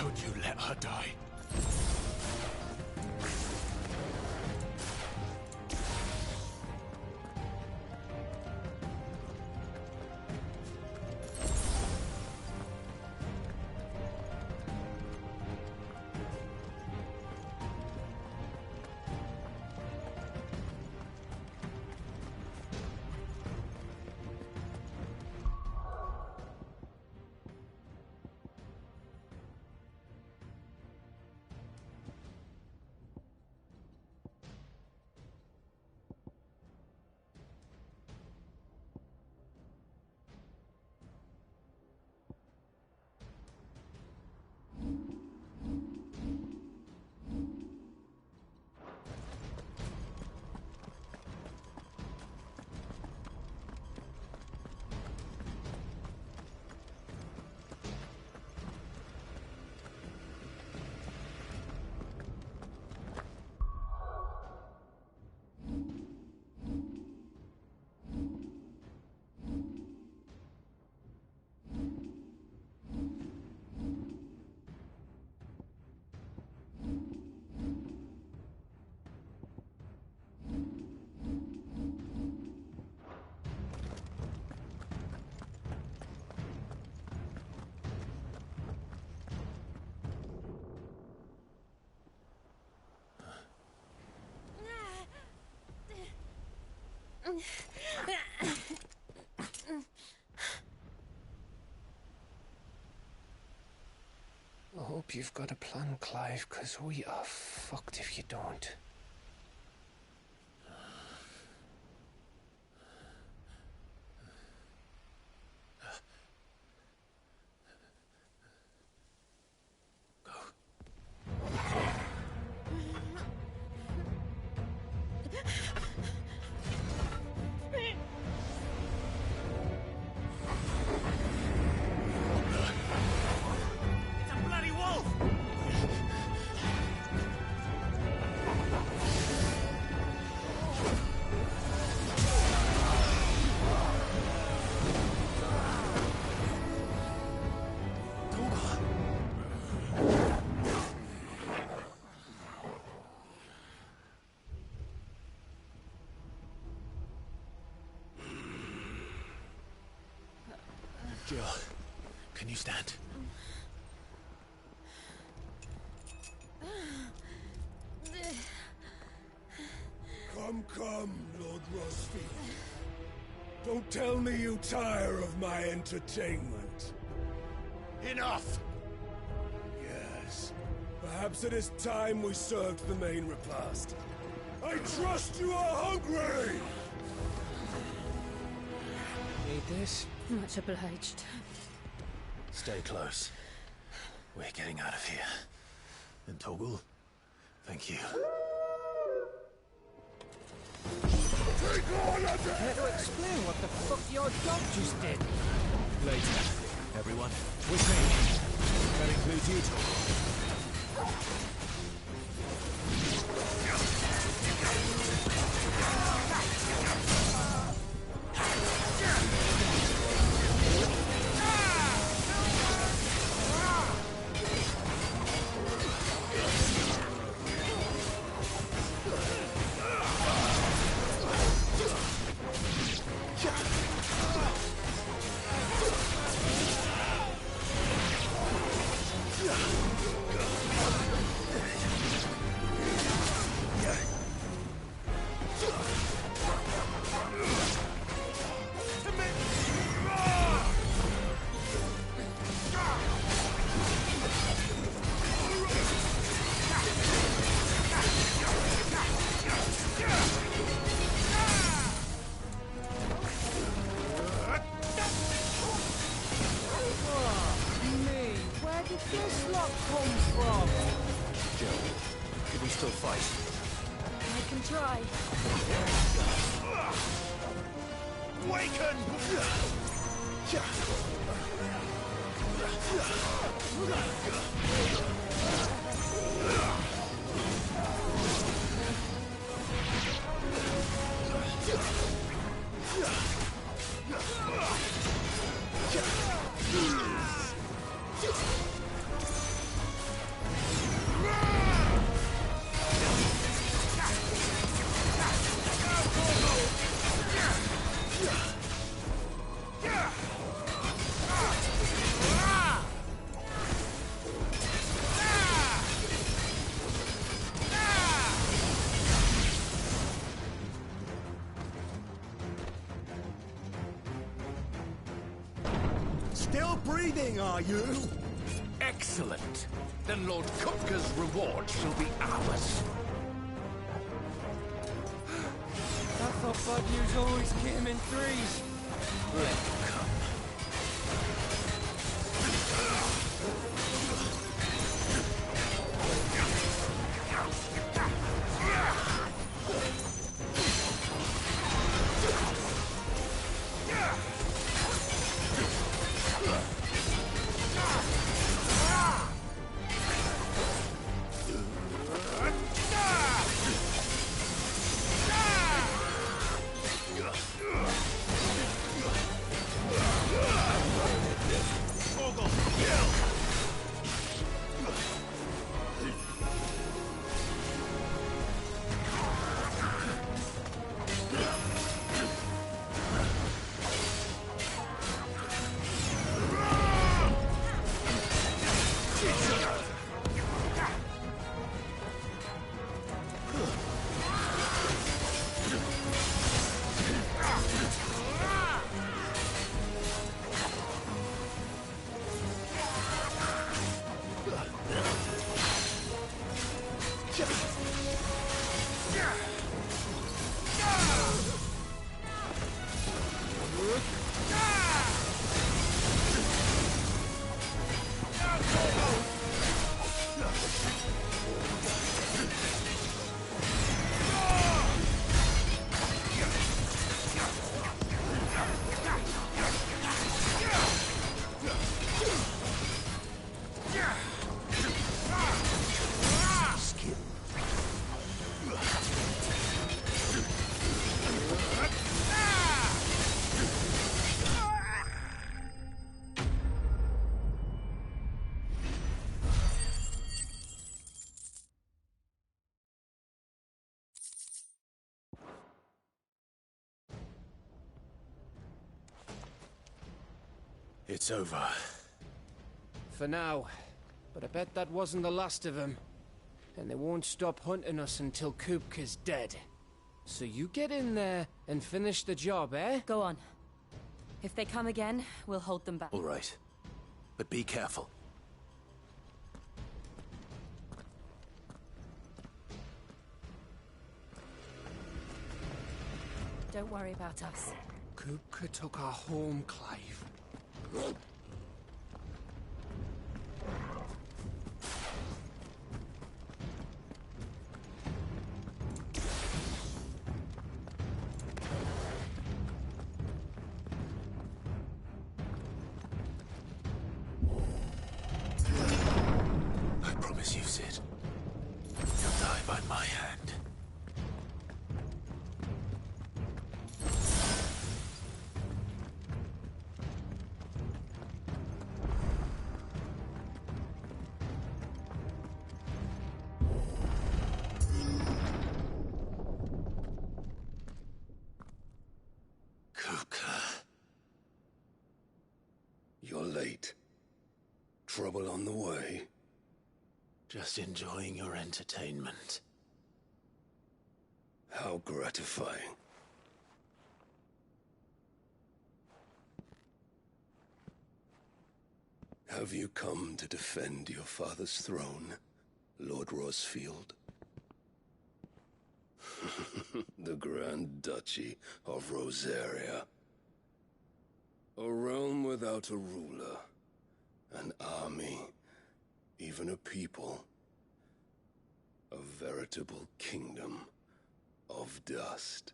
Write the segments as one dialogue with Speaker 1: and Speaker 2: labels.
Speaker 1: Don't you let her die.
Speaker 2: I hope you've got a plan, Clive, because we are fucked if you don't.
Speaker 1: Jill, can you stand?
Speaker 3: Come, Lord Ffxvi. Don't tell me you tire of my entertainment.
Speaker 1: Enough!
Speaker 3: Yes. Perhaps it is time we served the main repast. I trust you are hungry!
Speaker 2: Need this?
Speaker 4: Much obliged.
Speaker 1: Stay close. We're getting out of here. And Toggle, thank you.
Speaker 2: Care to explain what the fuck your dog just did?
Speaker 1: Later, everyone. With me. That includes you, Toggle.
Speaker 4: This lot come from?
Speaker 1: Joe, can we still fight?
Speaker 4: I can try.
Speaker 1: Waken!
Speaker 3: Still breathing, are you?
Speaker 5: Excellent. Then Lord Kupka's reward shall be ours.
Speaker 4: I thought bad news always came in threes.
Speaker 1: Let him come. It's over.
Speaker 2: For now. But I bet that wasn't the last of them. And they won't stop hunting us until Kupka's dead. So you get in there and finish the job, eh?
Speaker 6: Go on. If they come again, we'll hold them back.
Speaker 1: All right. But be careful.
Speaker 6: Don't worry about us.
Speaker 2: Kupka took our home, Clive.
Speaker 1: I promise you, Sid. You'll die by my hand.
Speaker 3: You're late. Trouble on the way.
Speaker 1: Just enjoying your entertainment.
Speaker 3: How gratifying. Have you come to defend your father's throne, Lord Rosfield? The Grand Duchy of Rosaria. A realm without a ruler, an army, even a people. A veritable kingdom of dust.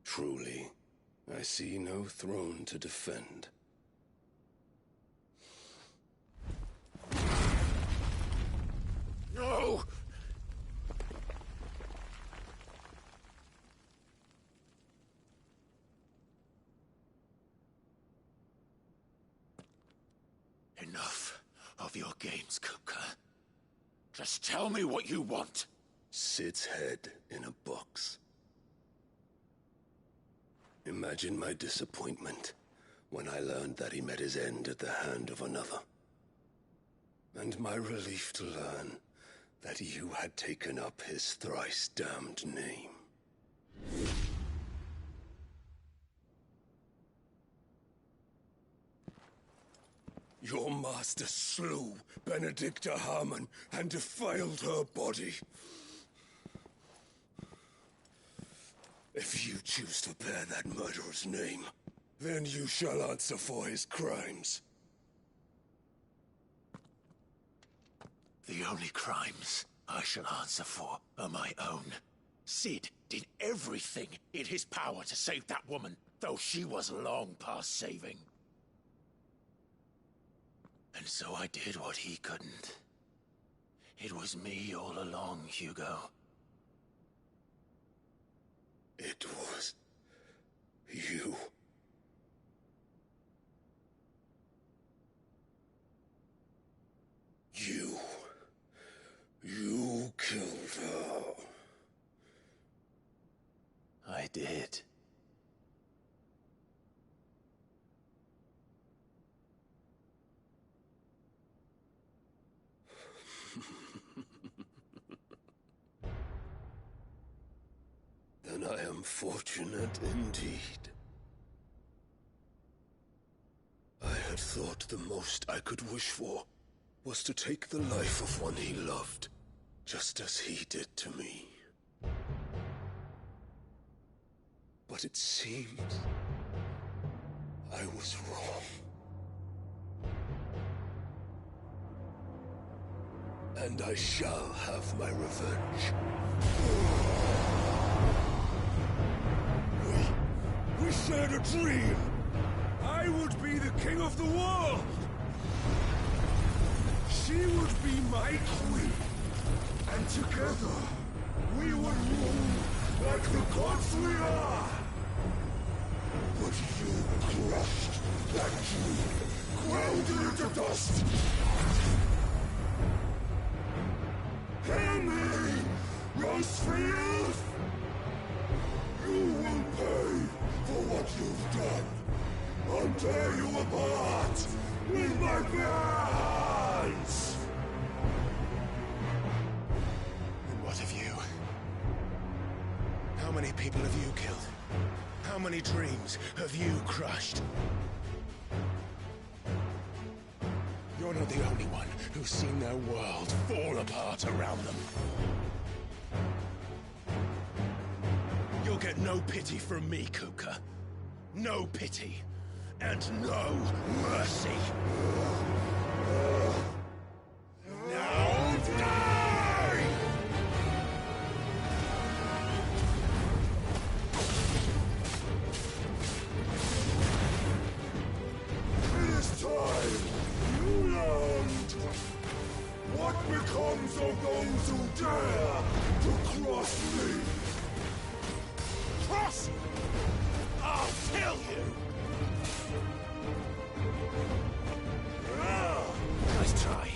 Speaker 3: Truly, I see no throne to defend.
Speaker 5: No! Enough of your games, Kupka. Just tell me what you want.
Speaker 3: Sid's head in a box. Imagine my disappointment when I learned that he met his end at the hand of another. And my relief to learn that you had taken up his thrice-damned name. Your master slew Benedicta Harmon and defiled her body. If you choose to bear that murderer's name, then you shall answer for his crimes.
Speaker 5: The only crimes I shall answer for are my own. Sid did everything in his power to save that woman, though she was long past saving. And so I did what he couldn't. It was me all along, Hugo.
Speaker 3: It was you. You killed her.
Speaker 1: I did.
Speaker 3: Then I am fortunate indeed. I had thought the most I could wish for was to take the life of one he loved, just as he did to me. But it seems I was wrong. And I shall have my revenge. We shared a dream. I would be the king of the world. She would be my queen. And together, we would rule like the gods we are. But you crushed that dream, ground it into dust. Hear me, Rosefield! You will pay for what you've done. I'll tear you apart with my bare hands!
Speaker 1: And what of you? How many people have you killed? How many dreams have you crushed? You're not the only one who's seen their world fall apart around them. You'll get no pity from me, Kupka. No pity. And no mercy. Now die!
Speaker 3: It is time you learned what becomes of those who dare to cross me.
Speaker 5: Cross! I'll kill you! Nice try.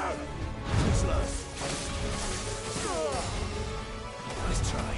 Speaker 5: Too slow. Nice try.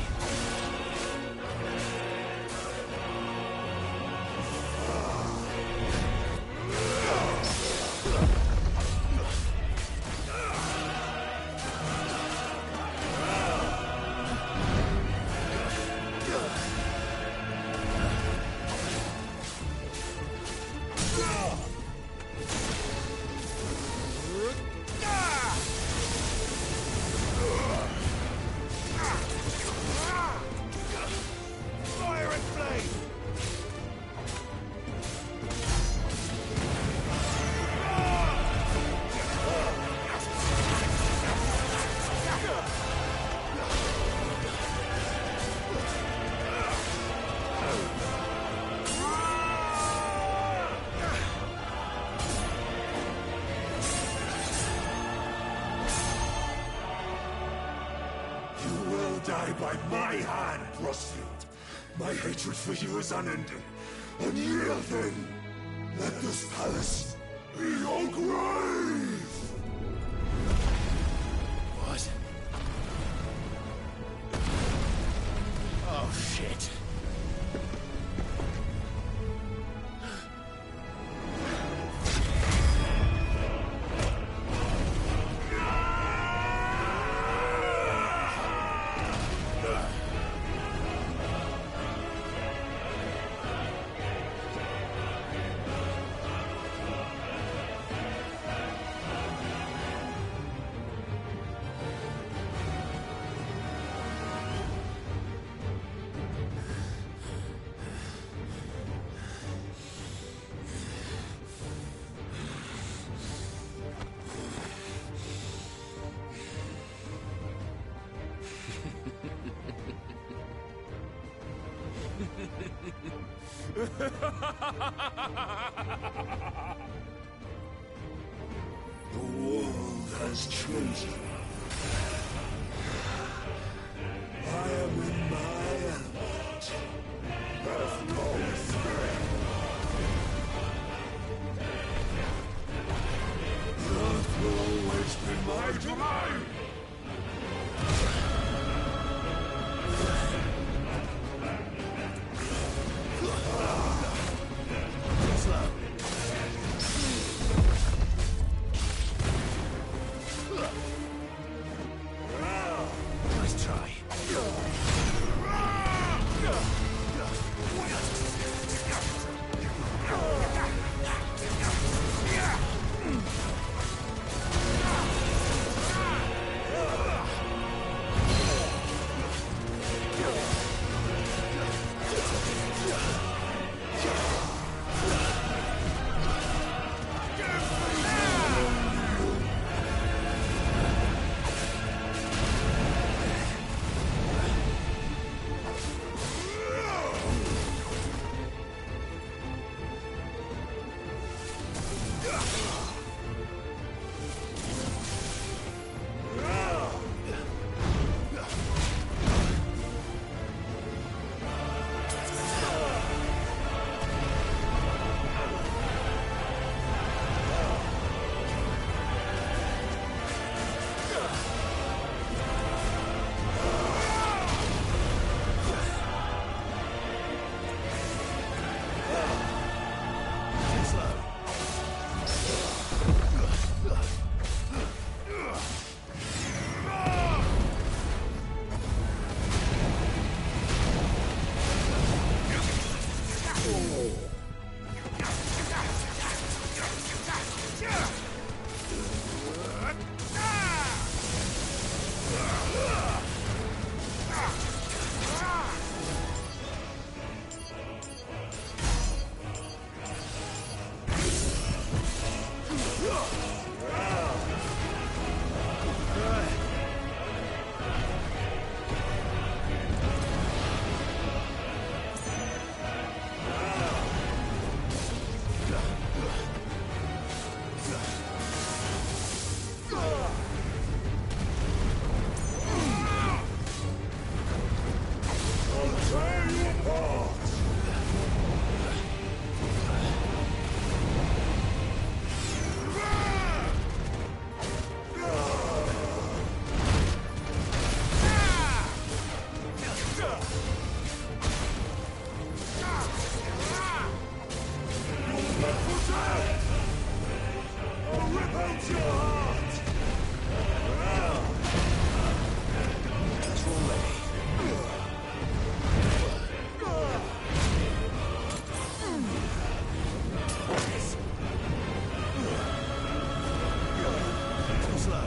Speaker 3: Die by my hand, Rustfield. My hatred for you is unending, unyielding. Let this palace be your grave!
Speaker 5: What? Oh, shit.
Speaker 3: The world has chosen. I am in my element. Have no fear. Earth will always be my domain.
Speaker 5: Nice try.
Speaker 3: Melt your heart!
Speaker 5: Patrol ready. Slow.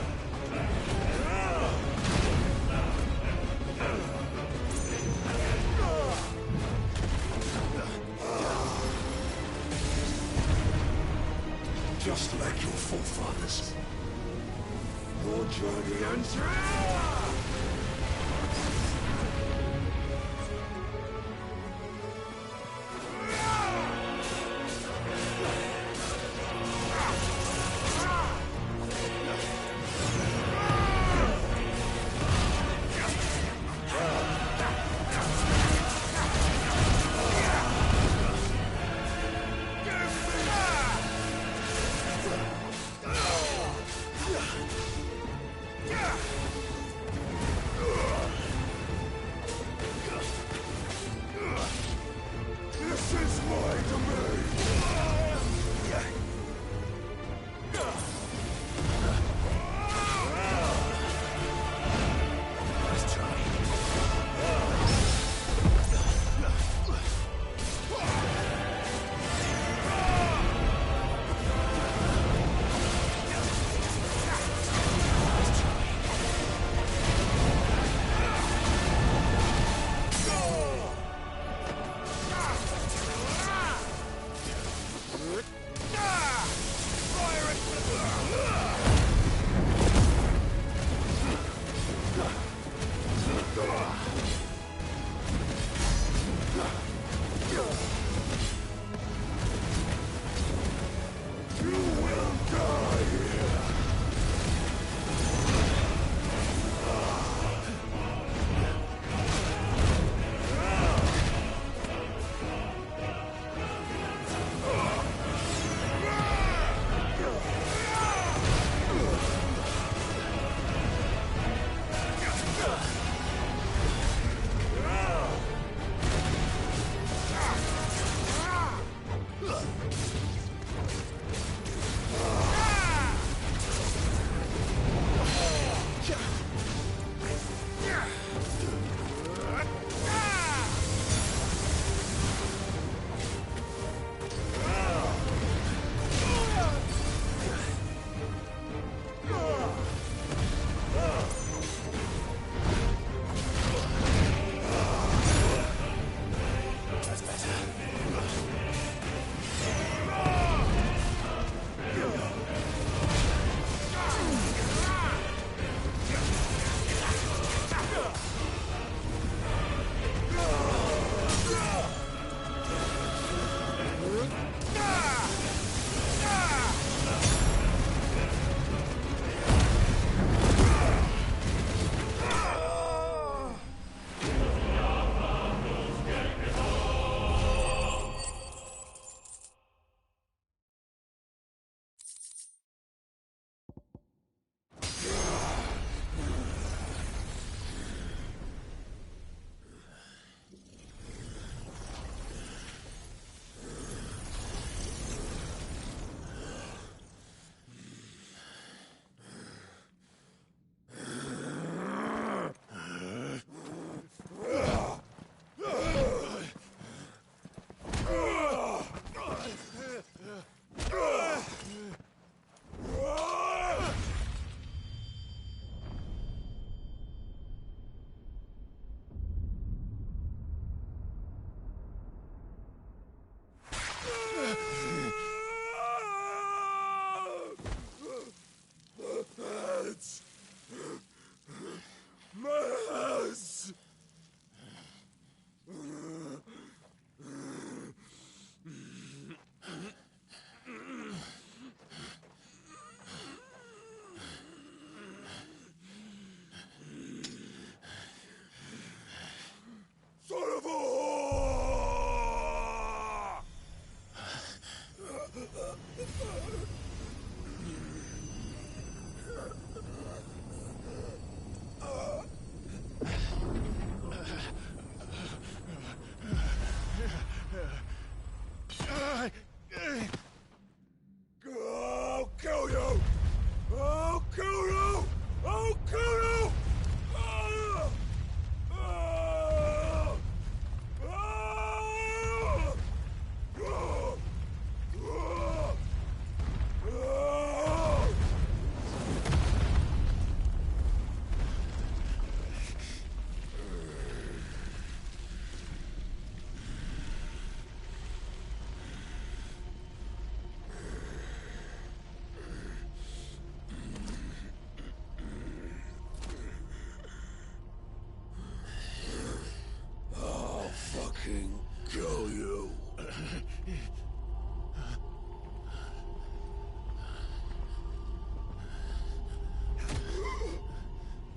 Speaker 3: Just like your forefathers. Your journey ends here! This is my domain!
Speaker 5: Let's try.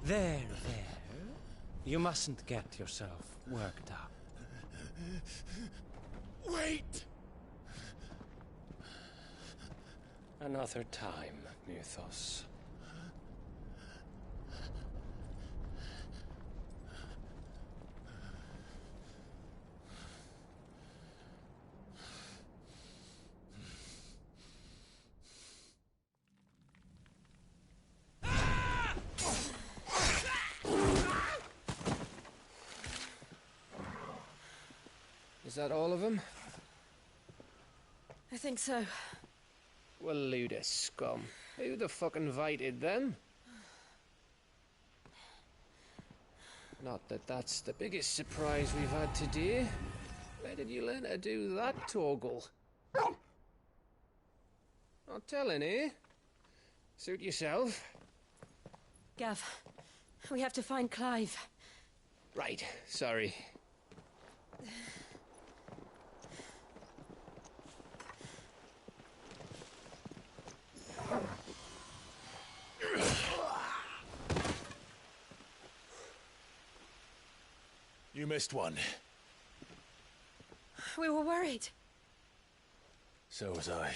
Speaker 2: There. You mustn't get yourself worked up.
Speaker 1: Wait!
Speaker 2: Another time, Mythos. Is that all of them?
Speaker 6: I think so.
Speaker 2: Well, load of scum. Who the fuck invited them? Not that that's the biggest surprise we've had today. Where did you learn to do that, Torgal? Not telling, eh? Suit yourself.
Speaker 6: Gav, we have to find Clive.
Speaker 2: Right, sorry.
Speaker 5: You missed one.
Speaker 6: We were worried.
Speaker 5: So was I.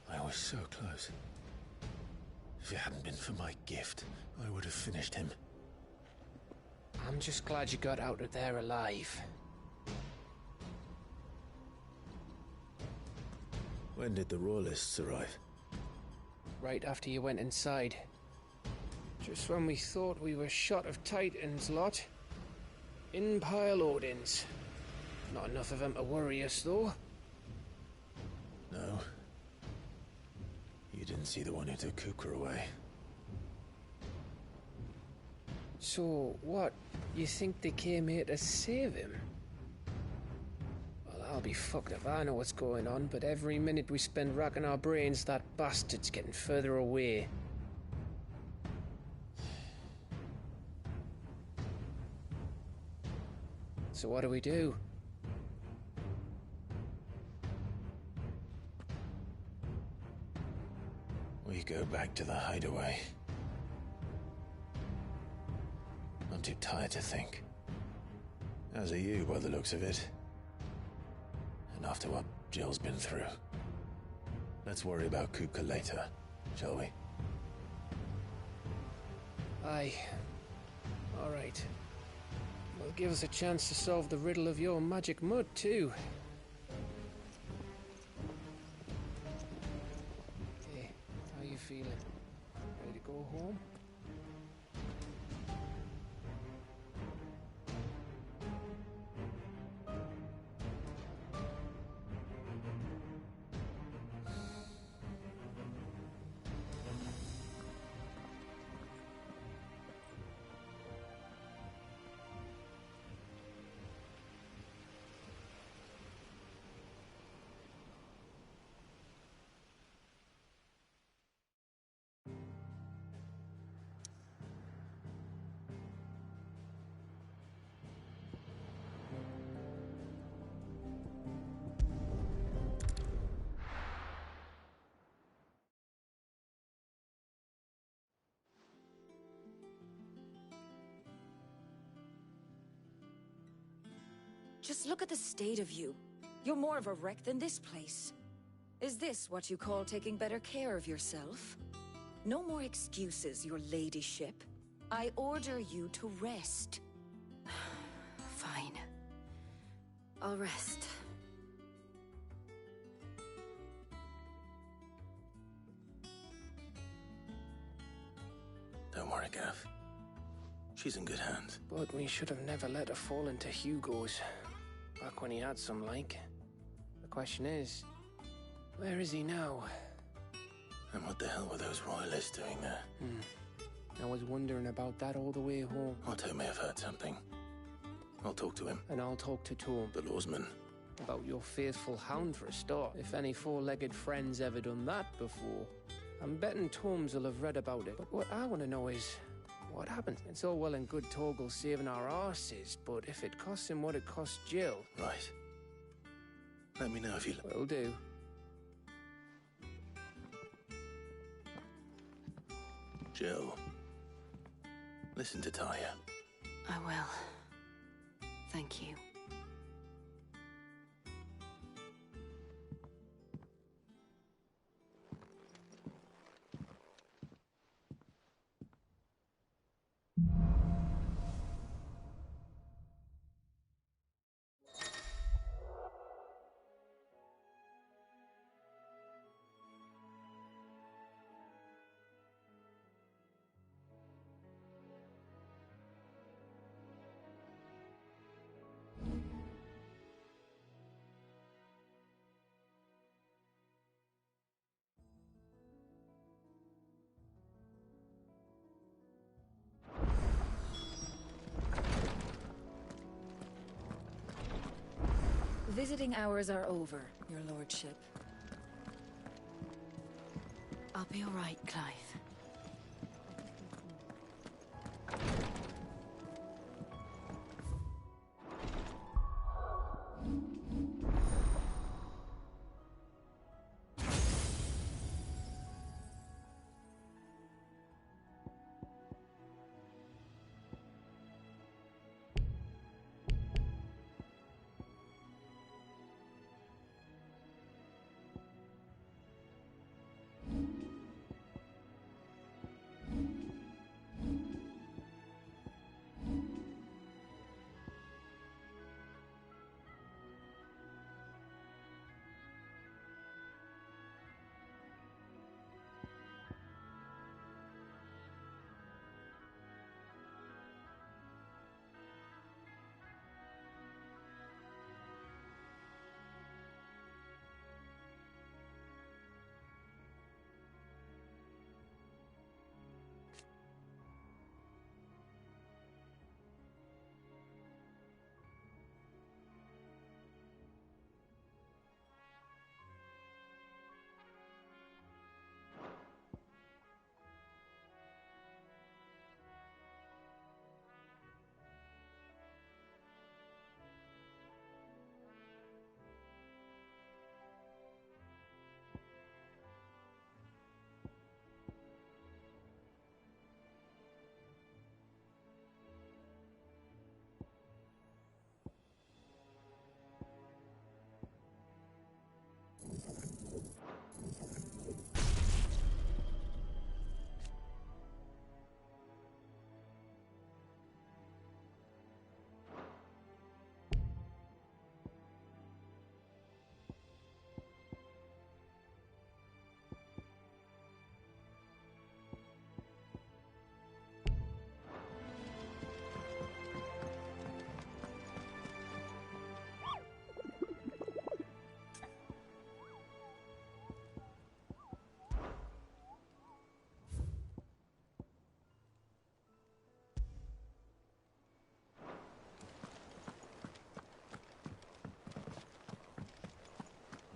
Speaker 5: I was so close. If it hadn't been for my gift, I would have finished him.
Speaker 2: I'm just glad you got out of there alive.
Speaker 5: When did the Royalists arrive?
Speaker 2: Right after you went inside. Just when we thought we were shot of Titans, lot. In pile Odins. Not enough of them to worry us, though.
Speaker 5: No. You didn't see the one who took Kukra away.
Speaker 2: So, what? You think they came here to save him? Well, I'll be fucked if I know what's going on, but every minute we spend racking our brains, that bastard's getting further away. So what do we do?
Speaker 5: We go back to the hideaway. I'm too tired to think. As are you, by the looks of it. And after what Jill's been through. Let's worry about Kupka later, shall we?
Speaker 2: Aye. All right. Well, give us a chance to solve the riddle of your magic mud, too. Hey, how you feeling? Ready to go home?
Speaker 7: Just look at the state of you. You're more of a wreck than this place. Is this what you call taking better care of yourself? No more excuses, your ladyship. I order you to rest.
Speaker 6: Fine. I'll rest.
Speaker 5: Don't worry, Gav. She's in good hands.
Speaker 2: But we should have never let her fall into Hugo's. Back when he had some like. The question is, where is he now?
Speaker 5: And what the hell were those royalists doing there?
Speaker 2: I was wondering about that all the way home.
Speaker 5: Otto may have heard something. I'll talk to him.
Speaker 2: And I'll talk to Tom.
Speaker 5: The lawsman.
Speaker 2: About your faithful hound for a start. If any four-legged friend's ever done that before. I'm betting Tomes will have read about it. But what I want to know is, what happened? It's all well and good Torgal saving our arses, but if it costs him what it cost Jill...
Speaker 5: Right. Let me know if you...
Speaker 2: Will do.
Speaker 5: Jill, listen to Taya.
Speaker 6: I will. Thank you.
Speaker 7: Visiting hours are over, your lordship.
Speaker 6: I'll be all right, Clive.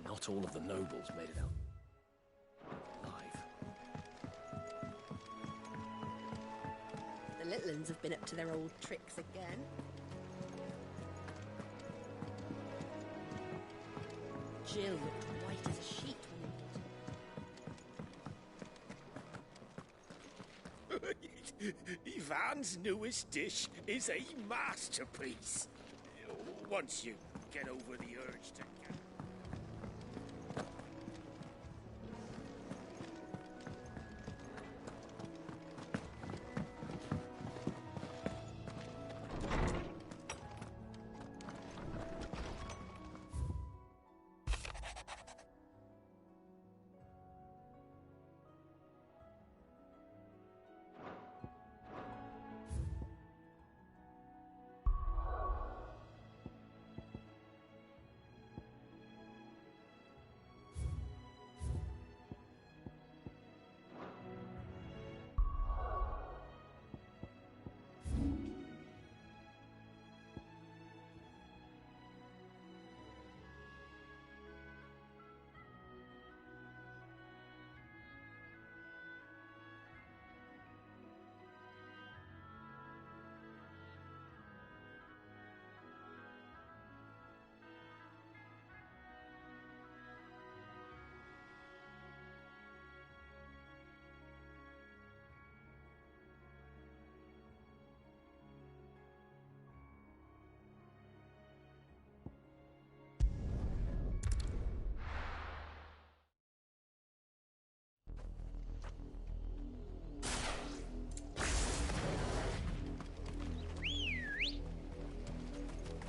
Speaker 8: Not all of the nobles made it out alive.
Speaker 9: The little uns have been up to their old tricks again. Jill looked white as a sheet when we
Speaker 1: Ivan's newest dish is a masterpiece. Once you get over the urge to...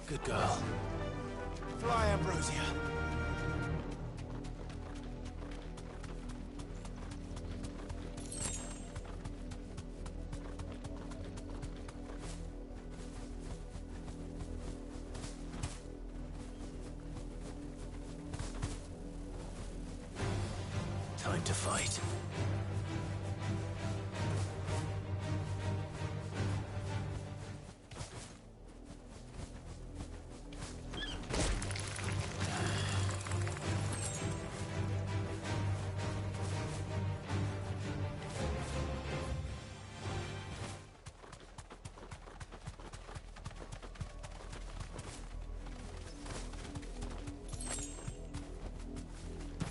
Speaker 5: Good girl. Fly, Ambrosia. Time to fight.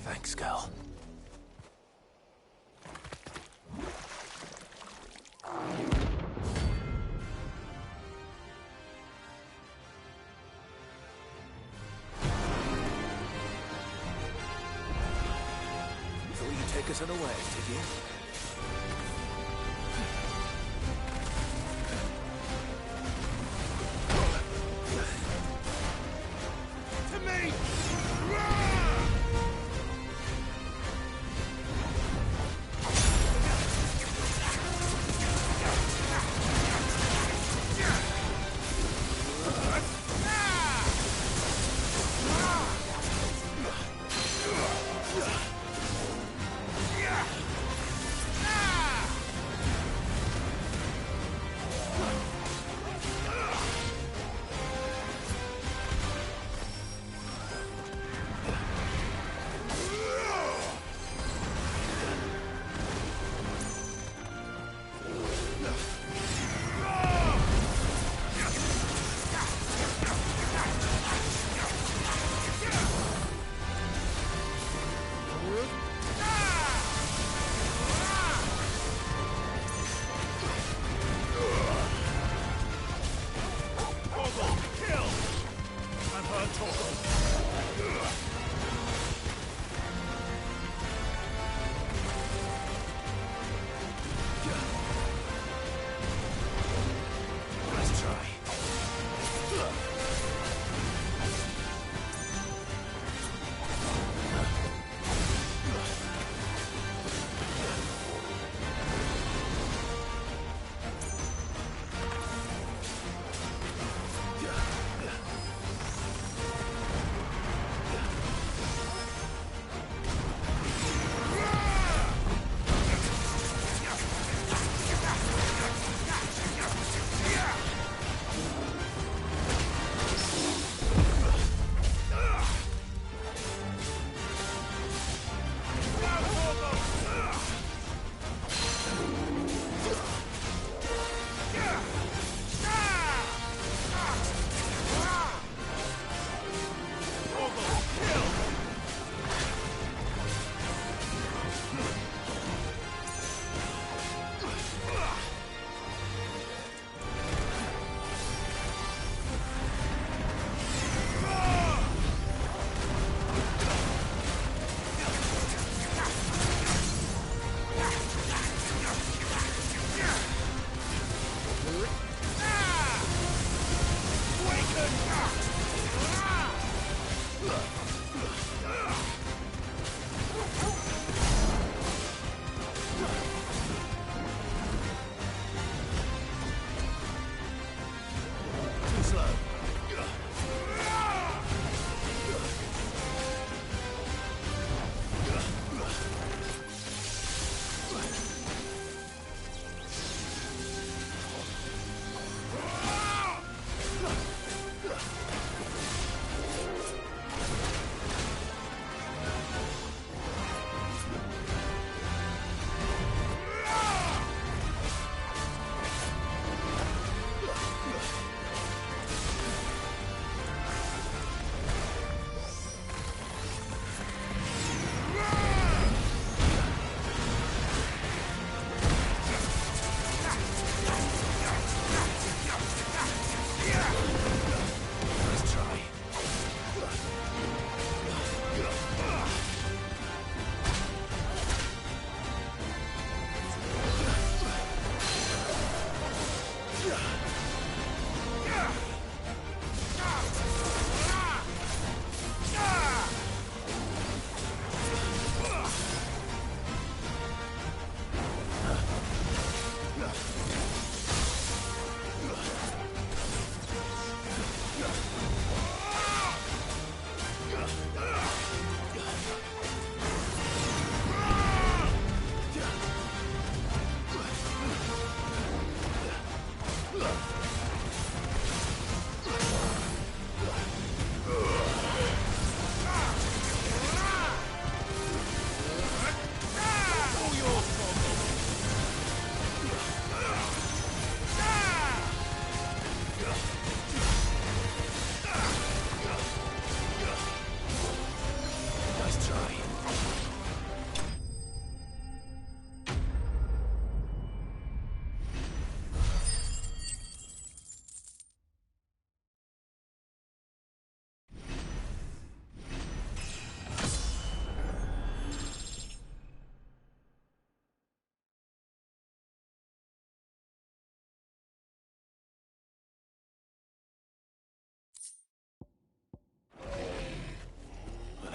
Speaker 5: Thanks, girl. Thought you'd take us unawares, did you?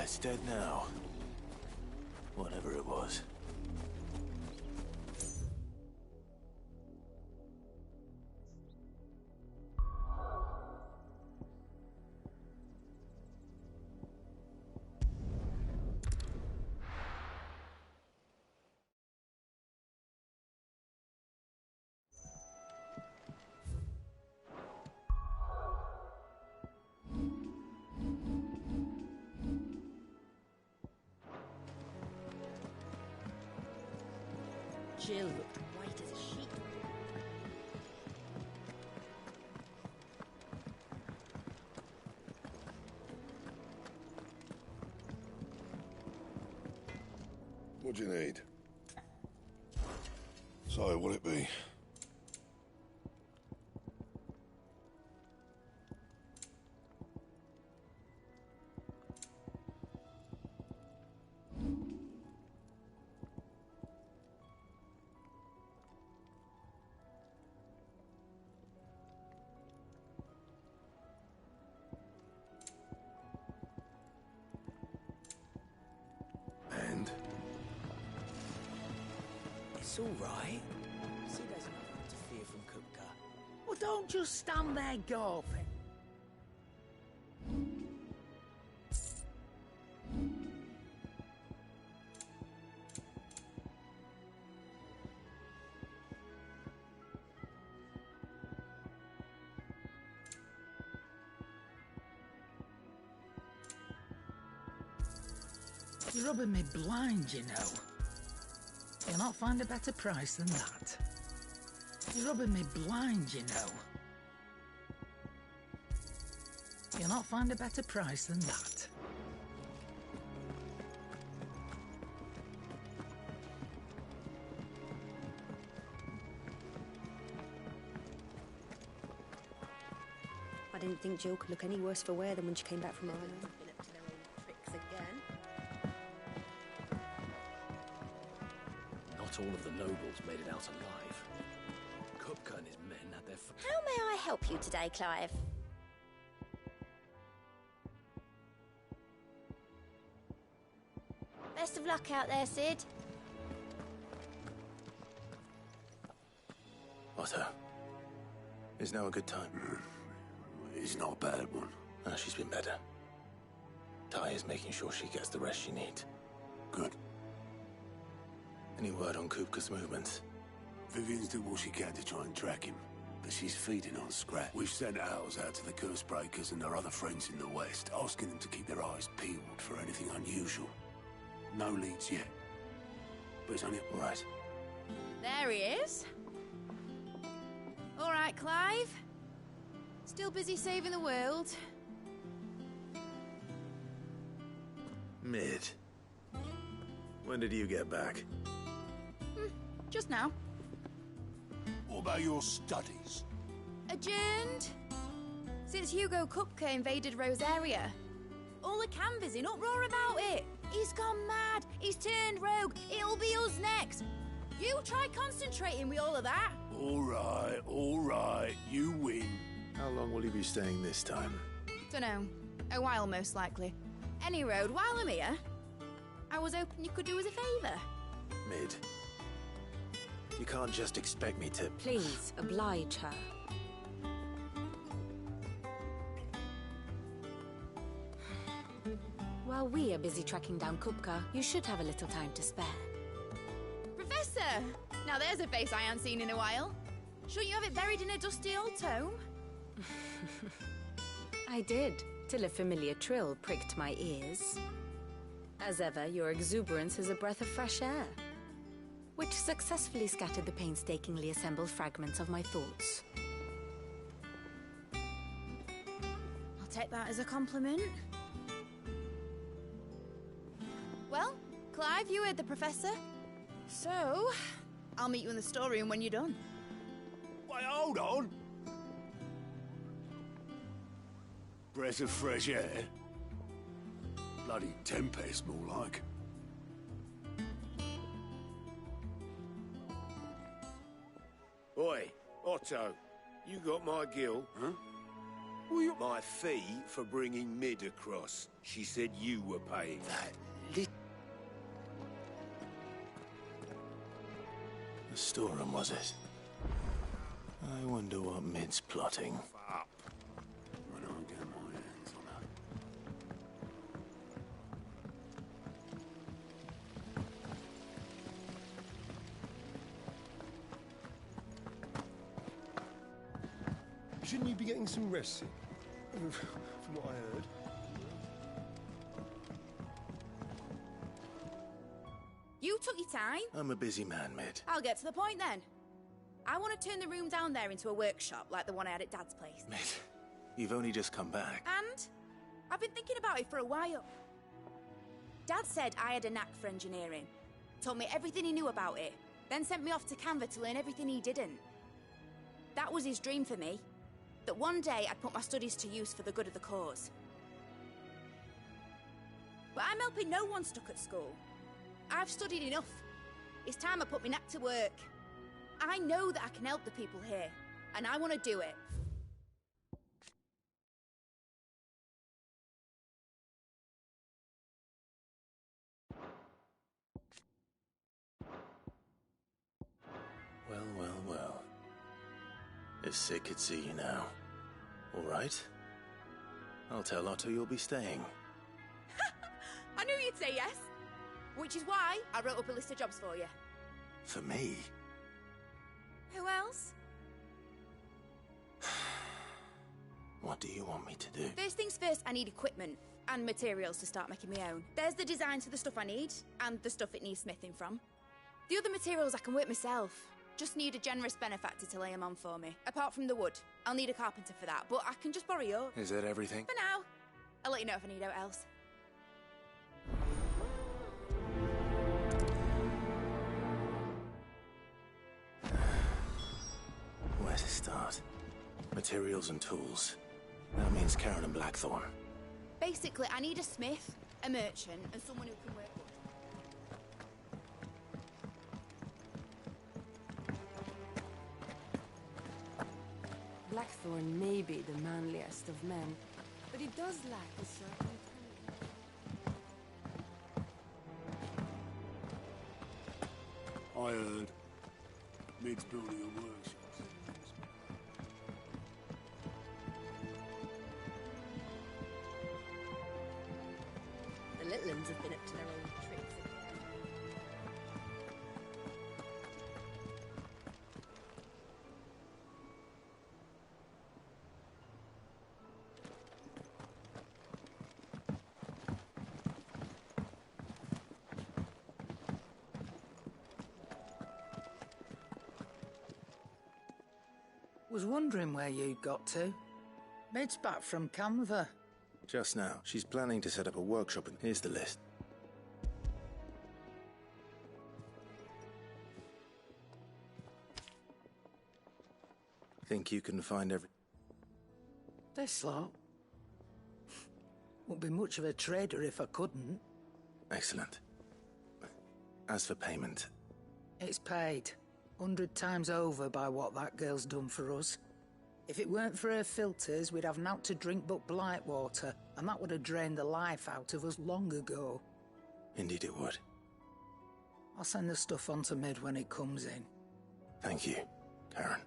Speaker 5: It's dead now. Whatever it was.
Speaker 9: Jill looked white as a sheet.
Speaker 3: What do you need? So, what'll it be?
Speaker 5: It's all right. See, there's nothing to fear from Kupka.
Speaker 10: Well, don't just stand there gawping. You're rubbing me blind, you know. You'll not find a better price than that. You're rubbing me blind, you know. You'll not find a better price than that.
Speaker 9: I didn't think Jill could look any worse for wear than when she came back from Ireland. Been up to their old tricks again.
Speaker 8: Not all of the nobles made it out alive. Kupka and his men had their...
Speaker 11: How may I help you today, Clive? Best of luck out there, Sid.
Speaker 5: Otto, is now a good time?
Speaker 3: It's not a bad one.
Speaker 5: Ah, she's been better. Ty is making sure she gets the rest she needs.
Speaker 3: Good.
Speaker 5: Any word on Kupka's movements?
Speaker 3: Vivian's doing what she can to try and track him, but she's feeding on scrap. We've sent ours out to the curse breakers and their other friends in the west, asking them to keep their eyes peeled for anything unusual. No leads yet. But it's only...
Speaker 5: Right.
Speaker 12: There he is. All right, Clive. Still busy saving the world.
Speaker 5: Mid. When did you get back?
Speaker 12: Just now.
Speaker 3: What about your studies?
Speaker 12: Adjourned. Since Hugo Kupka invaded Rosaria. All the canvas in uproar about it. He's gone mad. He's turned rogue. It'll be us next. You try concentrating with all of that.
Speaker 3: All right. You win.
Speaker 5: How long will you be staying this time?
Speaker 12: Dunno. A while, most likely. Any road, while I'm here, I was hoping you could do us a favour.
Speaker 5: Mid. You can't just expect me to...
Speaker 7: Please, oblige her. While we are busy tracking down Kupka, you should have a little time to spare.
Speaker 12: Professor! Now there's a face I haven't seen in a while. Shouldn't you have it buried in a dusty old tome?
Speaker 7: I did, till a familiar trill pricked my ears. As ever, your exuberance is a breath of fresh air, which successfully scattered the painstakingly assembled fragments of my thoughts.
Speaker 12: I'll take that as a compliment. Well, Clive, you heard the Professor. So, I'll meet you in the storeroom when you're done.
Speaker 3: Wait, hold on! Breath of fresh air? Bloody tempest, more like.
Speaker 13: Oi, Otto, you got my gill?
Speaker 3: Huh?
Speaker 13: My fee for bringing Mid across. She said you were paying.
Speaker 5: The storeroom, was it? I wonder what Mid's plotting.
Speaker 3: Up. When I get my hands on her.
Speaker 14: Shouldn't you be getting some rest, from what I heard?
Speaker 12: You took your time.
Speaker 5: I'm a busy man, Mid.
Speaker 12: I'll get to the point then. I want to turn the room down there into a workshop like the one I had at Dad's place.
Speaker 5: Mid, you've only just come back.
Speaker 12: And I've been thinking about it for a while. Dad said I had a knack for engineering. Told me everything he knew about it. Then sent me off to Canva to learn everything he didn't. That was his dream for me. That one day I'd put my studies to use for the good of the cause. But I'm helping no one stuck at school. I've studied enough. It's time I put my knack to work. I know that I can help the people here, and I want to do it.
Speaker 5: Well, well, well. If Sid could see you now. All right. I'll tell Otto you'll be staying.
Speaker 12: I knew you'd say yes. Which is why I wrote up a list of jobs for you.
Speaker 5: For me?
Speaker 12: Who else?
Speaker 5: What do you want me to do?
Speaker 12: First things first, I need equipment and materials to start making my own. There's the designs for the stuff I need, and the stuff it needs smithing from. The other materials I can work myself. Just need a generous benefactor to lay them on for me. Apart from the wood, I'll need a carpenter for that, but I can just borrow yours.
Speaker 5: Is that everything?
Speaker 12: For now. I'll let you know if I need out else.
Speaker 5: Where to start? Materials and tools. That means Karen and Blackthorn.
Speaker 12: Basically, I need a smith, a merchant, and someone who can work wood.
Speaker 6: Blackthorn may be the manliest of men, but he does lack a certain
Speaker 3: I heard. Mid's building a workshop.
Speaker 9: The little uns have been up to their old tricks again.
Speaker 10: Was wondering where you got to. Mid's back from Canva.
Speaker 5: Just now. She's planning to set up a workshop, and here's the list. Think you can find every...
Speaker 10: This lot? Wouldn't be much of a trader if I couldn't.
Speaker 5: Excellent. As for payment...
Speaker 10: It's paid. 100 times over by what that girl's done for us. If it weren't for her filters, we'd have naught to drink but blight water, and that would have drained the life out of us long ago.
Speaker 5: Indeed it would.
Speaker 10: I'll send the stuff on to Mid when it comes in.
Speaker 5: Thank you, Karen.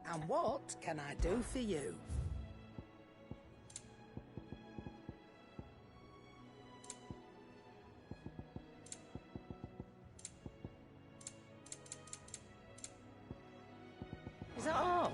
Speaker 10: And what can I do for you? at all.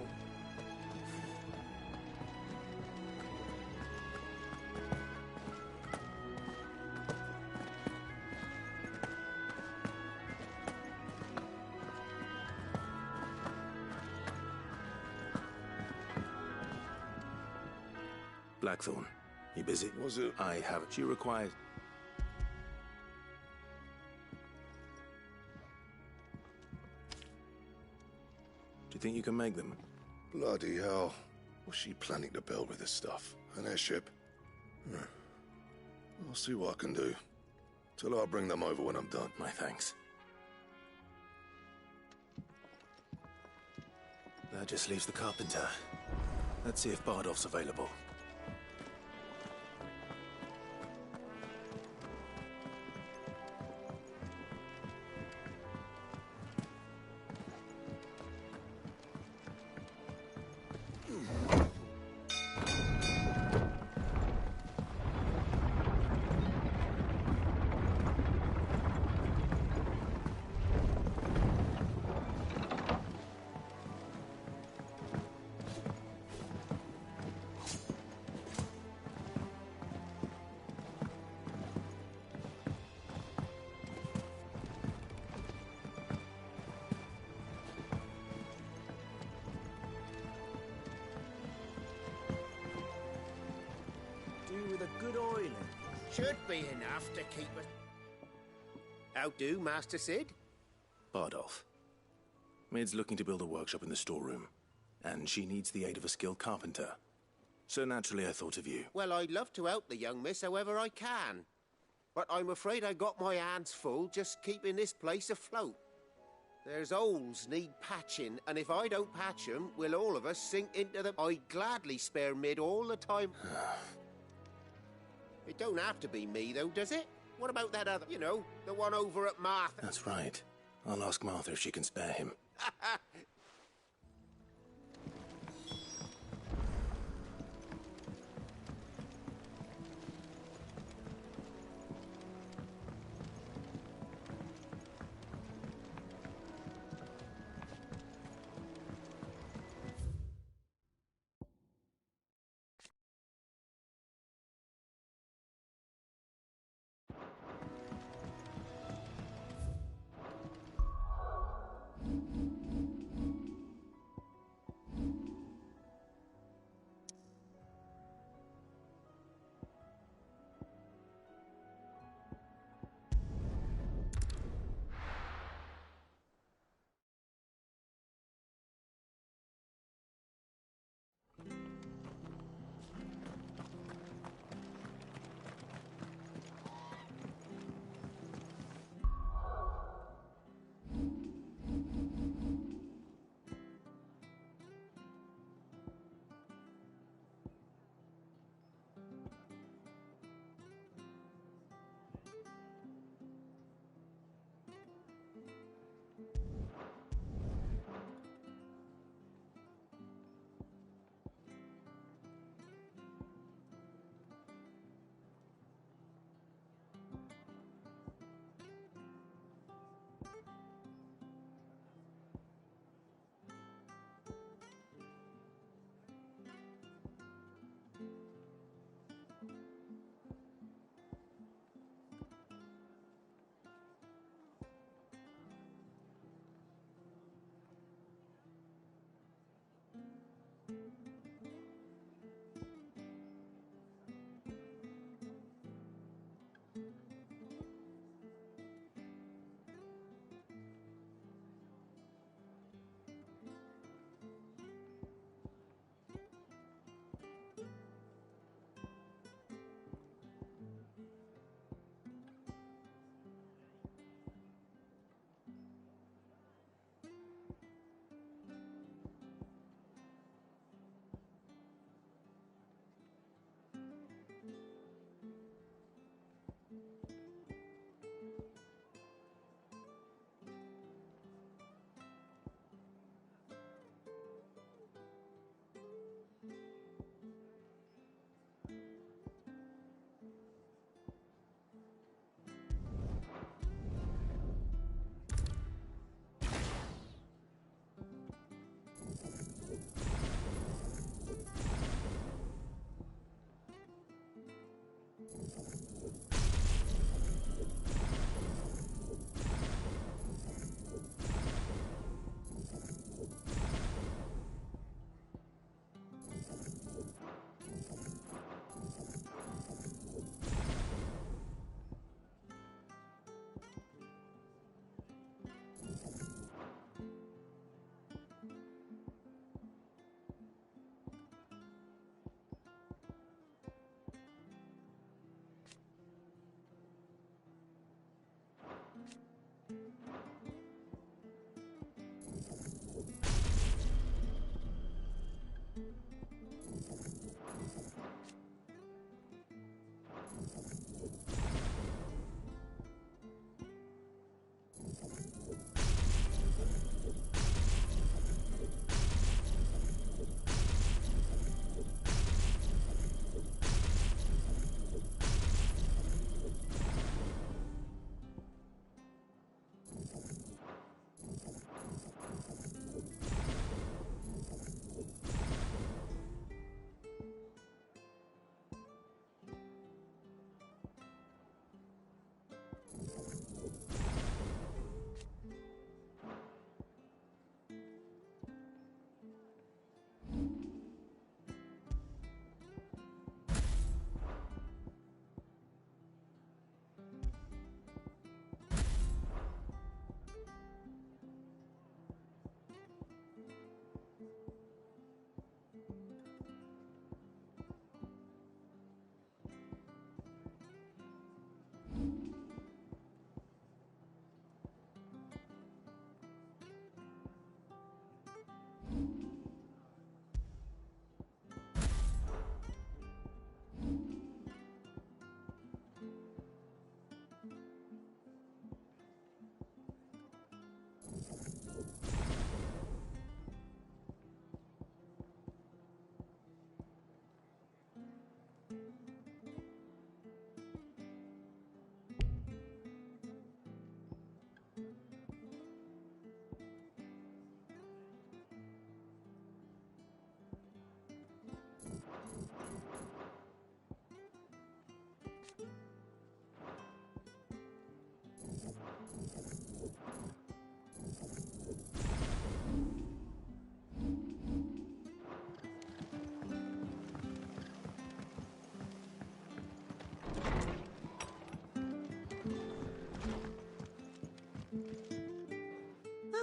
Speaker 8: Blackthorn, you busy?
Speaker 14: Was it?
Speaker 8: I have it. She requires... Do you think you can make them?
Speaker 14: Bloody hell. What's she planning to build with this stuff? An airship? I'll see what I can do. Tell her I'll bring them over when I'm done.
Speaker 8: My thanks. That just leaves the carpenter. Let's see if Bardolph's available.
Speaker 5: With a good oiling. Should be enough to keep us... How do, Master Sid?
Speaker 8: Bardolph. Mid's looking to build a workshop in the storeroom, and she needs the aid of a skilled carpenter. So naturally I thought of you.
Speaker 5: Well, I'd love to help the young miss however I can. But I'm afraid I got my hands full just keeping this place afloat. There's holes need patching, and if I don't patch them, will all of us sink into the... I'd gladly spare Mid all the time... It don't have to be me, though, does it? What about that other, you know, the one over at Martha?
Speaker 8: That's right. I'll ask Martha if she can spare him.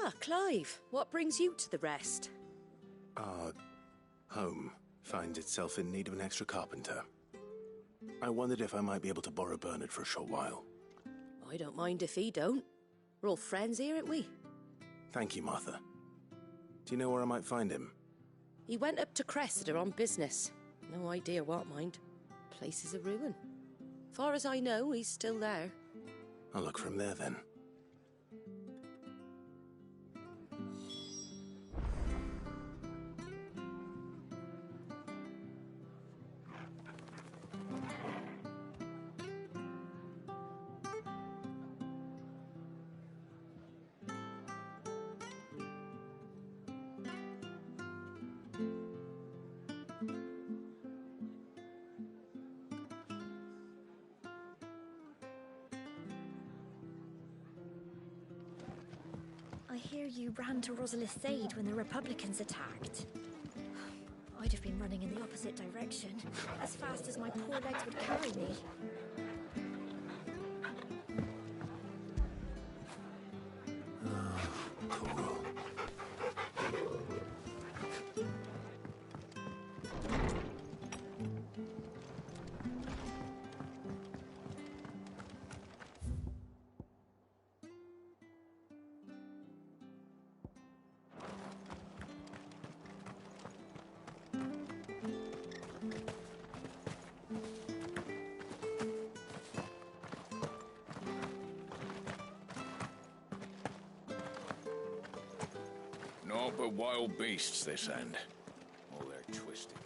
Speaker 15: Ah, Clive, what brings you to the rest?
Speaker 8: Our home finds itself in need of an extra carpenter. I wondered if I might be able to borrow Bernard for a short while.
Speaker 15: I don't mind if he don't. We're all friends here, aren't we?
Speaker 8: Thank you, Martha. Do you know where I might find him?
Speaker 15: He went up to Cressida on business. No idea what, mind. Place is a ruin. Far as I know, he's still there.
Speaker 8: I'll look for him there, then.
Speaker 16: I hear you ran to Rosalith's aid when the Republicans attacked. I'd have been running in the opposite direction, as fast as my poor legs would carry me.
Speaker 5: Naught but wild beasts, this end. All their twisted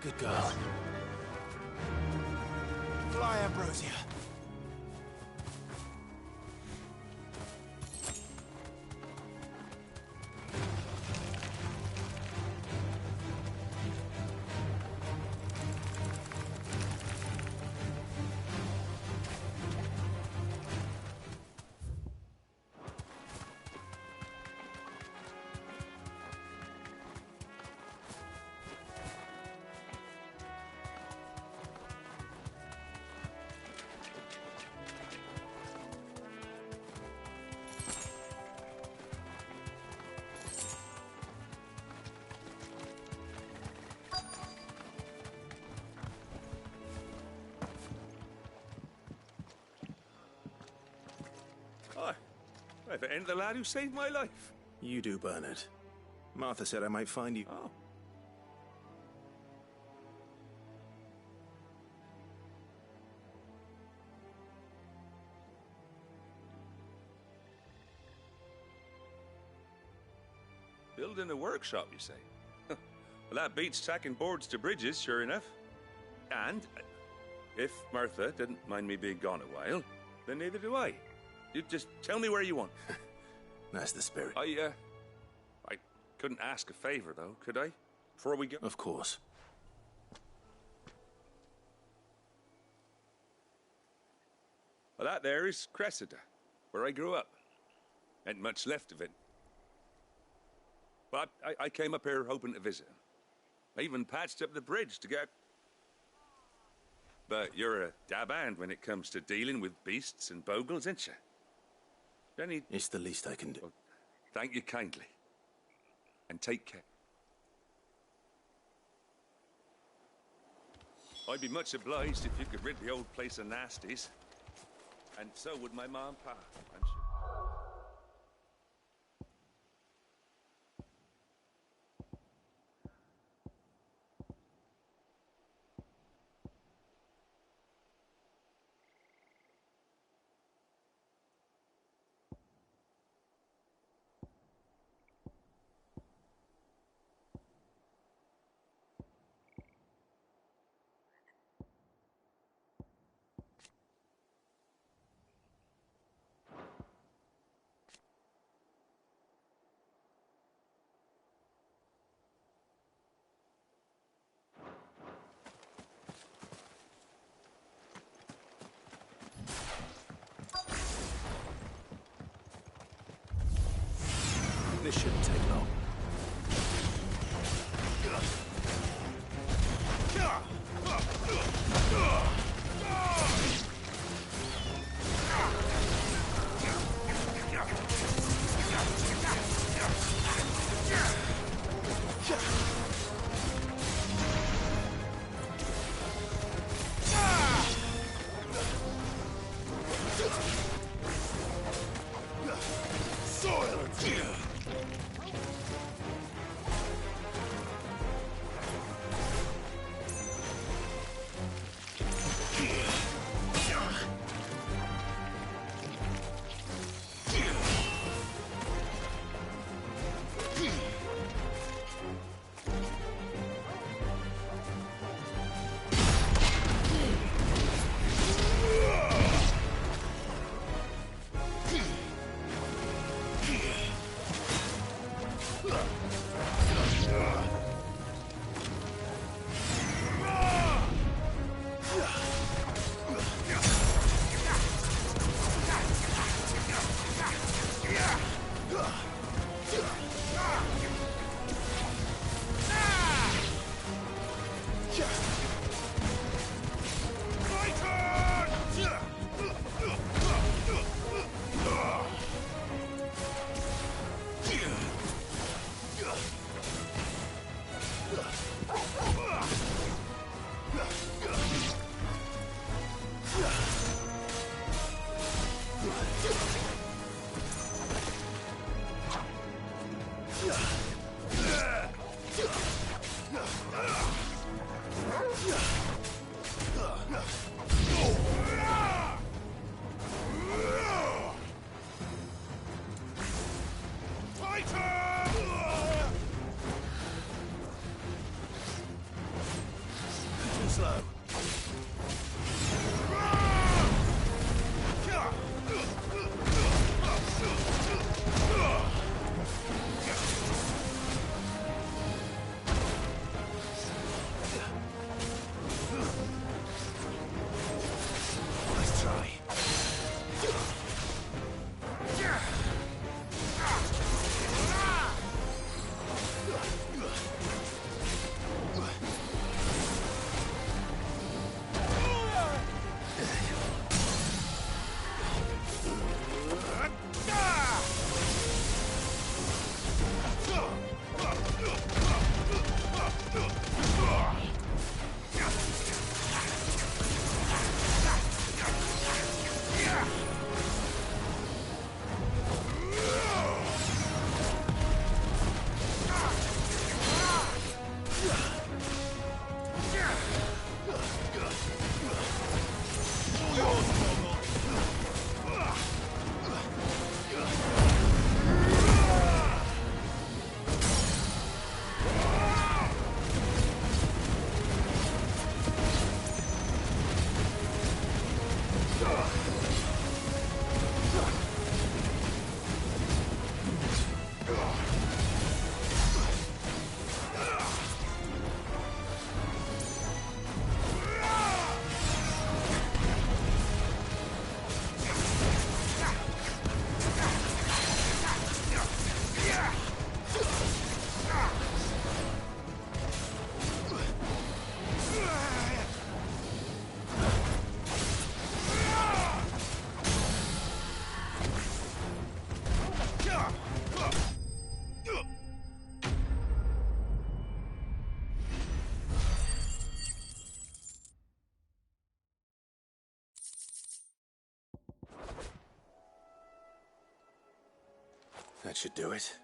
Speaker 8: Good girl.
Speaker 5: Fly, Ambrosia.
Speaker 13: If it ain't the lad who saved my life.
Speaker 8: You do, Bernard. Martha said I might find you.
Speaker 13: Oh. Building a workshop, you say? Well, that beats tacking boards to bridges, sure enough. And if Martha didn't mind me being gone a while, then neither do I. You just tell me where you want.
Speaker 8: That's the spirit.
Speaker 13: I couldn't ask a favor, though, could I? Before we go?
Speaker 8: Of course.
Speaker 13: Well, that there is Cressida, where I grew up. Ain't much left of it. But I came up here hoping to visit him. I even patched up the bridge to get... But you're a dab hand when it comes to dealing with beasts and bogles, ain't you?
Speaker 8: It's the least I can do.
Speaker 13: Well, thank you kindly. And take care. I'd be much obliged if you could rid the old place of nasties. And so would my ma and pa, I'm sure.
Speaker 8: This shouldn't take long. That should do it.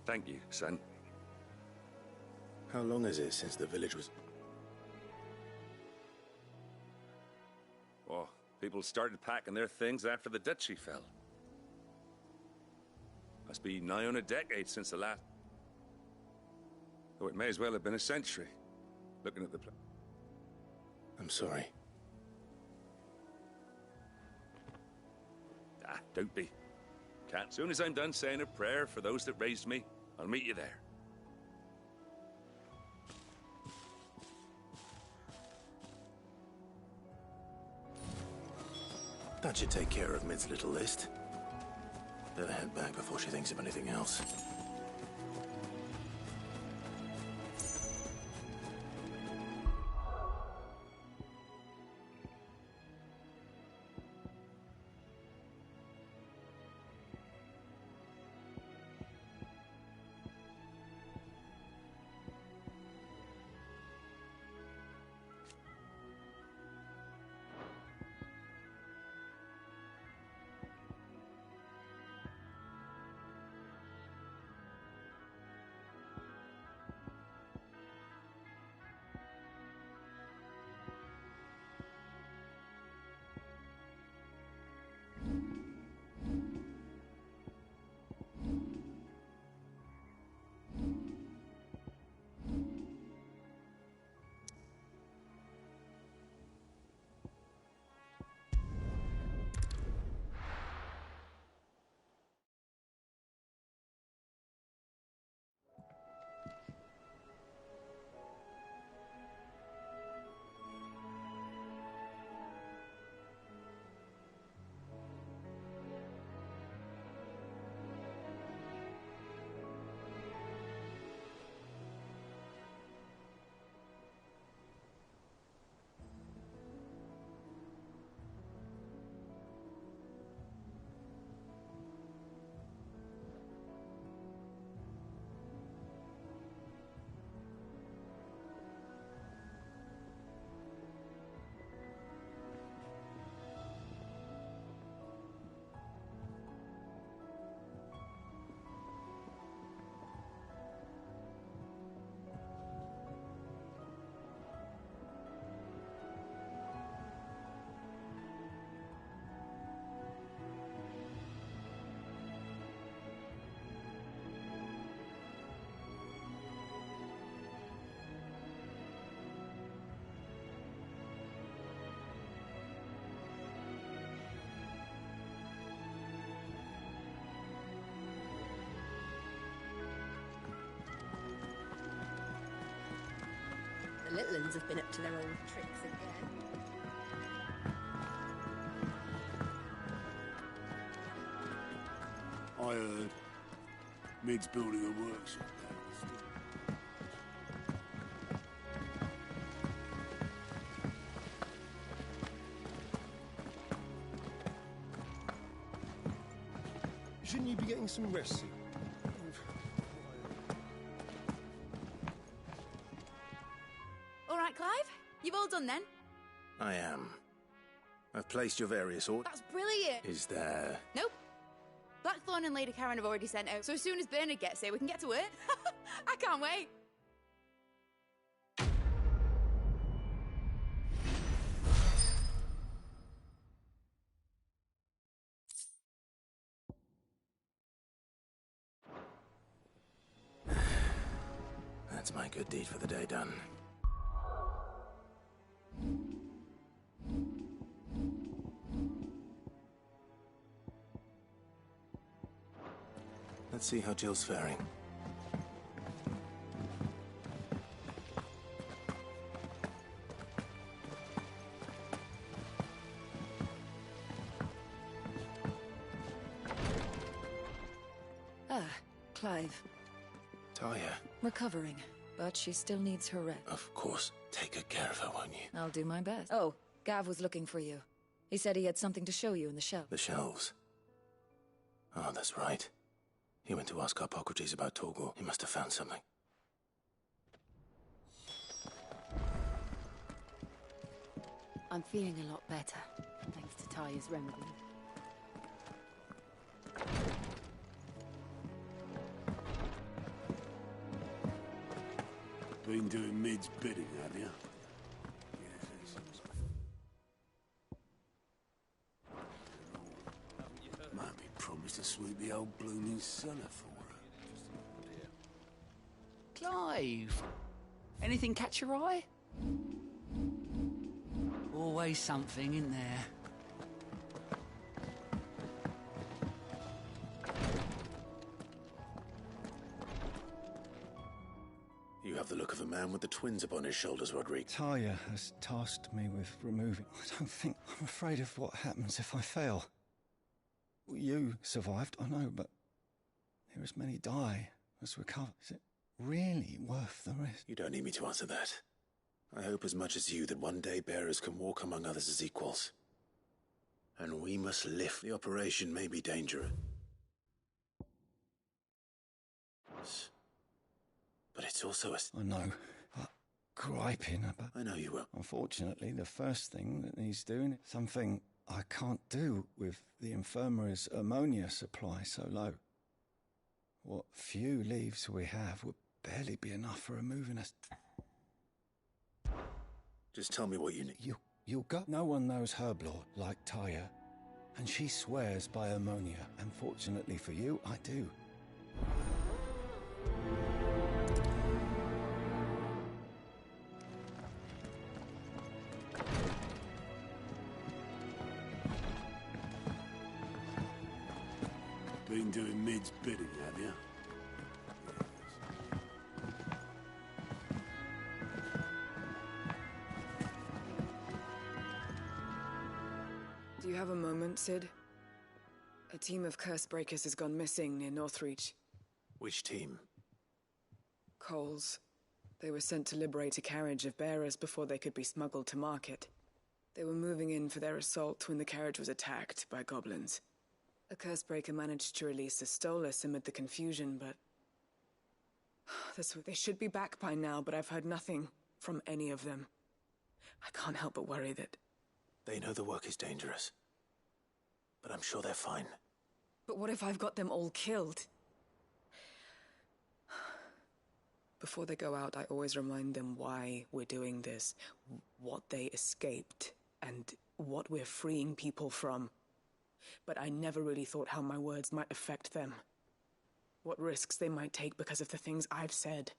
Speaker 13: Thank you, son.
Speaker 8: How long is it since the village was...
Speaker 13: Oh, people started packing their things after the duchy fell. Must be nigh on a decade since the last... Though it may as well have been a century, looking at the...
Speaker 8: I'm sorry.
Speaker 13: Ah, don't be. Can't. Soon as I'm done saying a prayer for those that raised me, I'll meet you there.
Speaker 8: That should take care of Mid's little list. Better head back before she thinks of anything else.
Speaker 9: The little ones have been up to their old tricks again.
Speaker 3: I heard Mid's building a workshop down the street. Shouldn't you be getting some rest soon?
Speaker 12: All right, Clive? You've all done then?
Speaker 8: I am. I've placed your various orders.
Speaker 12: That's brilliant!
Speaker 8: Is there...
Speaker 12: Nope. Blackthorn and Lady Karen have already sent out, so as soon as Bernard gets here, we can get to work. I can't wait.
Speaker 8: That's my good deed for the day done. Let's see how Jill's faring.
Speaker 7: Ah, Clive.
Speaker 8: Talia.
Speaker 7: Recovering, but she still needs her rest.
Speaker 8: Of course. Take good care of her, won't you?
Speaker 7: I'll do my best. Oh, Gav was looking for you. He said he had something to show you in the shelf.
Speaker 8: The shelves. Oh, that's right. He went to ask Ffxvi about Torgal. He must have found something.
Speaker 6: I'm feeling a lot better, thanks to Taya's remedy.
Speaker 3: Been doing Mid's bidding, have you? Might be promised to sweep the old blooming cellar for her.
Speaker 17: Clive! Anything catch your eye? Always something in there.
Speaker 8: You have the look of a man with the twins upon his shoulders, Rodrigue.
Speaker 18: Taya has tasked me with removing... I'm afraid of what happens if I fail. You survived, I know, but here as many die as recover. Is it really worth the risk?
Speaker 8: You don't need me to answer that. I hope as much as you that one day bearers can walk among others as equals. And we must lift. The operation may be dangerous. But it's also a...
Speaker 18: I know, but griping about...
Speaker 8: I know you will.
Speaker 18: Unfortunately, the first thing that needs doing is something I can't do with the infirmary's ammonia supply so low. What few leaves we have would barely be enough for removing us.
Speaker 8: Just tell me what you need.
Speaker 18: You'll go. No one knows Herb Lord like Taya, and she swears by ammonia. And fortunately for you, I do.
Speaker 3: Been doing Mid's bidding, have you?
Speaker 19: Do you have a moment, Sid? A team of curse breakers has gone missing near Northreach.
Speaker 8: Which team?
Speaker 19: Coles. They were sent to liberate a carriage of bearers before they could be smuggled to market. They were moving in for their assault when the carriage was attacked by goblins. A cursebreaker managed to release a Stolas amid the confusion, but... They should be back by now, but I've heard nothing from any of them. I can't help but worry that...
Speaker 8: They know the work is dangerous. But I'm sure they're fine.
Speaker 19: But what if I've got them all killed? Before they go out, I always remind them why we're doing this, what they escaped, and what we're freeing people from. But I never really thought how my words might affect them. What risks they might take because of the things I've said.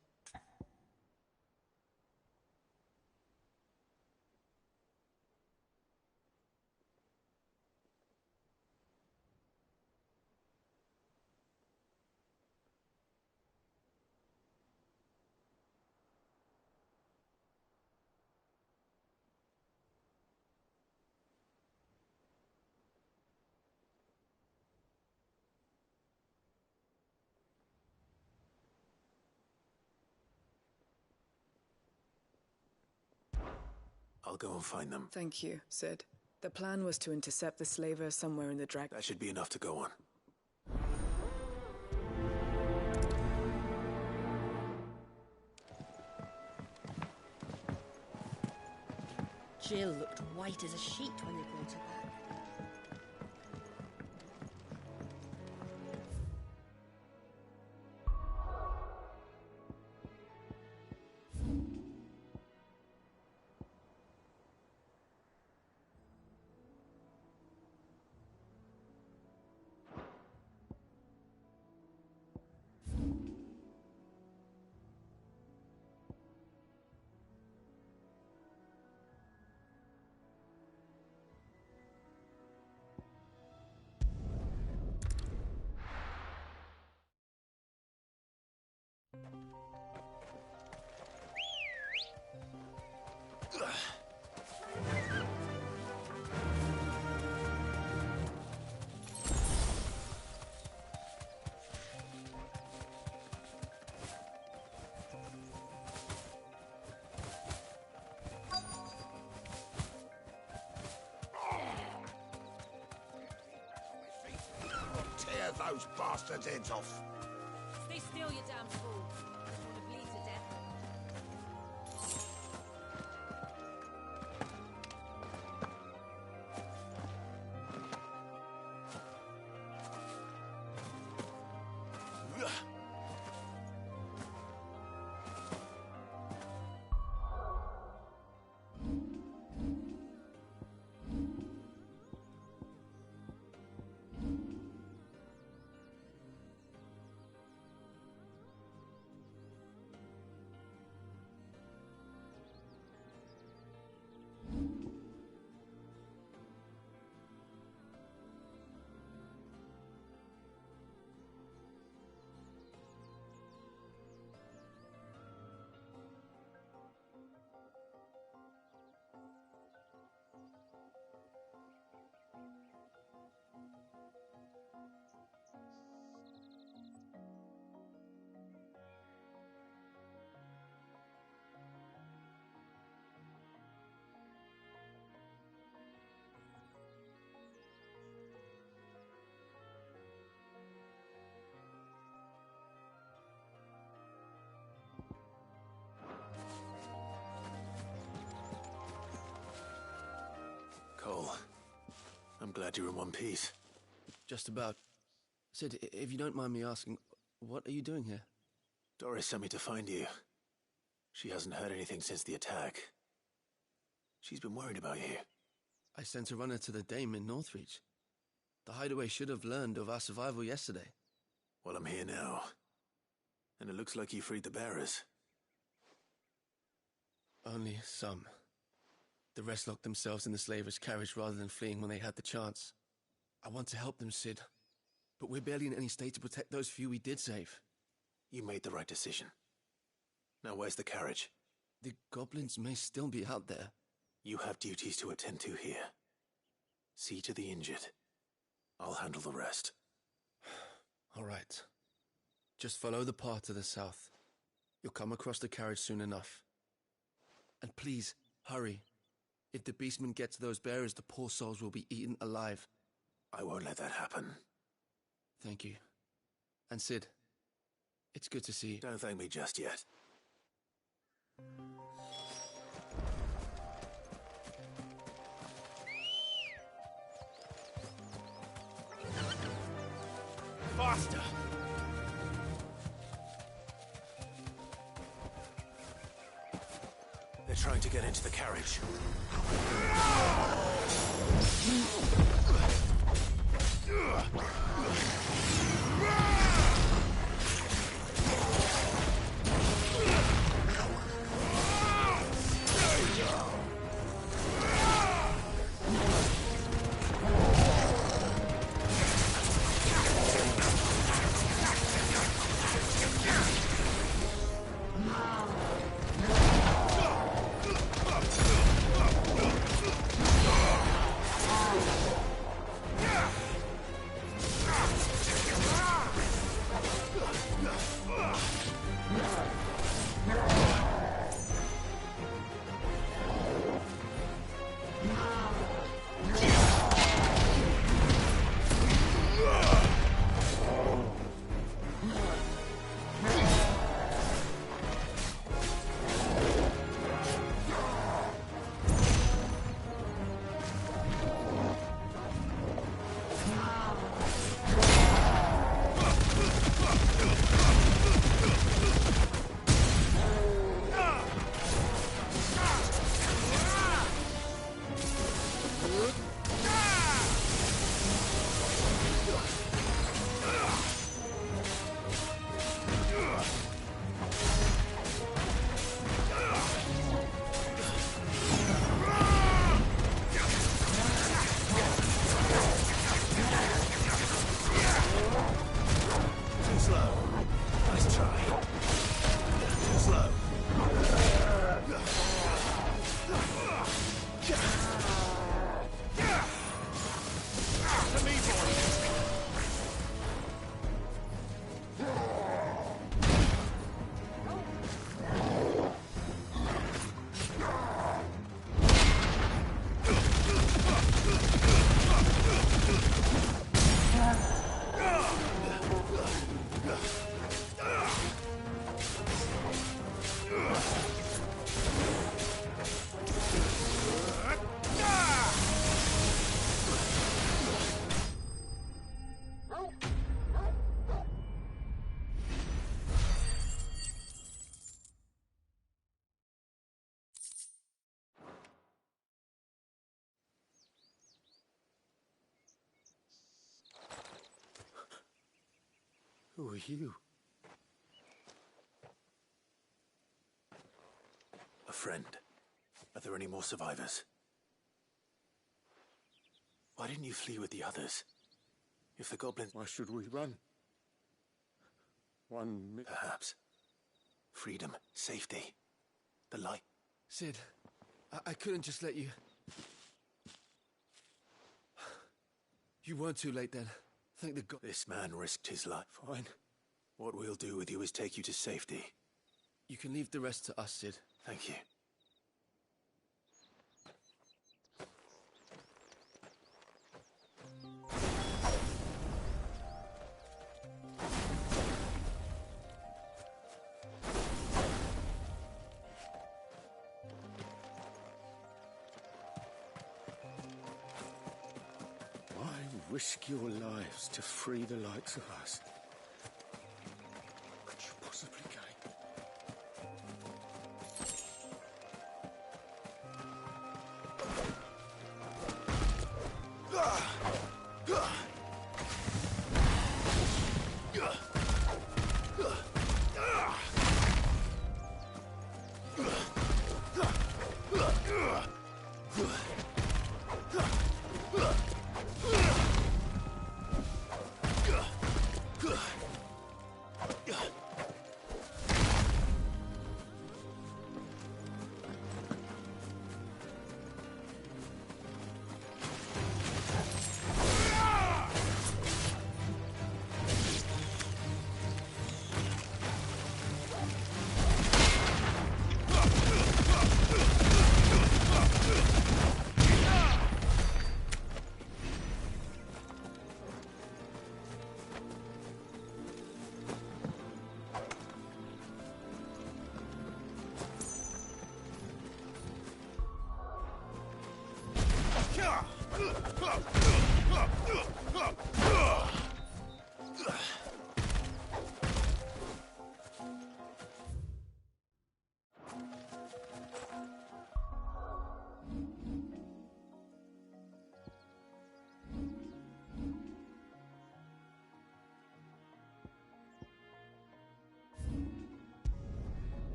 Speaker 8: I'll go and find them.
Speaker 19: Thank you, Sid. The plan was to intercept the slaver somewhere in the drag...
Speaker 8: That should be enough to go on.
Speaker 15: Jill looked white as a sheet when they brought her back.
Speaker 3: those bastards' heads off.
Speaker 20: Stay still, you damn fool. I just want to bleed to death.
Speaker 8: Cole, I'm glad you're in one piece.
Speaker 21: Just about. Sid, if you don't mind me asking, what are you doing here?
Speaker 8: Doris sent me to find you. She hasn't heard anything since the attack. She's been worried about you.
Speaker 21: I sent a runner to the Dame in Northreach. The hideaway should have learned of our survival yesterday.
Speaker 8: Well, I'm here now. And it looks like you freed the bearers.
Speaker 21: Only some. The rest locked themselves in the slavers' carriage rather than fleeing when they had the chance. I want to help them, Sid. But we're barely in any state to protect those few we did save.
Speaker 8: You made the right decision. Now where's the carriage?
Speaker 21: The goblins may still be out there.
Speaker 8: You have duties to attend to here. See to the injured. I'll handle the rest.
Speaker 21: All right. Just follow the path to the south. You'll come across the carriage soon enough. And please, hurry. If the beastmen get to those bearers, the poor souls will be eaten alive.
Speaker 8: I won't let that happen.
Speaker 21: Thank you. And Sid, it's good to see you.
Speaker 8: Don't thank me just yet.
Speaker 5: Faster!
Speaker 8: They're trying to get into the carriage. Who are you? A friend. Are there any more survivors? Why didn't you flee with the others? If the goblins...
Speaker 14: Why should we run?
Speaker 8: Perhaps. Freedom, safety, the light.
Speaker 18: Sid, I couldn't just let you... You weren't too late then. Thank the God...
Speaker 8: This man risked his life.
Speaker 14: Fine.
Speaker 8: What we'll do with you is take you to safety.
Speaker 18: You can leave the rest to us, Sid.
Speaker 8: Thank you.
Speaker 14: Risk your lives to free the likes of us. Could you possibly gain?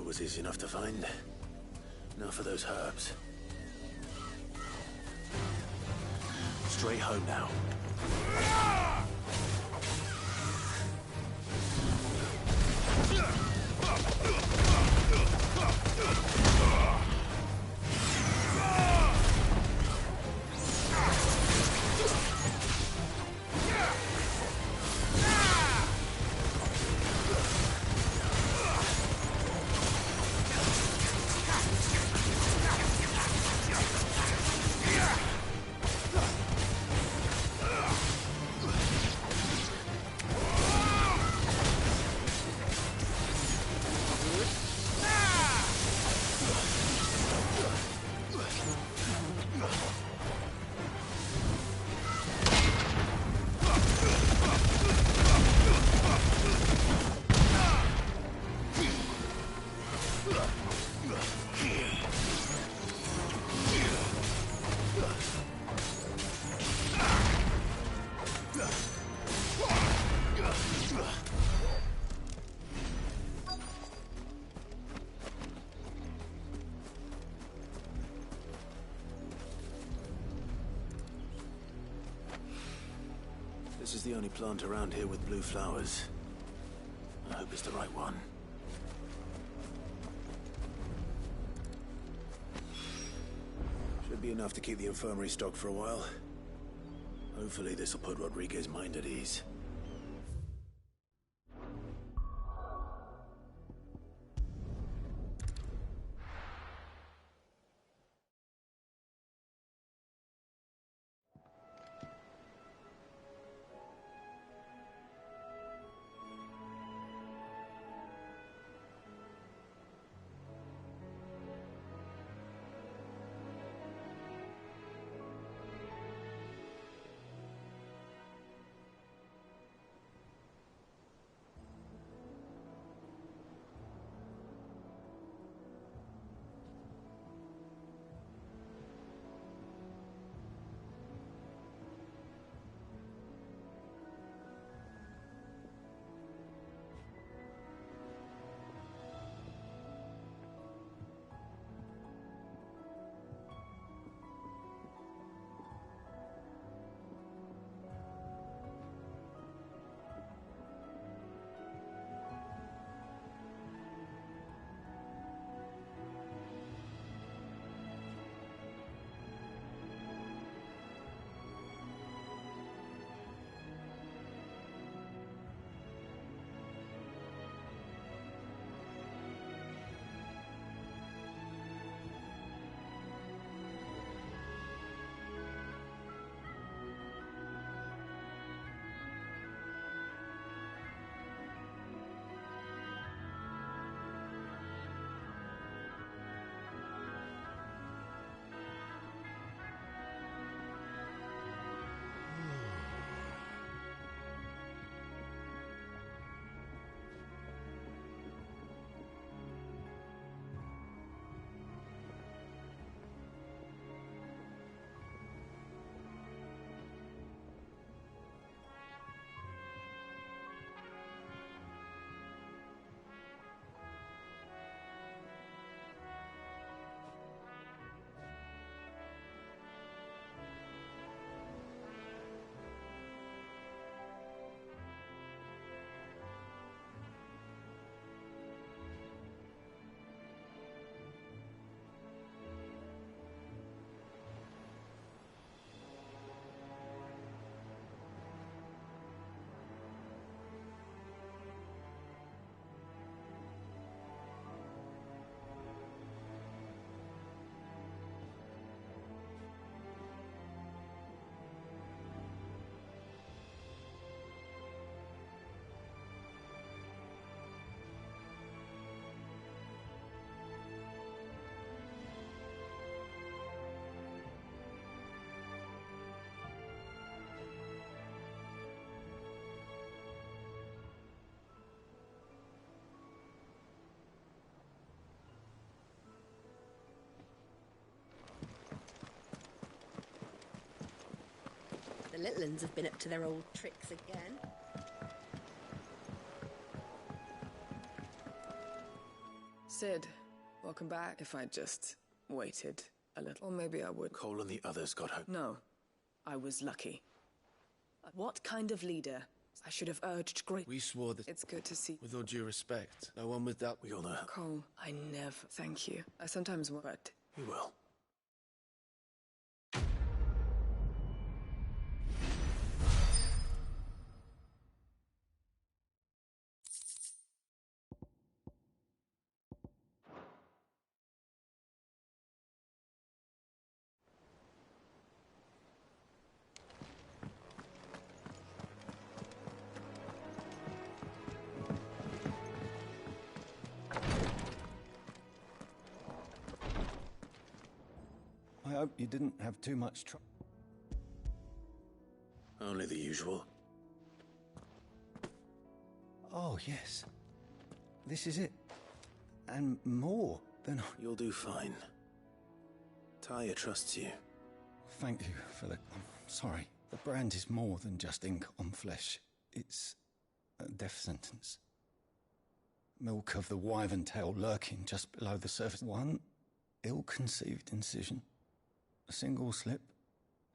Speaker 8: Was easy enough to find. Now for those herbs. Straight home now. This is the only plant around here with blue flowers. I hope it's the right one. Should be enough to keep the infirmary stocked for a while. Hopefully this will put Rodriguez's mind at ease.
Speaker 9: little uns have been up to their old tricks again.
Speaker 19: Sid, welcome back. If I just waited a little, maybe I would.
Speaker 8: Cole and the others got home.
Speaker 19: No, I was lucky. What kind of leader? I should have urged great...
Speaker 21: We swore that...
Speaker 19: It's good to see...
Speaker 21: With all due respect, no one would doubt...
Speaker 8: We all know.
Speaker 19: Cole, I never... Thank you. I sometimes worry, but...
Speaker 8: We will.
Speaker 18: I hope you didn't have too much trouble.
Speaker 8: Only the usual.
Speaker 18: Oh, yes. This is it. And more than...
Speaker 8: You'll do fine. Talia trusts you.
Speaker 18: Thank you for the... I'm sorry. The brand is more than just ink on flesh. It's a death sentence. Milk of the wyvern tail lurking just below the surface. One ill-conceived incision. A single slip.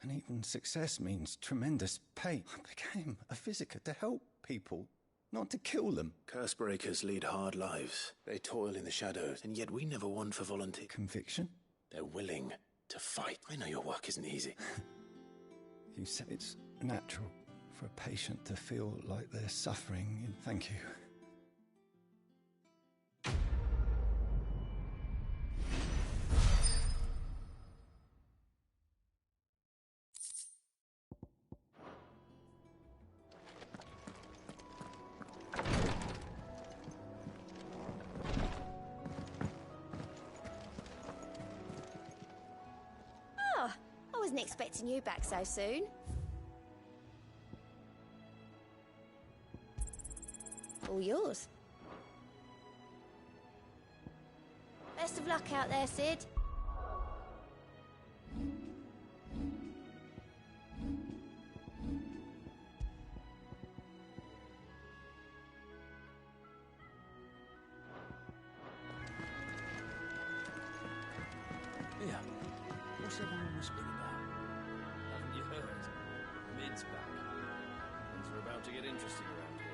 Speaker 18: And even success means tremendous pain. I became a visitor to help people, not to kill them.
Speaker 8: Curse breakers lead hard lives. They toil in the shadows, and yet we never won for volunteer.
Speaker 18: Conviction?
Speaker 8: They're willing to fight. I know your work isn't easy.
Speaker 18: You said it's natural for a patient to feel like they're suffering. Thank you.
Speaker 11: I wasn't expecting you back so soon. All yours. Best of luck out there, Sid.
Speaker 4: Yeah. What's everyone whispering about? Haven't you heard? Mid's back. Things are about to get interesting around here.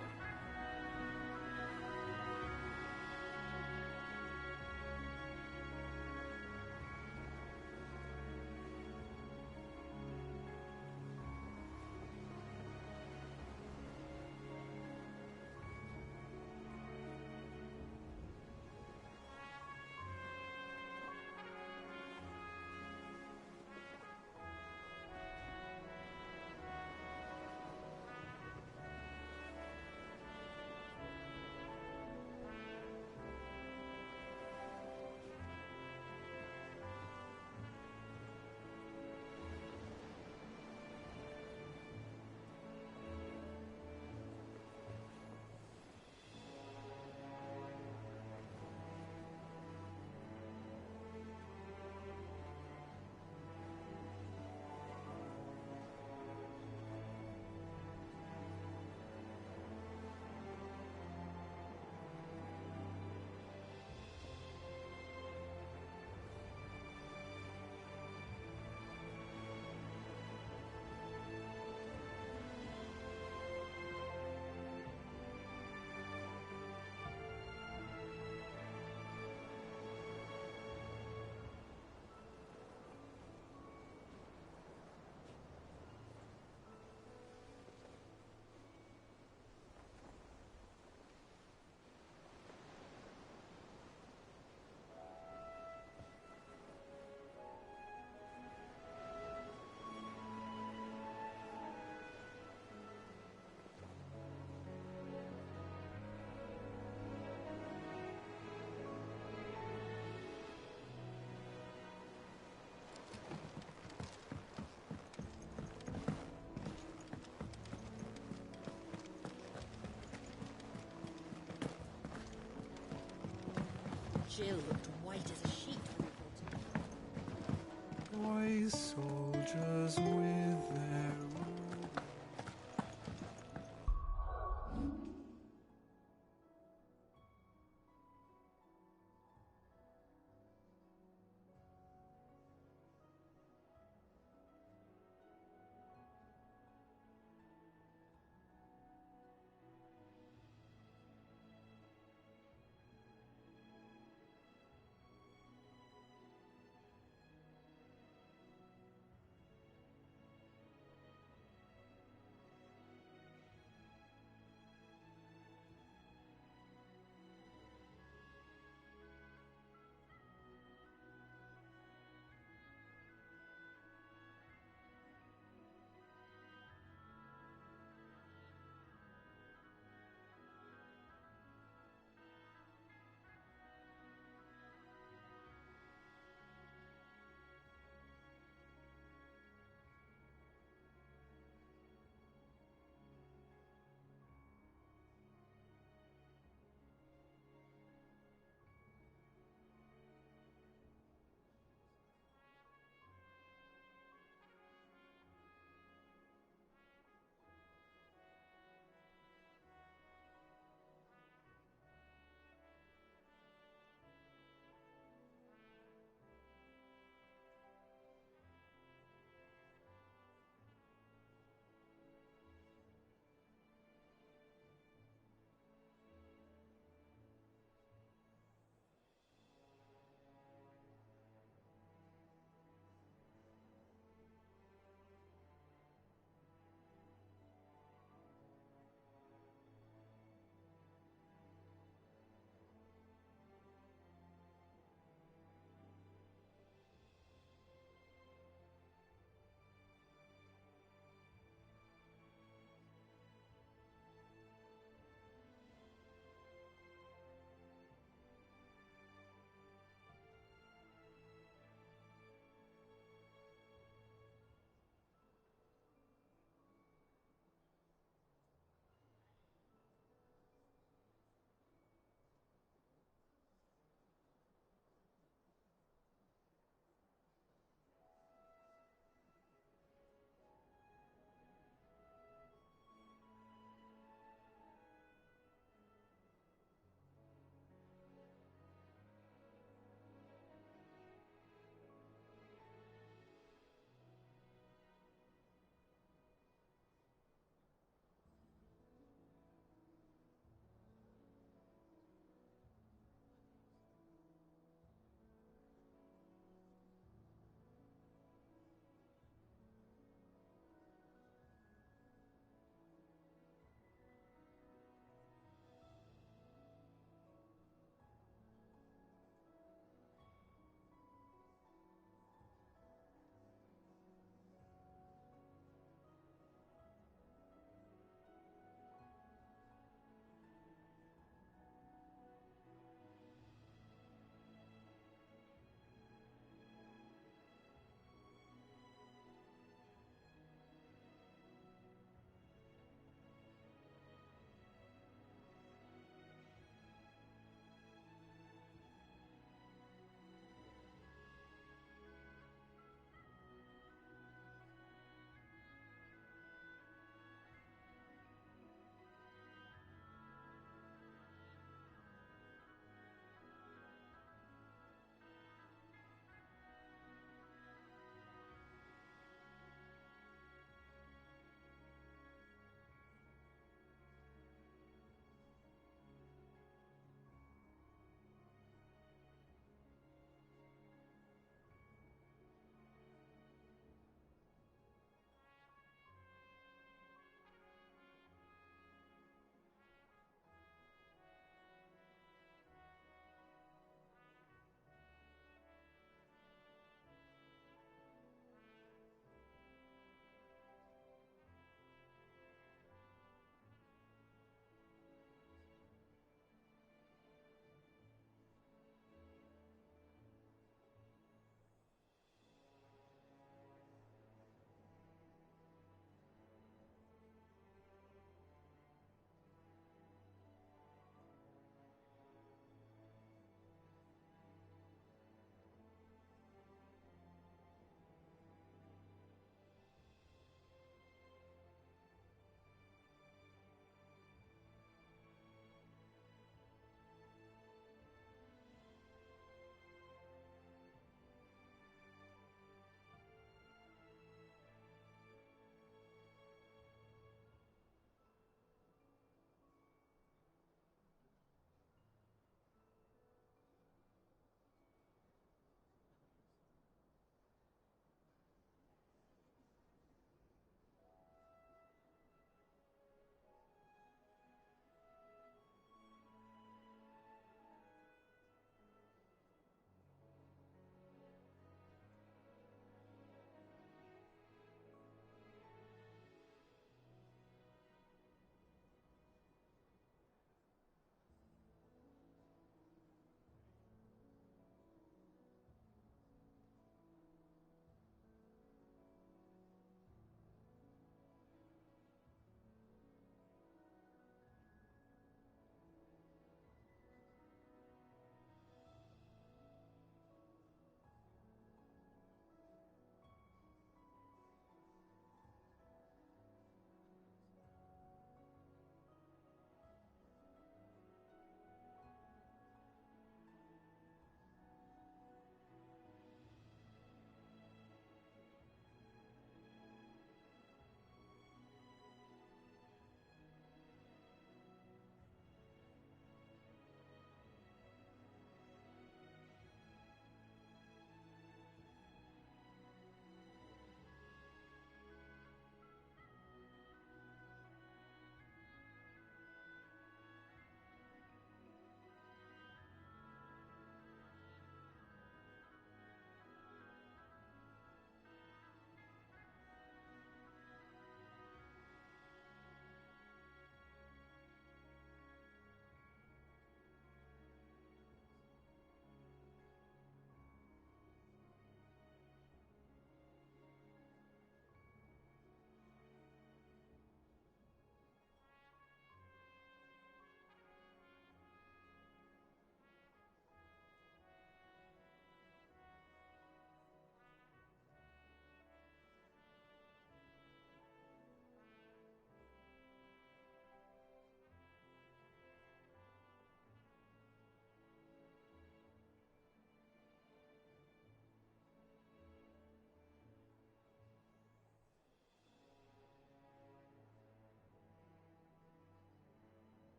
Speaker 9: Jill looked white as a sheet when we brought her.
Speaker 22: Boy soldiers with their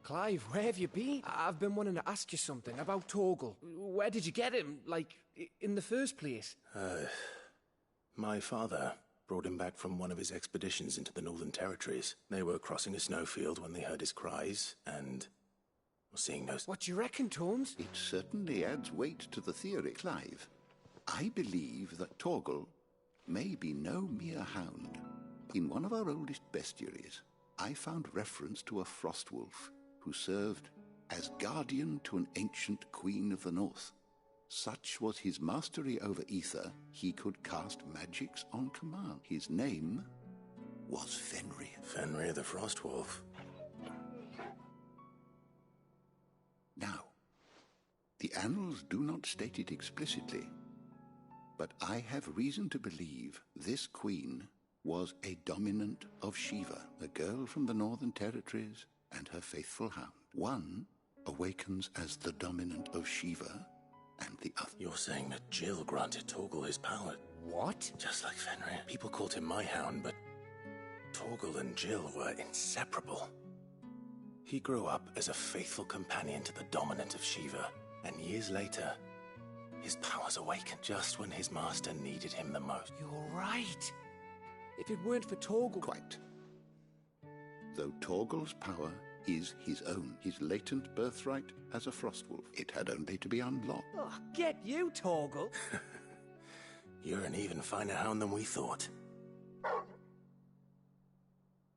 Speaker 2: Clive, where have you been? I've been wanting to ask you something about Torgal. Where did you get him? Like, in the first place?
Speaker 8: My father brought him back from one of his expeditions into the Northern Territories. They were crossing a snowfield when they heard his cries, and... seeing those...
Speaker 2: What do you reckon, Tomes?
Speaker 22: It certainly adds weight to the theory, Clive. I believe that Torgal may be no mere hound. In one of our oldest bestiaries, I found reference to a frostwolf who served as guardian to an ancient queen of the north. Such was his mastery over ether, he could cast magics on command. His name was Fenrir.
Speaker 8: Fenrir the Frostwolf.
Speaker 22: Now, the annals do not state it explicitly, but I have reason to believe this queen was a dominant of Shiva, a girl from the Northern Territories, and her faithful hound. One awakens as the dominant of Shiva, and the other...
Speaker 8: You're saying that Jill granted Torgal his power?
Speaker 2: What?
Speaker 8: Just like Fenrir. People called him my hound, but Torgal and Jill were inseparable. He grew up as a faithful companion to the dominant of Shiva, and years later, his powers awakened just when his master needed him the most.
Speaker 2: You're right. If it weren't for Torgal...
Speaker 22: Quite. Though Torgal's power is his own, his latent birthright as a frostwolf. It had only to be unlocked.
Speaker 2: Oh, get you, Torgal!
Speaker 8: You're an even finer hound than we thought.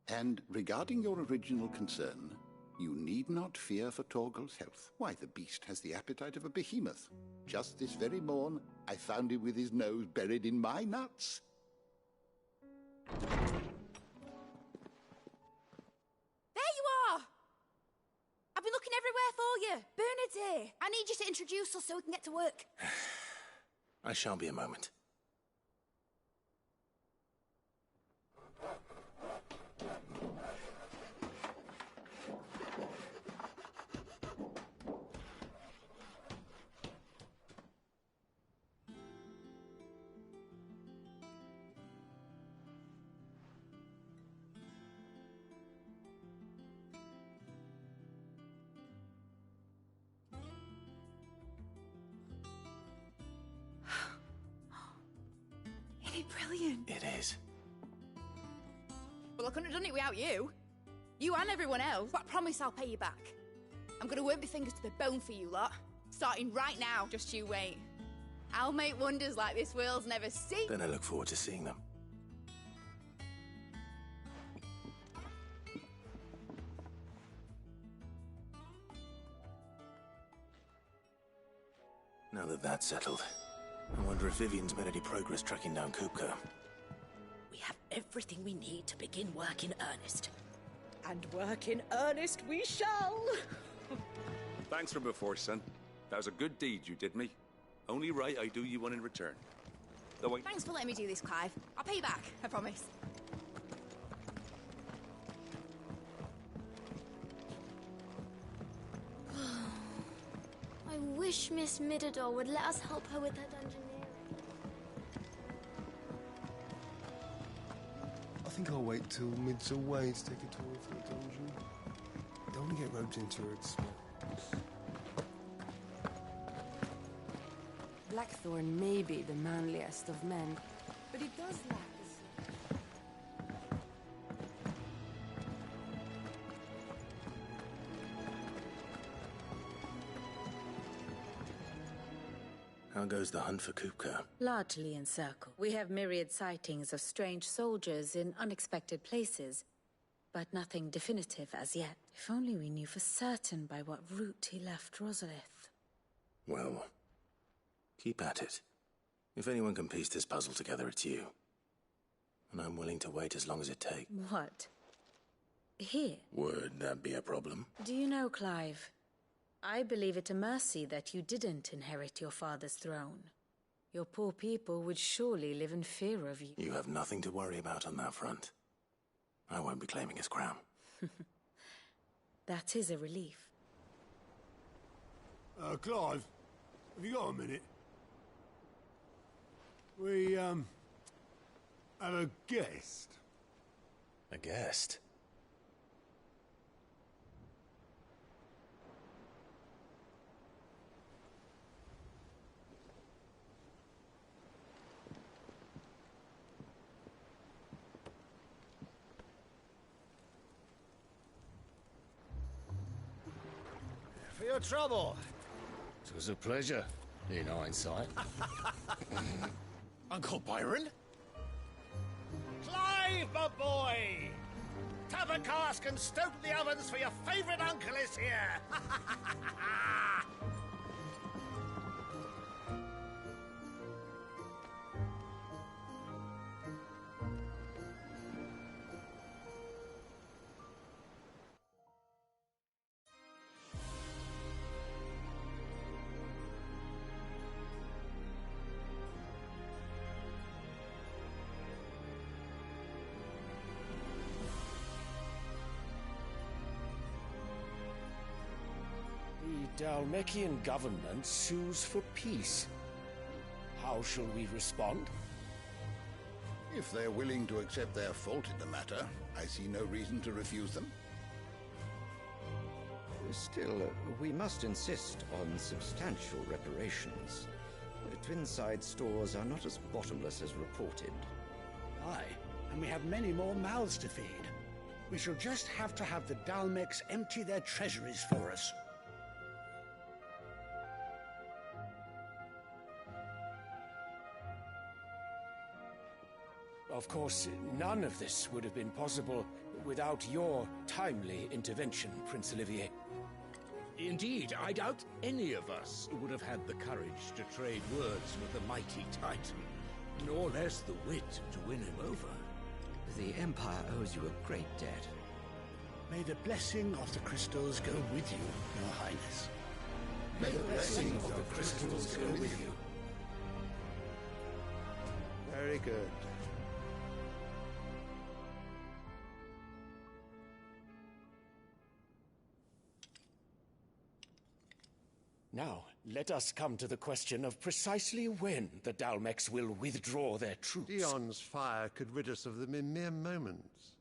Speaker 22: And regarding your original concern, you need not fear for Torgal's health. Why, the beast has the appetite of a behemoth. Just this very morn, I found him with his nose buried in my nuts.
Speaker 12: There you are! I've been looking everywhere for you. Bernard's here. I need you to introduce us so we can get to work.
Speaker 8: I shall be a moment.
Speaker 12: Brilliant.
Speaker 8: It is.
Speaker 12: Well, I couldn't have done it without you. You and everyone else. But I promise I'll pay you back. I'm gonna work my fingers to the bone for you lot. Starting right now. Just you wait. I'll make wonders like this world's never seen.
Speaker 8: Then I look forward to seeing them. Now that that's settled, I wonder if Vivian's made any progress tracking down Kupka.
Speaker 15: We have everything we need to begin work in earnest. And work in earnest we shall!
Speaker 13: Thanks for before, son. That was a good deed you did me. Only right I do you one in return. Though I...
Speaker 12: Thanks for letting me do this, Clive. I'll pay you back, I promise.
Speaker 16: I wish Miss Midador would let us help her with her dungeoneering.
Speaker 14: I think I'll wait till Mid's away to take a tour of the dungeon. Don't want to get roped into her expense.
Speaker 6: Blackthorn may be the manliest of men, but he does lack
Speaker 8: How goes the hunt for Kupka?
Speaker 10: Largely in circle. We have myriad sightings of strange soldiers in unexpected places, but nothing definitive as yet. If only we knew for certain by what route he left Rosalith.
Speaker 8: Well, keep at it. If anyone can piece this puzzle together, it's you. And I'm willing to wait as long as it takes.
Speaker 10: What? Here?
Speaker 8: Would that be a problem?
Speaker 10: Do you know, Clive? I believe it a mercy that you didn't inherit your father's throne. Your poor people would surely live in fear of you.
Speaker 8: You have nothing to worry about on that front. I won't be claiming his crown.
Speaker 10: That is a relief.
Speaker 3: Clive, have you got a minute? We, have a guest.
Speaker 8: A guest?
Speaker 1: the trouble?
Speaker 7: It was a pleasure, in hindsight.
Speaker 5: Uncle Byron?
Speaker 1: Clive, my boy! Tap a cask and stoke the ovens for your favourite uncle is here!
Speaker 2: The Dalmekian government sues for peace. How shall we respond?
Speaker 22: If they're willing to accept their fault in the matter, I see no reason to refuse them.
Speaker 23: Still, we must insist on substantial reparations. Twinside stores are not as bottomless as reported.
Speaker 1: Aye, and we have many more mouths to feed. We shall just have to have the Dalmeks empty their treasuries for us.
Speaker 2: Of course, none of this would have been possible without your timely intervention, Prince Olivier.
Speaker 5: Indeed, I doubt any of us would have had the courage to trade words with the mighty Titan, nor less the wit to win him over.
Speaker 23: The Empire owes you a great debt.
Speaker 1: May the blessing of the crystals go with you, Your Highness.
Speaker 5: May the blessing of the crystals go with you.
Speaker 14: Very good.
Speaker 2: Now, let us come to the question of precisely when the Dalmeks will withdraw their troops.
Speaker 14: Dion's fire could rid us of them in mere moments.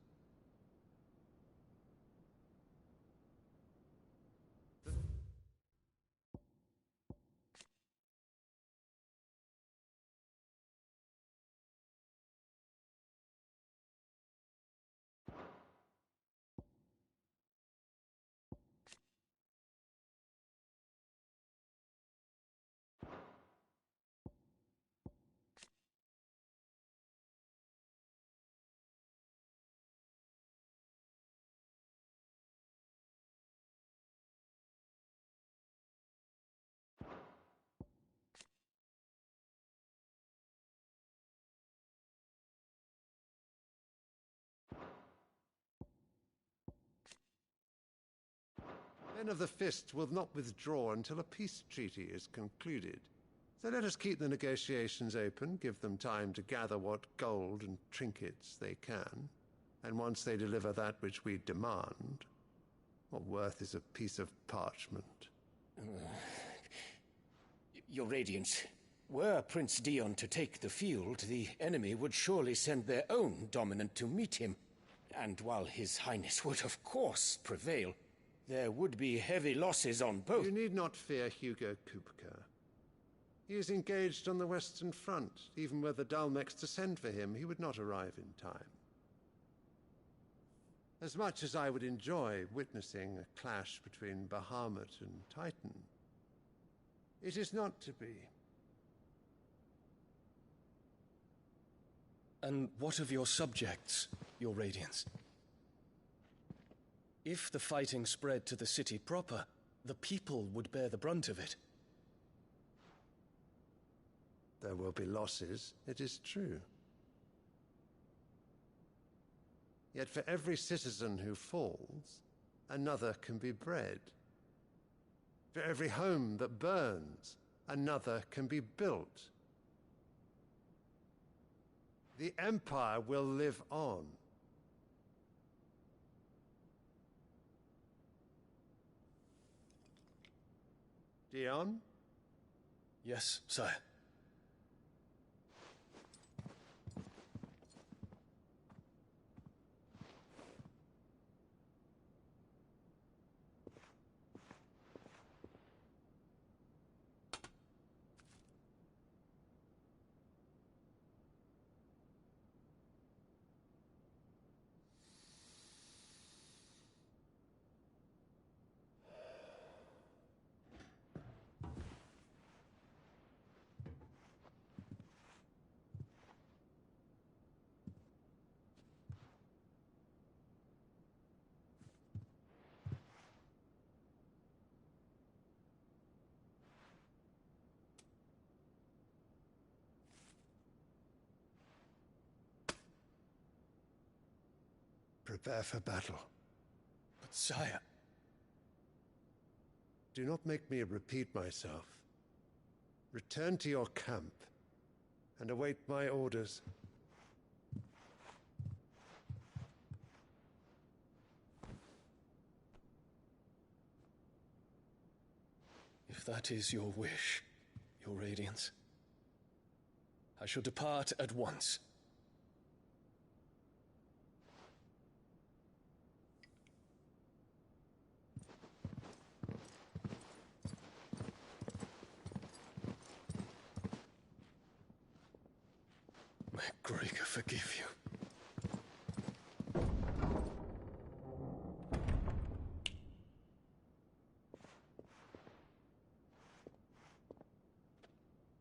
Speaker 14: Men of the Fist will not withdraw until a peace treaty is concluded. So let us keep the negotiations open, give them time to gather what gold and trinkets they can, and once they deliver that which we demand, what worth is a piece of parchment?
Speaker 2: Your Radiance, were Prince Dion to take the field, the enemy would surely send their own dominant to meet him. And while His Highness would of course prevail, there would be heavy losses on both.
Speaker 14: You need not fear Hugo Kupka. He is engaged on the Western Front. Even were the Dalmeks to send for him, he would not arrive in time. As much as I would enjoy witnessing a clash between Bahamut and Titan, it is not to be.
Speaker 18: And what of your subjects, Your Radiance? If the fighting spread to the city proper, the people would bear the brunt of it.
Speaker 14: There will be losses, it is true. Yet for every citizen who falls, another can be bred. For every home that burns, another can be built. The Empire will live on. Dion?
Speaker 18: Yes, sire.
Speaker 14: Prepare for battle.
Speaker 18: But sire...
Speaker 14: Do not make me repeat myself. Return to your camp and await my orders.
Speaker 18: If that is your wish, Your Radiance, I shall depart at once. May Gregor forgive you.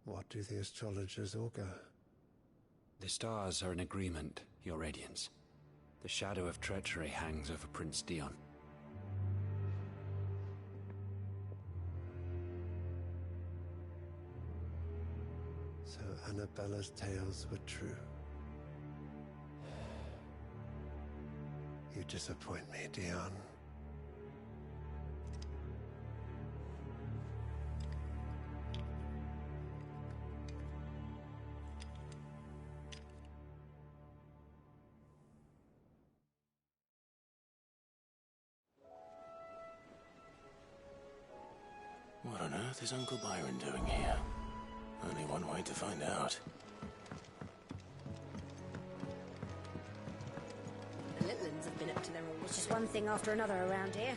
Speaker 14: What do the astrologers augur?
Speaker 17: The stars are in agreement, Your Radiance. The shadow of treachery hangs over Prince Dion.
Speaker 14: So Annabella's tales were true. You disappoint me, Dion.
Speaker 8: What on earth is Uncle Byron doing here? Only one way to find out.
Speaker 9: The Littlands have been up to their old. It's just one thing after another around here.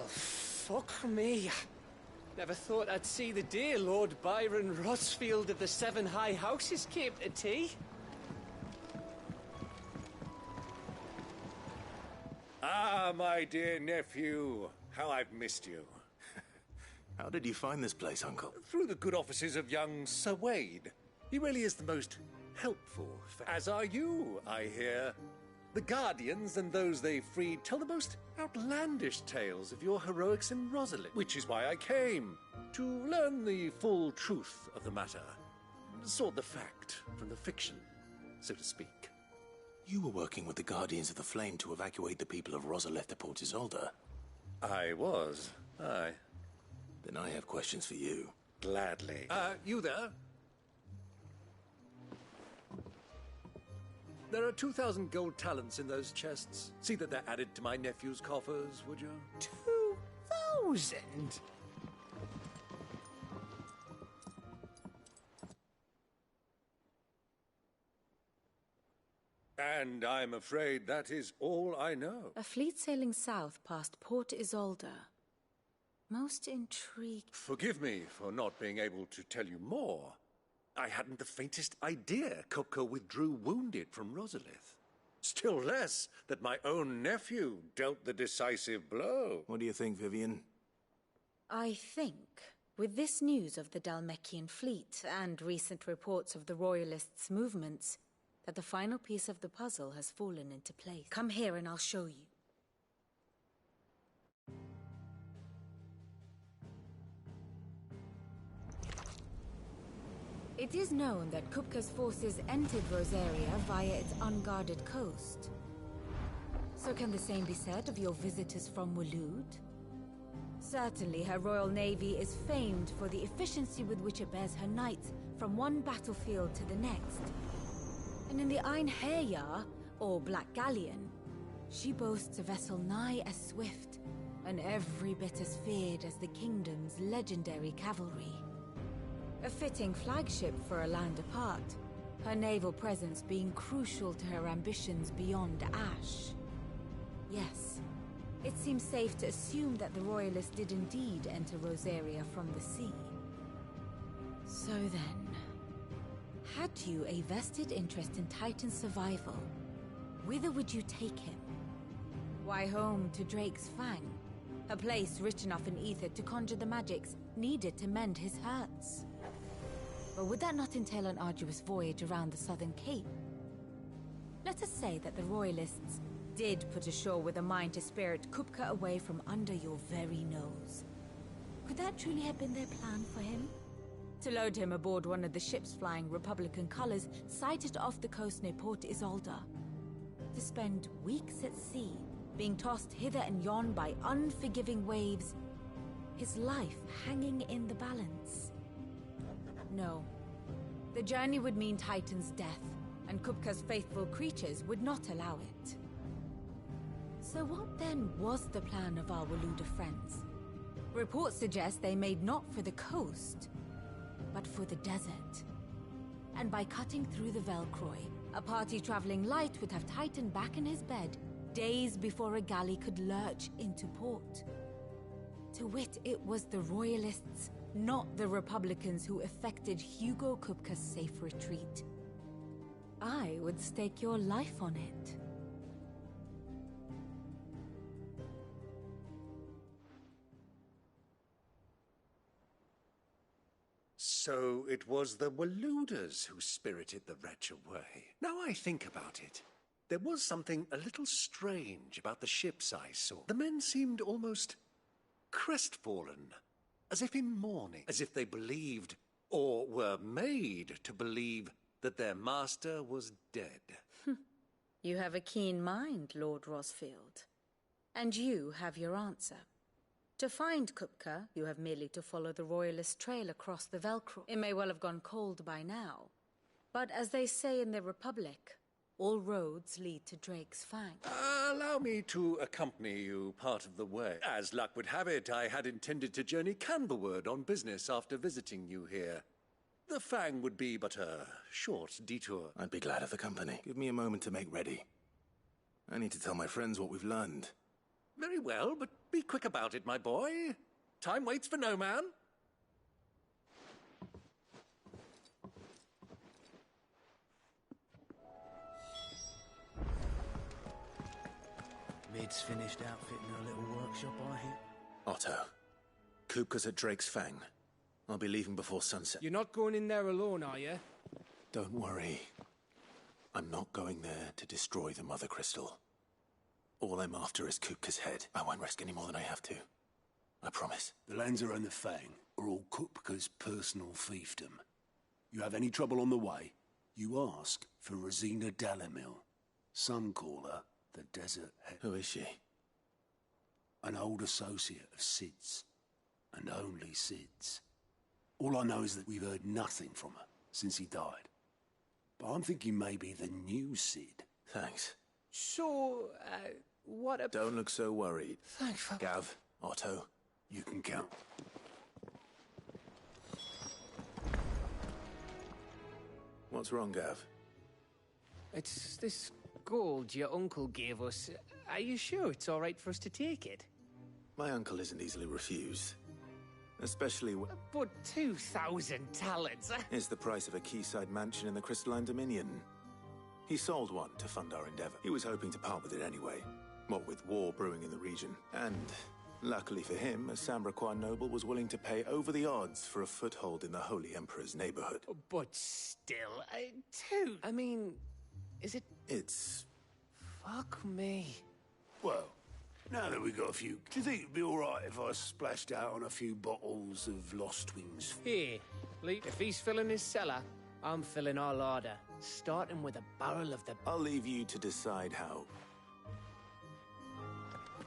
Speaker 20: Fuck me. Never thought I'd see the dear Lord Byron Rosfield of the Seven High Houses came to tea.
Speaker 5: Ah, my dear nephew. How I've missed you.
Speaker 8: How did you find this place, Uncle?
Speaker 5: Through the good offices of young Sir Wade. He really is the most helpful, as are you, I hear. The Guardians and those they freed tell the most outlandish tales of your heroics in Rosalind, which is why I came, to learn the full truth of the matter. Sort the fact from the fiction, so to speak.
Speaker 8: You were working with the Guardians of the Flame to evacuate the people of Rosalith to Port Isolde.
Speaker 5: I was, aye.
Speaker 8: Then I have questions for you.
Speaker 5: Gladly. You there? There are 2,000 gold talents in those chests. See that they're added to my nephew's coffers, would you?
Speaker 20: 2,000?
Speaker 5: And I'm afraid that is all I know.
Speaker 21: A fleet sailing south past Port Isolde. Most intrigued.
Speaker 5: Forgive me for not being able to tell you more. I hadn't the faintest idea Kupka withdrew wounded from Rosalith. Still less that my own nephew dealt the decisive blow.
Speaker 8: What do you think, Vivian?
Speaker 21: I think, with this news of the Dalmekian fleet and recent reports of the Royalists' movements, that the final piece of the puzzle has fallen into place. Come here and I'll show you. It is known that Kupka's forces entered Rosaria via its unguarded coast. So can the same be said of your visitors from Waloed? Certainly her Royal Navy is famed for the efficiency with which it bears her knights from one battlefield to the next. And in the Einherjar, or Black Galleon, she boasts a vessel nigh as swift, and every bit as feared as the kingdom's legendary cavalry. A fitting flagship for a land apart, her naval presence being crucial to her ambitions beyond Ash. Yes, it seems safe to assume that the Royalists did indeed enter Rosaria from the sea. So then, had you a vested interest in Titan's survival, whither would you take him? Why, home to Drake's Fang, a place rich enough in ether to conjure the magics needed to mend his hurts. But would that not entail an arduous voyage around the southern cape? Let us say that the Royalists did put ashore with a mind to spirit Kupka away from under your very nose. Could that truly have been their plan for him? To load him aboard one of the ships flying Republican colors sighted off the coast near Port Isolde. To spend weeks at sea, being tossed hither and yon by unforgiving waves, his life hanging in the balance. No. The journey would mean Titan's death, and Kupka's faithful creatures would not allow it. So what then was the plan of our Waluda friends? Reports suggest they made not for the coast, but for the desert. And by cutting through the Velcroy, a party traveling light would have Titan back in his bed days before a galley could lurch into port. To wit, it was the Royalists, not the Republicans, who effected Hugo Kupka's safe retreat. I would stake your life on it.
Speaker 4: So it was the Waludas who spirited the wretch away. Now I think about it, there was something a little strange about the ships I saw. The men seemed almost crestfallen, as if in mourning, as if they believed, or were made to believe, that their master was dead.
Speaker 21: You have a keen mind, Lord Rosfield. And you have your answer. To find Kupka, you have merely to follow the Royalist trail across the Velcro. It may well have gone cold by now, but as they say in the Republic, all roads lead to Drake's Fang.
Speaker 4: Allow me to accompany you part of the way. As luck would have it, I had intended to journey Canberward on business after visiting you here. The Fang would be but a short detour.
Speaker 8: I'd be glad of the company. Give me a moment to make ready. I need to tell my friends what we've learned.
Speaker 4: Very well, but be quick about it, my boy. Time waits for no man.
Speaker 5: Mid's finished outfitting her little workshop, I hear.
Speaker 8: Otto, Kupka's at Drake's Fang. I'll be leaving before sunset.
Speaker 20: You're not going in there alone, are you?
Speaker 8: Don't worry. I'm not going there to destroy the Mother Crystal. All I'm after is Kupka's head. I won't risk any more than I have to. I promise.
Speaker 5: The Lancer and the Fang are all Kupka's personal fiefdom. You have any trouble on the way, you ask for Rosina Dalamil. Some call her the Desert Head.
Speaker 8: Who is she?
Speaker 5: An old associate of Sid's. And only Sid's. All I know is that we've heard nothing from her since he died. But I'm thinking maybe the new Sid.
Speaker 8: Thanks.
Speaker 20: So, what a...
Speaker 8: Don't look so worried.
Speaker 20: Thanks for...
Speaker 8: Gav, Otto.
Speaker 5: You can count.
Speaker 8: What's wrong, Gav?
Speaker 20: It's this gold your uncle gave us. Are you sure it's all right for us to take it?
Speaker 8: My uncle isn't easily refused. Especially when...
Speaker 20: But 2,000 talents...
Speaker 8: is the price of a quayside mansion in the Crystalline Dominion. He sold one to fund our endeavor. He was hoping to part with it anyway. What with war brewing in the region. And, luckily for him, a Sambraquan noble was willing to pay over the odds for a foothold in the Holy Emperor's neighborhood.
Speaker 20: But still, I mean, is it...
Speaker 8: It's...
Speaker 20: Fuck me.
Speaker 5: Well, now that we've got a few, do you think it'd be all right if I splashed out on a few bottles of Lost Wings?
Speaker 20: Here, Lee, if he's filling his cellar, I'm filling our larder. Starting with a barrel of the...
Speaker 8: I'll leave you to decide how.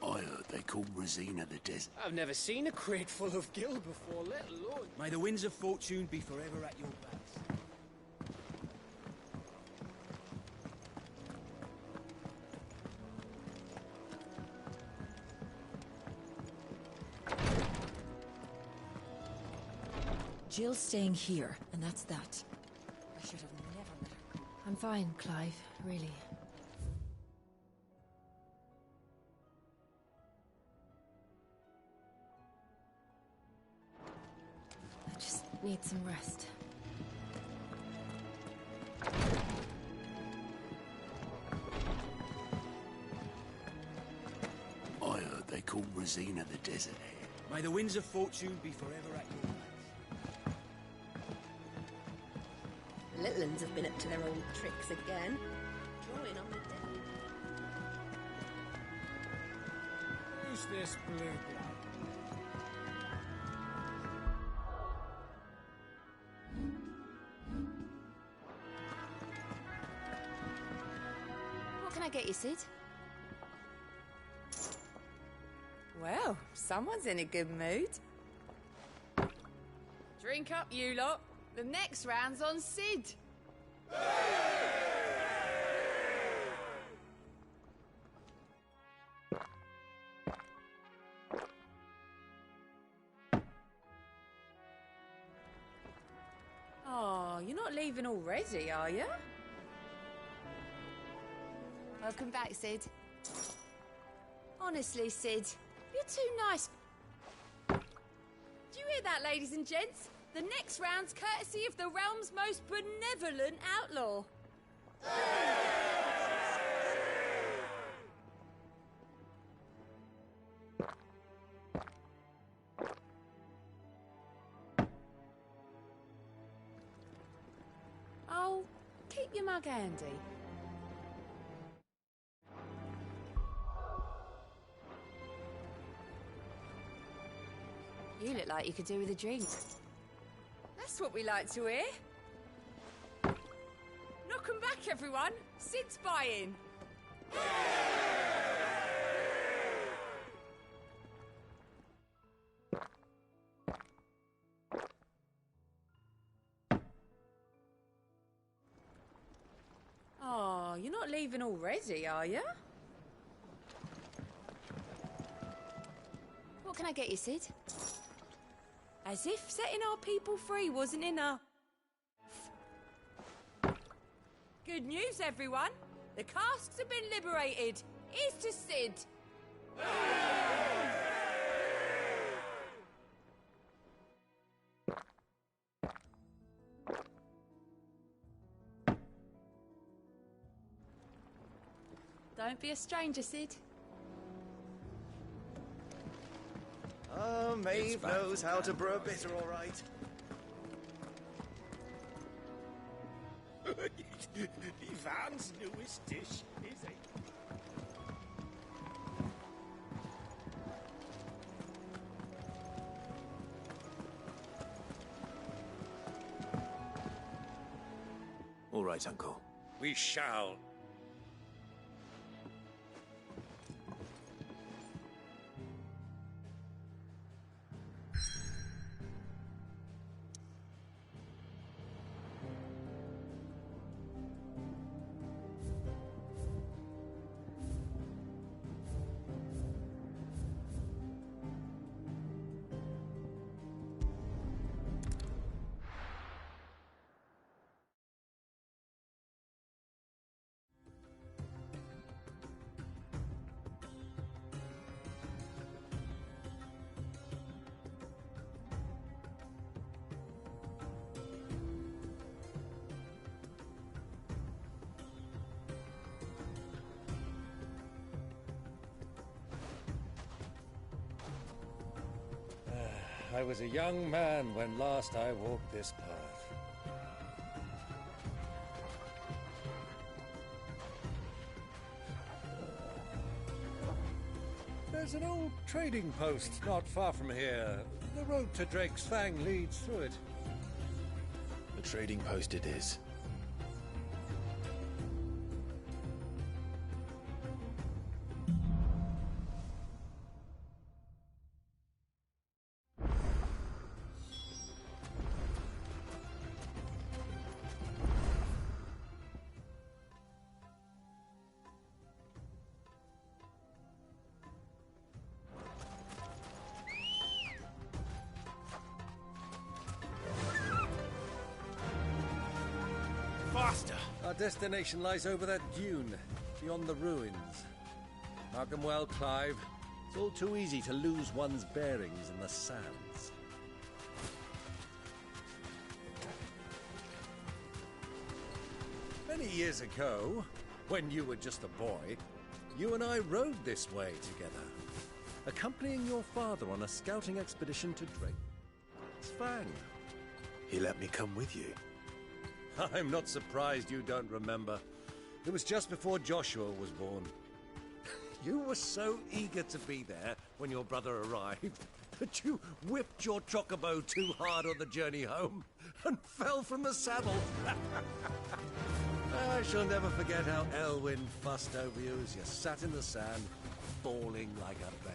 Speaker 5: I heard they called Rosina the Desert.
Speaker 20: I've never seen a crate full of gil before, let alone...
Speaker 5: May the winds of fortune be forever at your backs.
Speaker 21: Jill's staying here, and that's that. I should have never let her go. I'm fine, Clive, really. I just need some rest.
Speaker 5: I heard they called Rosina the Desert Head. May the winds of fortune be forever at your backs.
Speaker 9: Little uns have been up to their old tricks again. Drawing on
Speaker 11: What's this blue blood?
Speaker 12: What can I get you, Sid?
Speaker 6: Well, someone's in a good mood. Drink up, you lot. The next round's on Sid. Oh, you're not leaving already, are you?
Speaker 12: Welcome back, Sid. Honestly, Sid, you're too nice.
Speaker 6: Do you hear that, ladies and gents? The next round's courtesy of the realm's most benevolent outlaw. Oh, keep your mug handy.
Speaker 12: You look like you could do with a drink.
Speaker 6: That's what we like to hear. Knock 'em back, everyone. Sid's buying. Oh, you're not leaving already, are you?
Speaker 12: What can I get you, Sid?
Speaker 6: As if setting our people free wasn't enough. Good news, everyone. The casks have been liberated. Here's to Sid. Don't be a stranger, Sid.
Speaker 15: Oh, Maeve knows how to brew a bitter, all right.
Speaker 5: Ivan's newest dish is a...
Speaker 15: All right, Uncle.
Speaker 4: We shall.
Speaker 19: I was a young man when last I walked this path. There's an old trading post not far from here. The road to Drake's Fang leads through it.
Speaker 8: The trading post it is.
Speaker 19: Faster! Our destination lies over that dune, beyond the ruins. Mark 'em well, Clive. It's all too easy to lose one's bearings in the sands. Many years ago, when you were just a boy, you and I rode this way together, accompanying your father on a scouting expedition to Drake's Fang.
Speaker 8: He let me come with you.
Speaker 19: I'm not surprised you don't remember. It was just before Joshua was born. You were so eager to be there when your brother arrived that you whipped your chocobo too hard on the journey home and fell from the saddle. I shall never forget how Elwyn fussed over you as you sat in the sand, bawling like a babe.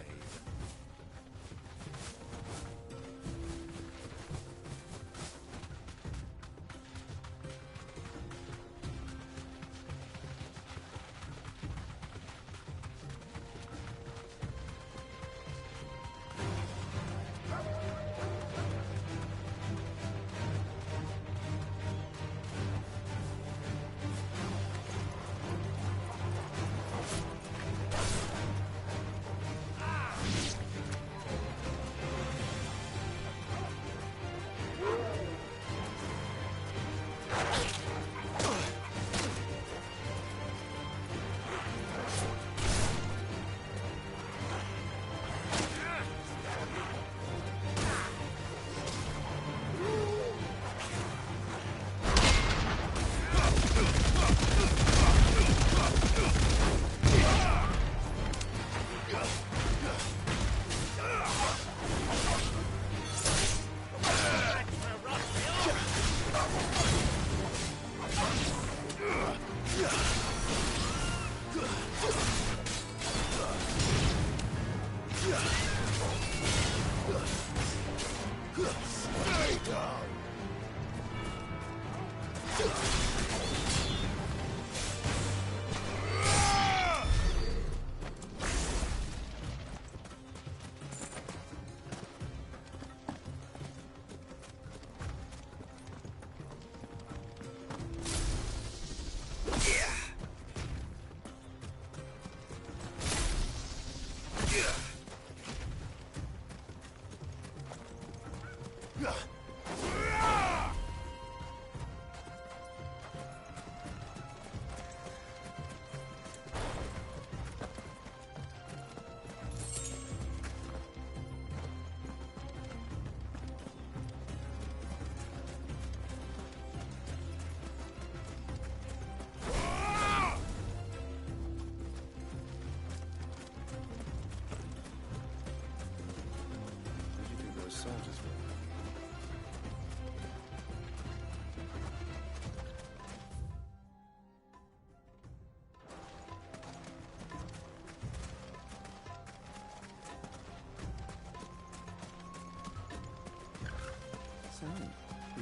Speaker 11: So,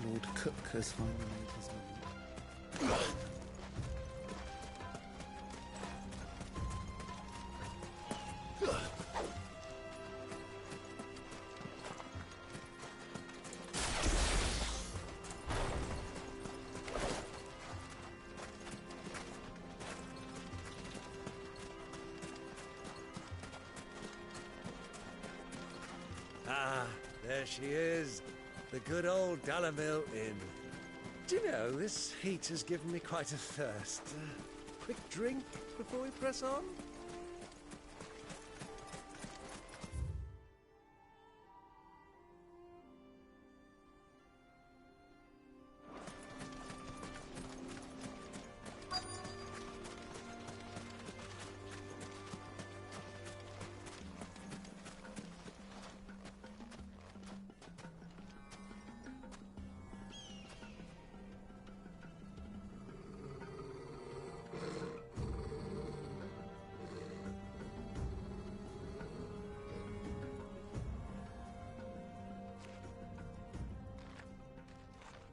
Speaker 11: Lord Cook has finally made his move.
Speaker 19: Ah, there she is. The good old Dalamil Inn. Do you know, this heat has given me quite a thirst. Quick drink before we press on?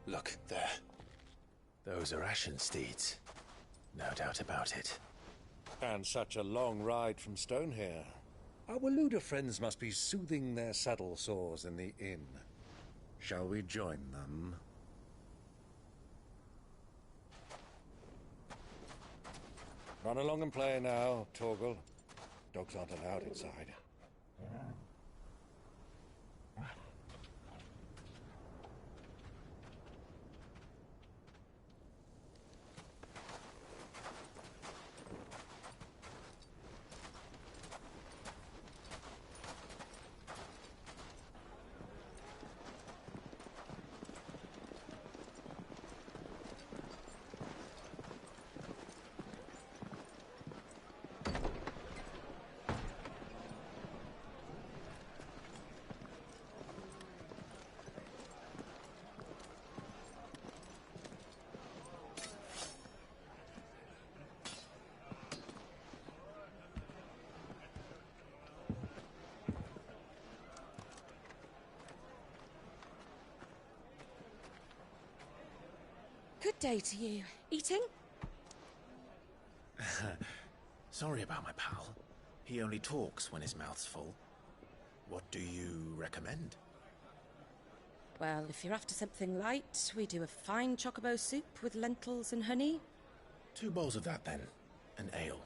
Speaker 5: Look, there. Those are Ashen steeds. No doubt about it.
Speaker 19: And such a long ride from Stonehair. Our Waluda friends must be soothing their saddle sores in the inn. Shall we join them? Run along and play now, Torgal. Dogs aren't allowed inside.
Speaker 10: Good day to you. Eating?
Speaker 5: Sorry about my pal. He only talks when his mouth's full. What do you recommend?
Speaker 10: Well, if you're after something light, we do a fine chocobo soup with lentils and honey.
Speaker 5: 2 bowls of that, then. An ale.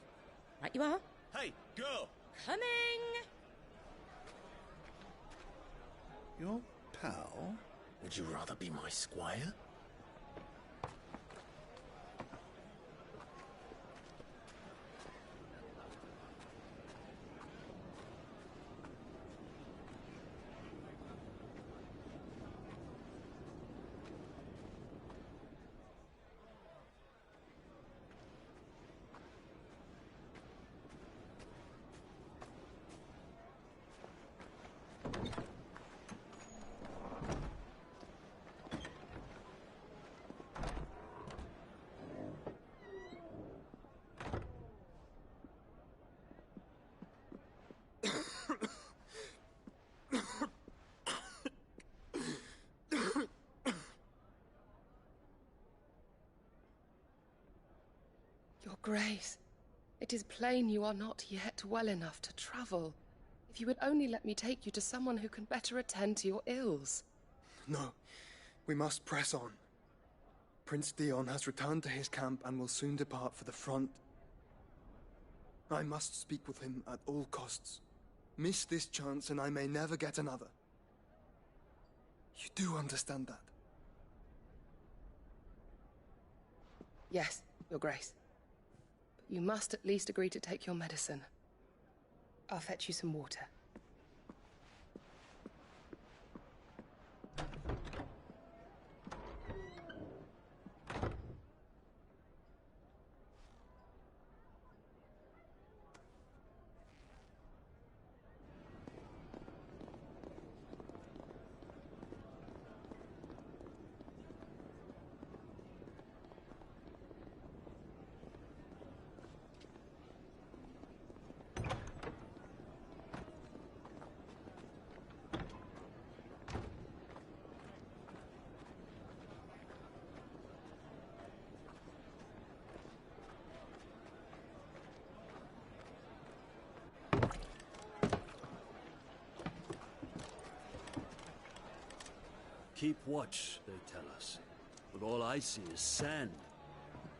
Speaker 10: Right you are.
Speaker 5: Hey, girl!
Speaker 10: Coming!
Speaker 22: Your pal?
Speaker 5: Would you rather be my squire?
Speaker 13: Your Grace, it is plain you are not yet well enough to travel. If you would only let me take you to someone who can better attend to your ills.
Speaker 16: No, we must press on. Prince Dion has returned to his camp and will soon depart for the front. I must speak with him at all costs. Miss this chance and I may never get another. You do understand that?
Speaker 13: Yes, Your Grace. But you must at least agree to take your medicine. I'll fetch you some water.
Speaker 24: Keep watch, they tell us. But all I see is sand.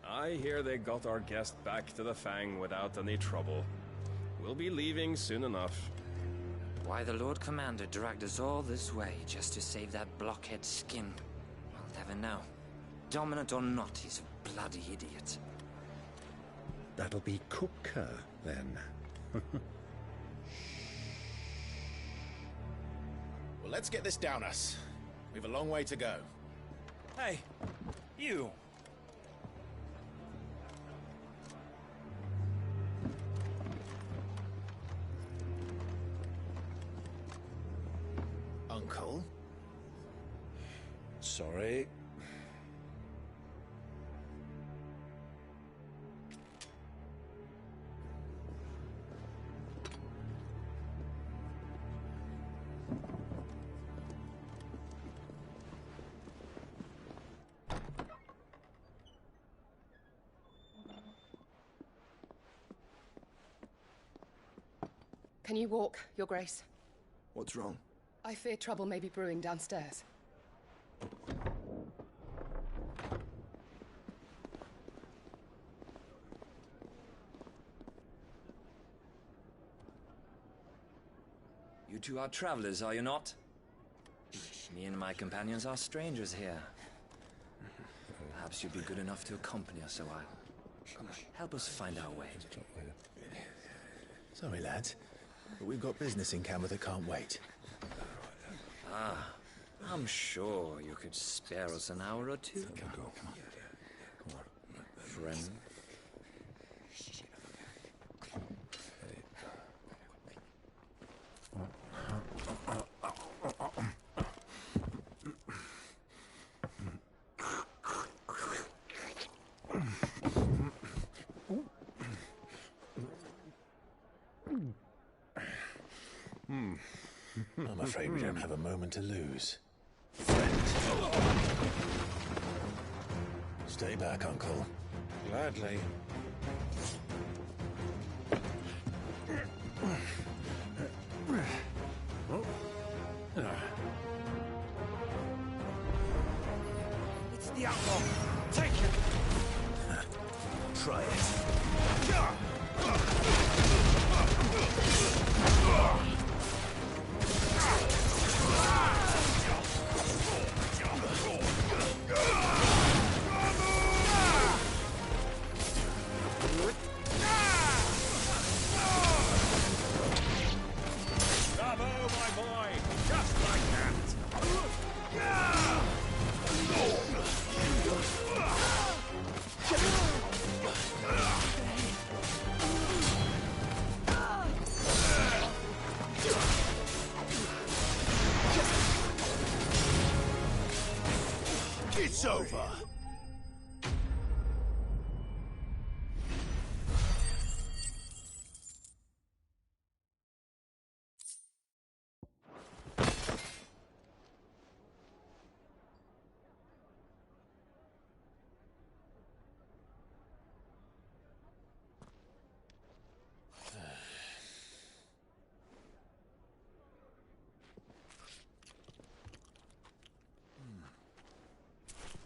Speaker 25: I hear they got our guest back to the Fang without any trouble. We'll be leaving soon enough.
Speaker 26: Why the Lord Commander dragged us all this way just to save that blockhead skin, I'll never know. Dominant or not, he's a bloody idiot.
Speaker 22: That'll be Kupka, then.
Speaker 5: Well, let's get this down us. We've a long way to go.
Speaker 15: Hey, you!
Speaker 5: Uncle?
Speaker 14: Sorry.
Speaker 13: Can you walk, Your Grace?
Speaker 16: What's wrong?
Speaker 13: I fear trouble may be brewing downstairs.
Speaker 26: You two are travelers, are you not? Me and my companions are strangers here. Perhaps you'd be good enough to accompany us a while. Help us find our way.
Speaker 5: Sorry, lads, but we've got business in camera that can't wait.
Speaker 26: Ah, I'm sure you could spare us an hour or two.
Speaker 5: Come on.
Speaker 26: Friend.
Speaker 5: I'm afraid we don't have a moment to lose.
Speaker 8: Stay back, Uncle.
Speaker 19: Gladly.
Speaker 5: It's the outlaw. Take him.
Speaker 8: Try it.
Speaker 5: Bravo, my boy. Just like that.
Speaker 8: It's over.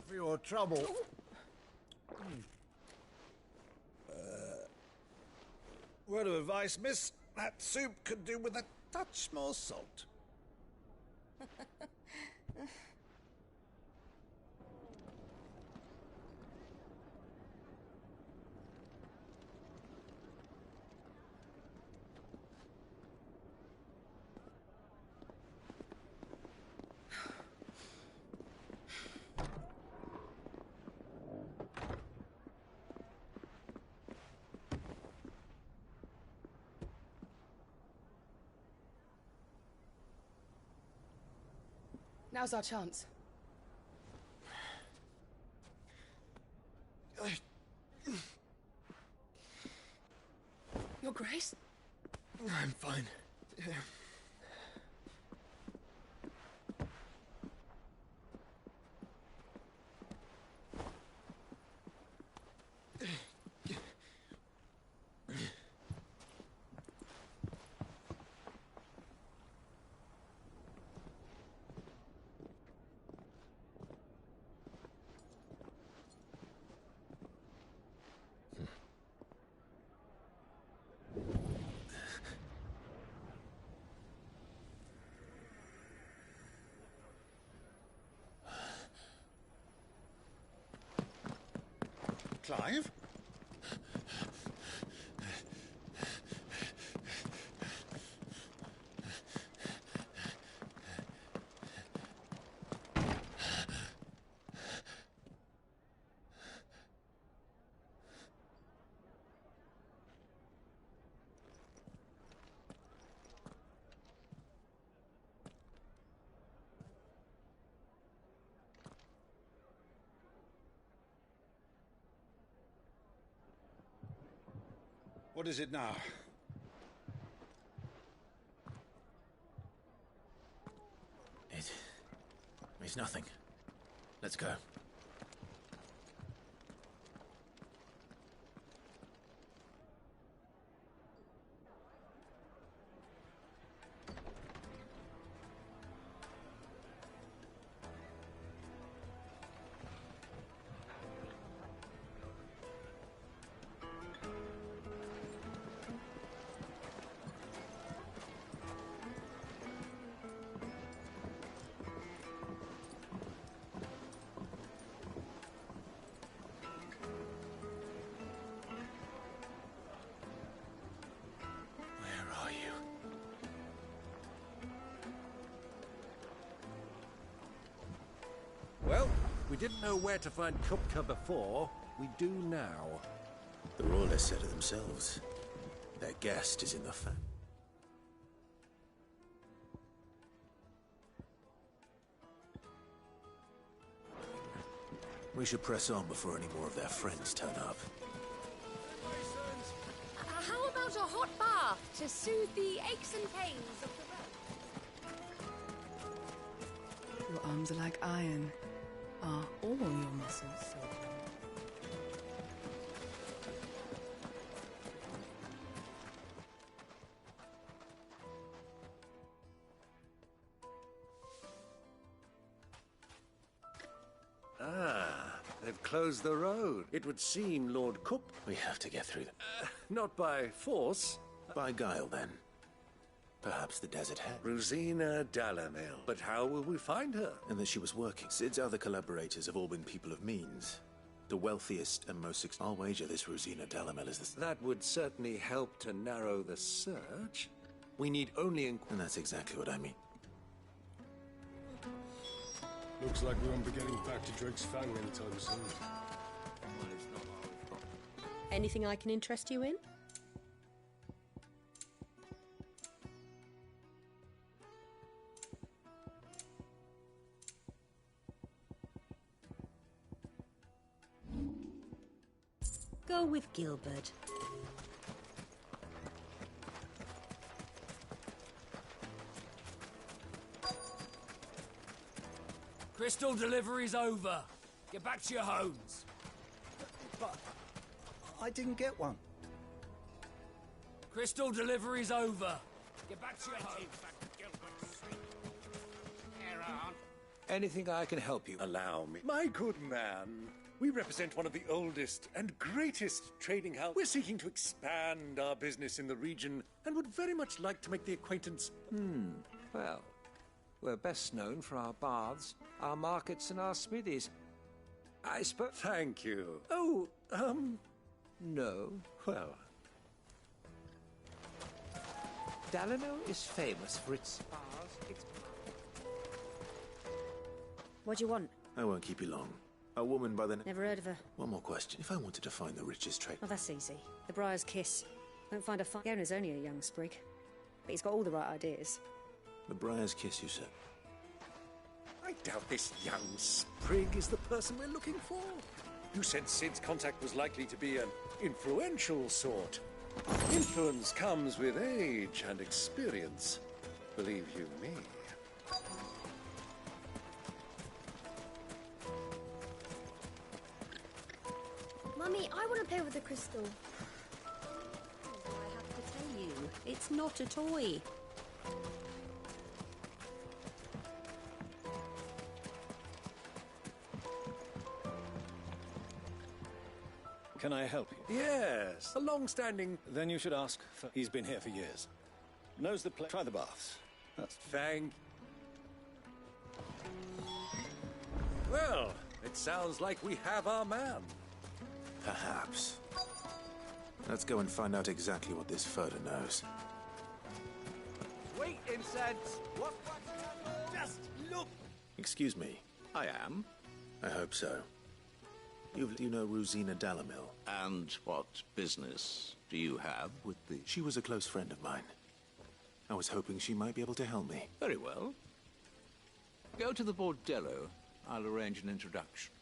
Speaker 19: For your trouble. Word of advice, miss. That soup could do with a touch more salt.
Speaker 13: Now's our chance. Your Grace?
Speaker 16: I'm fine.
Speaker 19: Clive? What is it now?
Speaker 8: It's nothing. Let's go.
Speaker 19: Well, we didn't know where to find Kupka before. We do now.
Speaker 8: The Royalists said it themselves. Their guest is in the Fang. We should press on before any more of their friends turn up.
Speaker 6: How about a hot bath to soothe the aches and pains of the road?
Speaker 13: Your arms are like iron. Are all your muscles so
Speaker 4: close the road. It would seem Lord Cook...
Speaker 8: We have to get through them.
Speaker 4: Not by force.
Speaker 8: By guile, then. Perhaps the desert hen.
Speaker 4: Rosina Dalamil. But how will we find her?
Speaker 8: And that she was working. Sid's other collaborators have all been people of means. The wealthiest and most... I'll wager this Rosina Dalamil is the...
Speaker 4: That would certainly help to narrow the search. We need only...
Speaker 8: And that's exactly what I mean.
Speaker 1: Looks like we won't be getting back to Drake's Fang anytime soon.
Speaker 9: Anything I can interest you in? Go with Gilbert.
Speaker 2: Crystal delivery's over. Get back to your homes.
Speaker 15: But I didn't get one.
Speaker 2: Crystal delivery's over. Get back to your homes.
Speaker 4: Anything I can help you? Allow me. My good man, we represent one of the oldest and greatest trading houses. We're seeking to expand our business in the region and would very much like to make the acquaintance...
Speaker 3: Well, we're best known for our baths, our markets, and our smithies. I suppose...
Speaker 4: Thank you. Oh,
Speaker 3: No.
Speaker 4: Well...
Speaker 3: Dalamil is famous for its spas, its...
Speaker 9: What do you want?
Speaker 8: I won't keep you long. A woman by the name...
Speaker 9: Never heard of her.
Speaker 8: One more question. If I wanted to find the richest trade...
Speaker 9: Oh, that's easy. The Briar's Kiss. Won't find a The owner's only a young sprig. But he's got all the right ideas.
Speaker 8: The Briar's Kiss, you said?
Speaker 4: I doubt this young sprig is the person we're looking for. You said Sid's contact was likely to be an influential sort. Influence comes with age and experience. Believe you me.
Speaker 12: Mummy, I want to play with the crystal.
Speaker 9: I have to tell you, it's not a toy.
Speaker 7: Can I help you?
Speaker 4: Yes, a long-standing...
Speaker 7: Then you should ask. He's been here for years. Knows the place. Try the baths. That's...
Speaker 4: Thank... Well, it sounds like we have our man.
Speaker 8: Perhaps. Let's go and find out exactly what this Furter knows.
Speaker 5: Wait, incense! What? Just look!
Speaker 8: Excuse me.
Speaker 22: I am.
Speaker 8: I hope so. You know Rosina Dalamil.
Speaker 22: And what business do you have with the...
Speaker 8: She was a close friend of mine. I was hoping she might be able to help me.
Speaker 22: Very well. Go to the bordello. I'll arrange an introduction.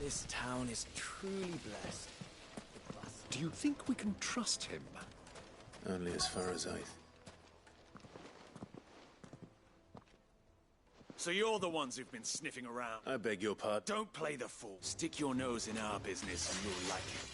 Speaker 2: This town is truly blessed.
Speaker 4: Do you think we can trust him?
Speaker 8: Only as far as I...
Speaker 5: So you're the ones who've been sniffing around.
Speaker 8: I beg your pardon.
Speaker 5: Don't play the fool. Stick your nose in our business and you'll like it.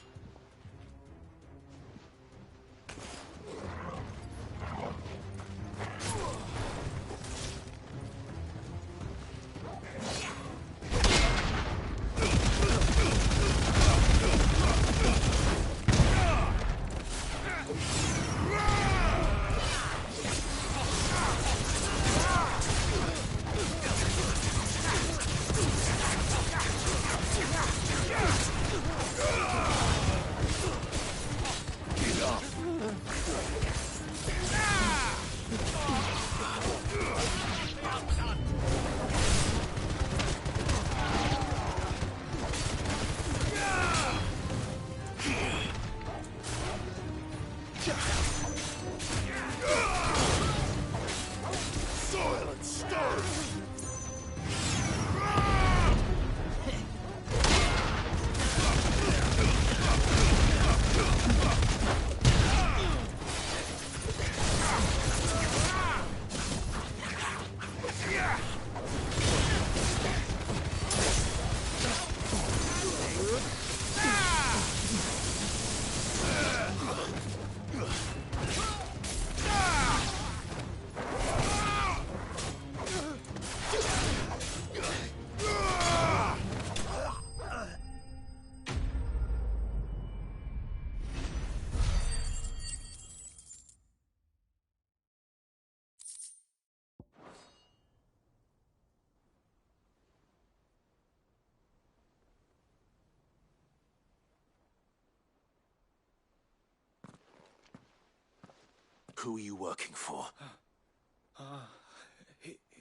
Speaker 5: Who are you working for?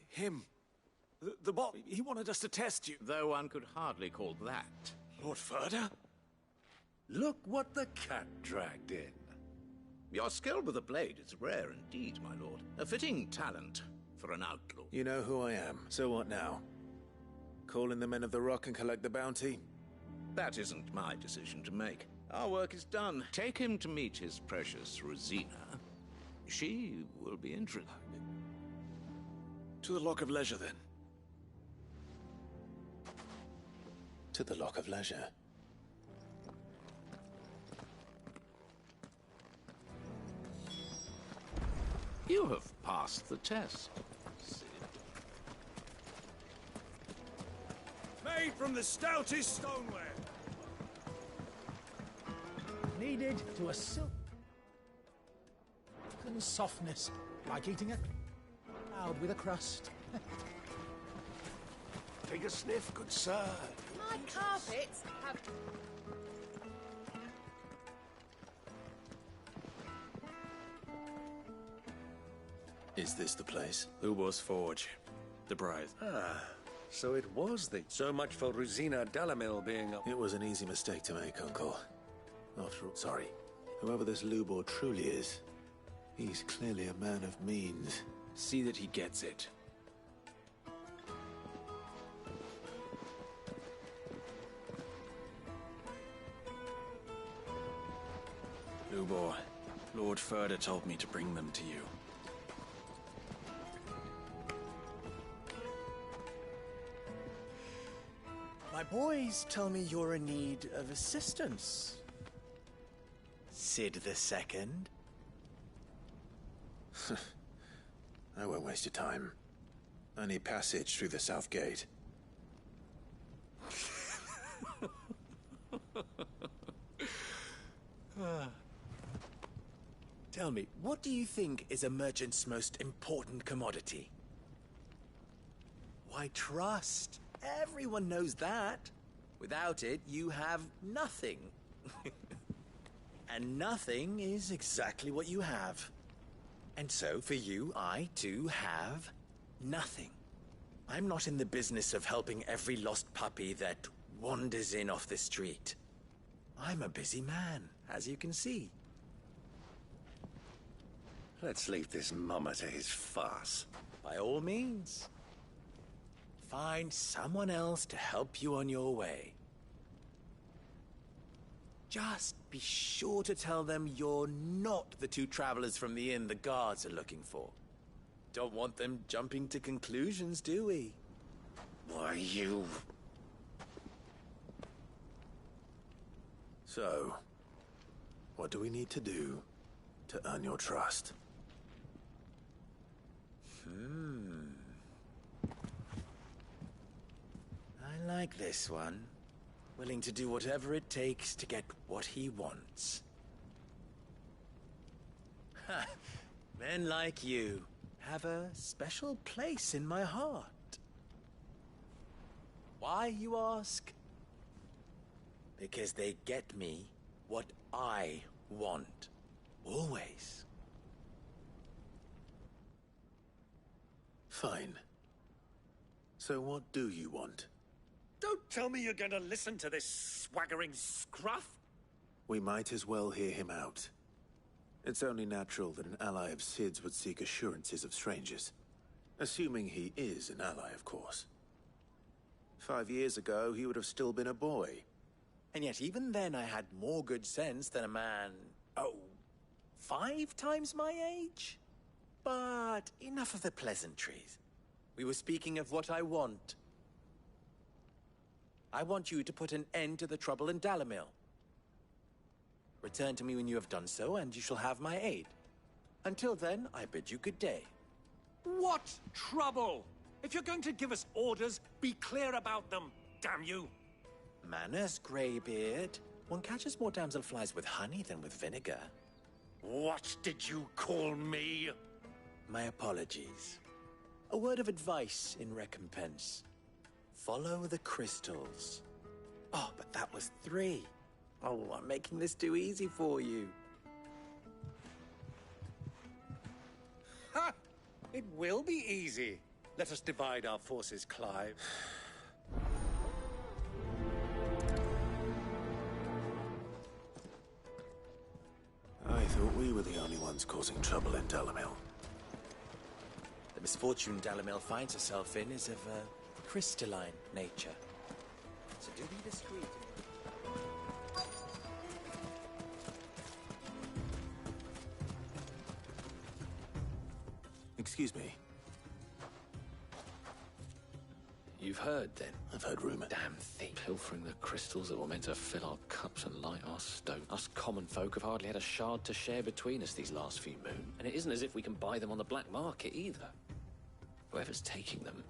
Speaker 11: Him. The bot, he wanted us to test you.
Speaker 5: Though one could hardly call that.
Speaker 11: Lord Ferda?
Speaker 4: Look what the cat dragged in.
Speaker 5: Your skill with the blade is rare indeed, my lord. A fitting talent for an outlaw.
Speaker 8: You know who I am, so what now? Call in the men of the Rock and collect the bounty?
Speaker 5: That isn't my decision to make. Our work is done. Take him to meet his precious Rosina. She will be interested.
Speaker 11: To the Lock of Leisure, then.
Speaker 8: To the Lock of Leisure.
Speaker 5: You have passed the test.
Speaker 2: Made from the stoutest stoneware.
Speaker 17: Kneaded to a silk and softness, like eating a cloud with a crust.
Speaker 11: Take a sniff, good sir.
Speaker 6: My carpets have...
Speaker 8: Is this the place?
Speaker 11: Ubor's Forge. The Bride.
Speaker 4: Ah, so it was the... So much for Rosina Dalamil being up.
Speaker 8: It was an easy mistake to make, Uncle. After all, sorry. Whoever this Lubor truly is, he's clearly a man of means.
Speaker 11: See that he gets it. Lubor, Lord Ferda told me to bring them to you.
Speaker 15: My boys tell me you're in need of assistance. Sid the Second.
Speaker 8: I won't waste your time. I need passage through the south gate.
Speaker 15: Tell me, what do you think is a merchant's most important commodity? Why, trust. Everyone knows that. Without it, you have nothing. And nothing is exactly what you have. And so, for you, I, too, have nothing. I'm not in the business of helping every lost puppy that wanders in off the street. I'm a busy man, as you can see.
Speaker 4: Let's leave this mummer to his farce.
Speaker 15: By all means. Find someone else to help you on your way. Just be sure to tell them you're not the two travelers from the inn the guards are looking for. Don't want them jumping to conclusions, do we?
Speaker 4: Why, you...
Speaker 8: So, what do we need to do to earn your trust?
Speaker 15: I like this one. Willing to do whatever it takes to get what he wants. Ha! Men like you have a special place in my heart. Why, you ask? Because they get me what I want. Always.
Speaker 8: Fine. So what do you want?
Speaker 4: Don't tell me you're going to listen to this swaggering scruff!
Speaker 8: We might as well hear him out. It's only natural that an ally of Sid's would seek assurances of strangers. Assuming he is an ally, of course. 5 years ago, he would have still been a boy.
Speaker 15: And yet even then I had more good sense than a man... 5 times my age? But enough of the pleasantries. We were speaking of what I want. I want you to put an end to the trouble in Dalamil. Return to me when you have done so, and you shall have my aid. Until then, I bid you good day.
Speaker 4: What trouble? If you're going to give us orders, be clear about them, damn you!
Speaker 15: Manners, Greybeard. One catches more damselflies with honey than with vinegar.
Speaker 4: What did you call me?
Speaker 15: My apologies. A word of advice in recompense. Follow the crystals. Oh, but that was 3. Oh, I'm making this too easy for you.
Speaker 4: It will be easy. Let us divide our forces, Clive.
Speaker 8: I thought we were the only ones causing trouble in Dalamil.
Speaker 15: The misfortune Dalamil finds herself in is of a crystalline nature. So do be discreet.
Speaker 8: Excuse me.
Speaker 10: You've heard, then?
Speaker 8: I've heard rumor.
Speaker 10: Damn thief. Pilfering the crystals that were meant to fill our cups and light our stove. Us common folk have hardly had a shard to share between us these last few moon. And it isn't as if we can buy them on the black market, either. Whoever's taking them...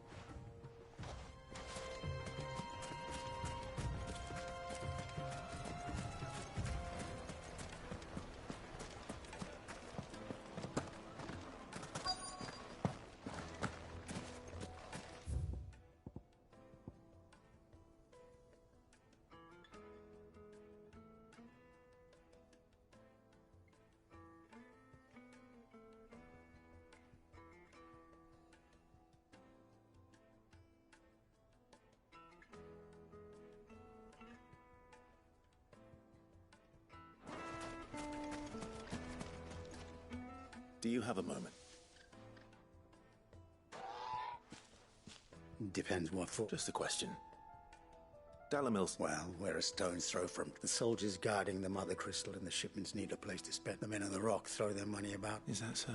Speaker 8: Do you have a moment?
Speaker 18: Depends what for.
Speaker 8: Just a question. Dalamil's...
Speaker 18: Well, we're a stone's throw from the soldiers guarding the mother crystal, and the shipments need a place to spend. The men of the rock throw their money about.
Speaker 8: Is that so?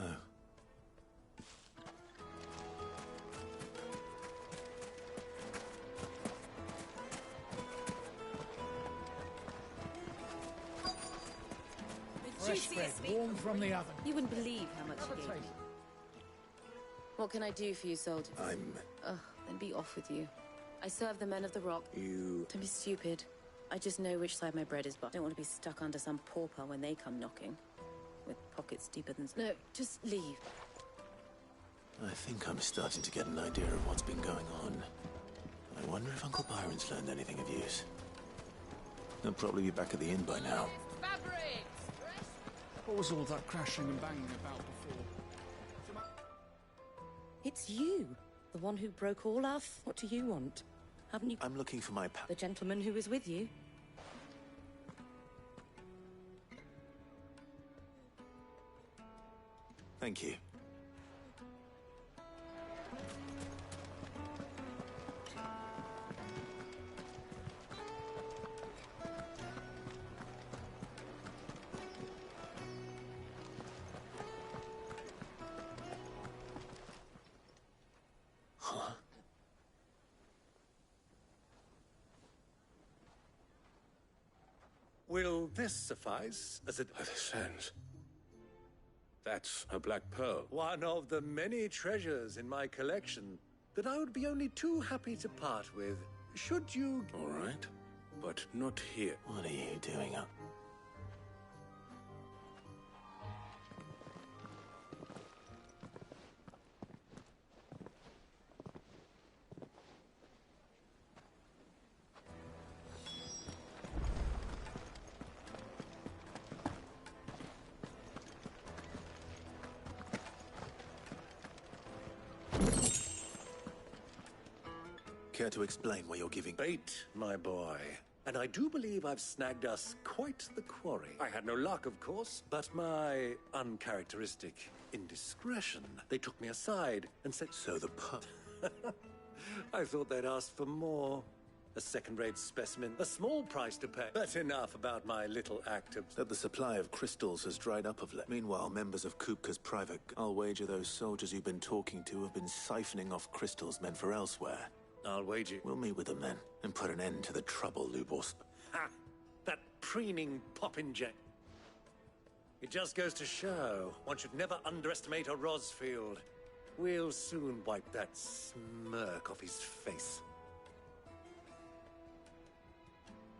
Speaker 17: Fresh bread, warm from the oven.
Speaker 20: You wouldn't believe how much he gave me. What can I do for you, soldiers? Ugh, then be off with you. I serve the men of the rock. Don't be stupid. I just know which side my bread is buttered. Don't want to be stuck under some pauper when they come knocking. With pockets deeper than... No, just leave.
Speaker 8: I think I'm starting to get an idea of what's been going on. I wonder if Uncle Byron's learned anything of use. He'll probably be back at the inn by now.
Speaker 2: What was all that crashing and banging about before?
Speaker 20: It's you. The one who broke all our... What do you want? Haven't you...
Speaker 8: I'm looking for my pal.
Speaker 20: The gentleman who was with you?
Speaker 8: Thank you.
Speaker 4: Will this suffice as a...
Speaker 19: By the sands. That's a black pearl.
Speaker 4: One of the many treasures in my collection that I would be only too happy to part with. Should you...
Speaker 19: All right, but not here.
Speaker 8: What are you doing up? Care to explain why you're giving
Speaker 4: bait, my boy? And I do believe I've snagged us quite the quarry. I had no luck, of course, but my uncharacteristic indiscretion. They took me aside and said...
Speaker 8: So the pup...
Speaker 4: I thought they'd asked for more. A second-rate specimen, a small price to pay. But enough about my little act of...
Speaker 8: That the supply of crystals has dried up of late. Meanwhile, members of Kupka's private... I'll wager those soldiers you've been talking to have been siphoning off crystals meant for elsewhere.
Speaker 4: I'll wager.
Speaker 8: We'll meet with them then, and put an end to the trouble, Lubos.
Speaker 4: Ha! That preening popinjay. It just goes to show, one should never underestimate a Rosfield. We'll soon wipe that smirk off his face.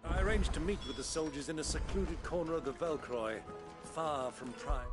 Speaker 4: I arranged to meet with the soldiers in a secluded corner of the Velcroy, far from Prime.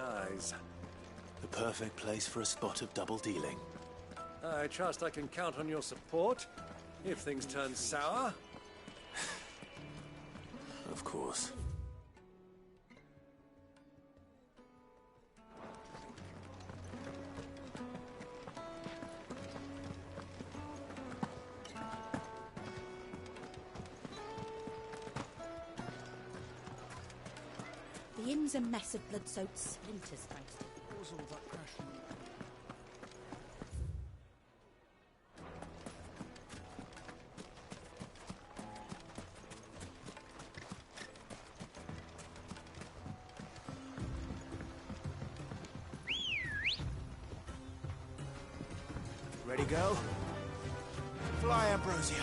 Speaker 4: eyes.
Speaker 8: The perfect place for a spot of double dealing.
Speaker 4: I trust I can count on your support if things turn sour.
Speaker 8: Of course.
Speaker 14: The inn's a mess of blood-soaked splinters, thanks to...
Speaker 17: What was all that crashing?
Speaker 15: Ready, go? Fly, Ambrosia.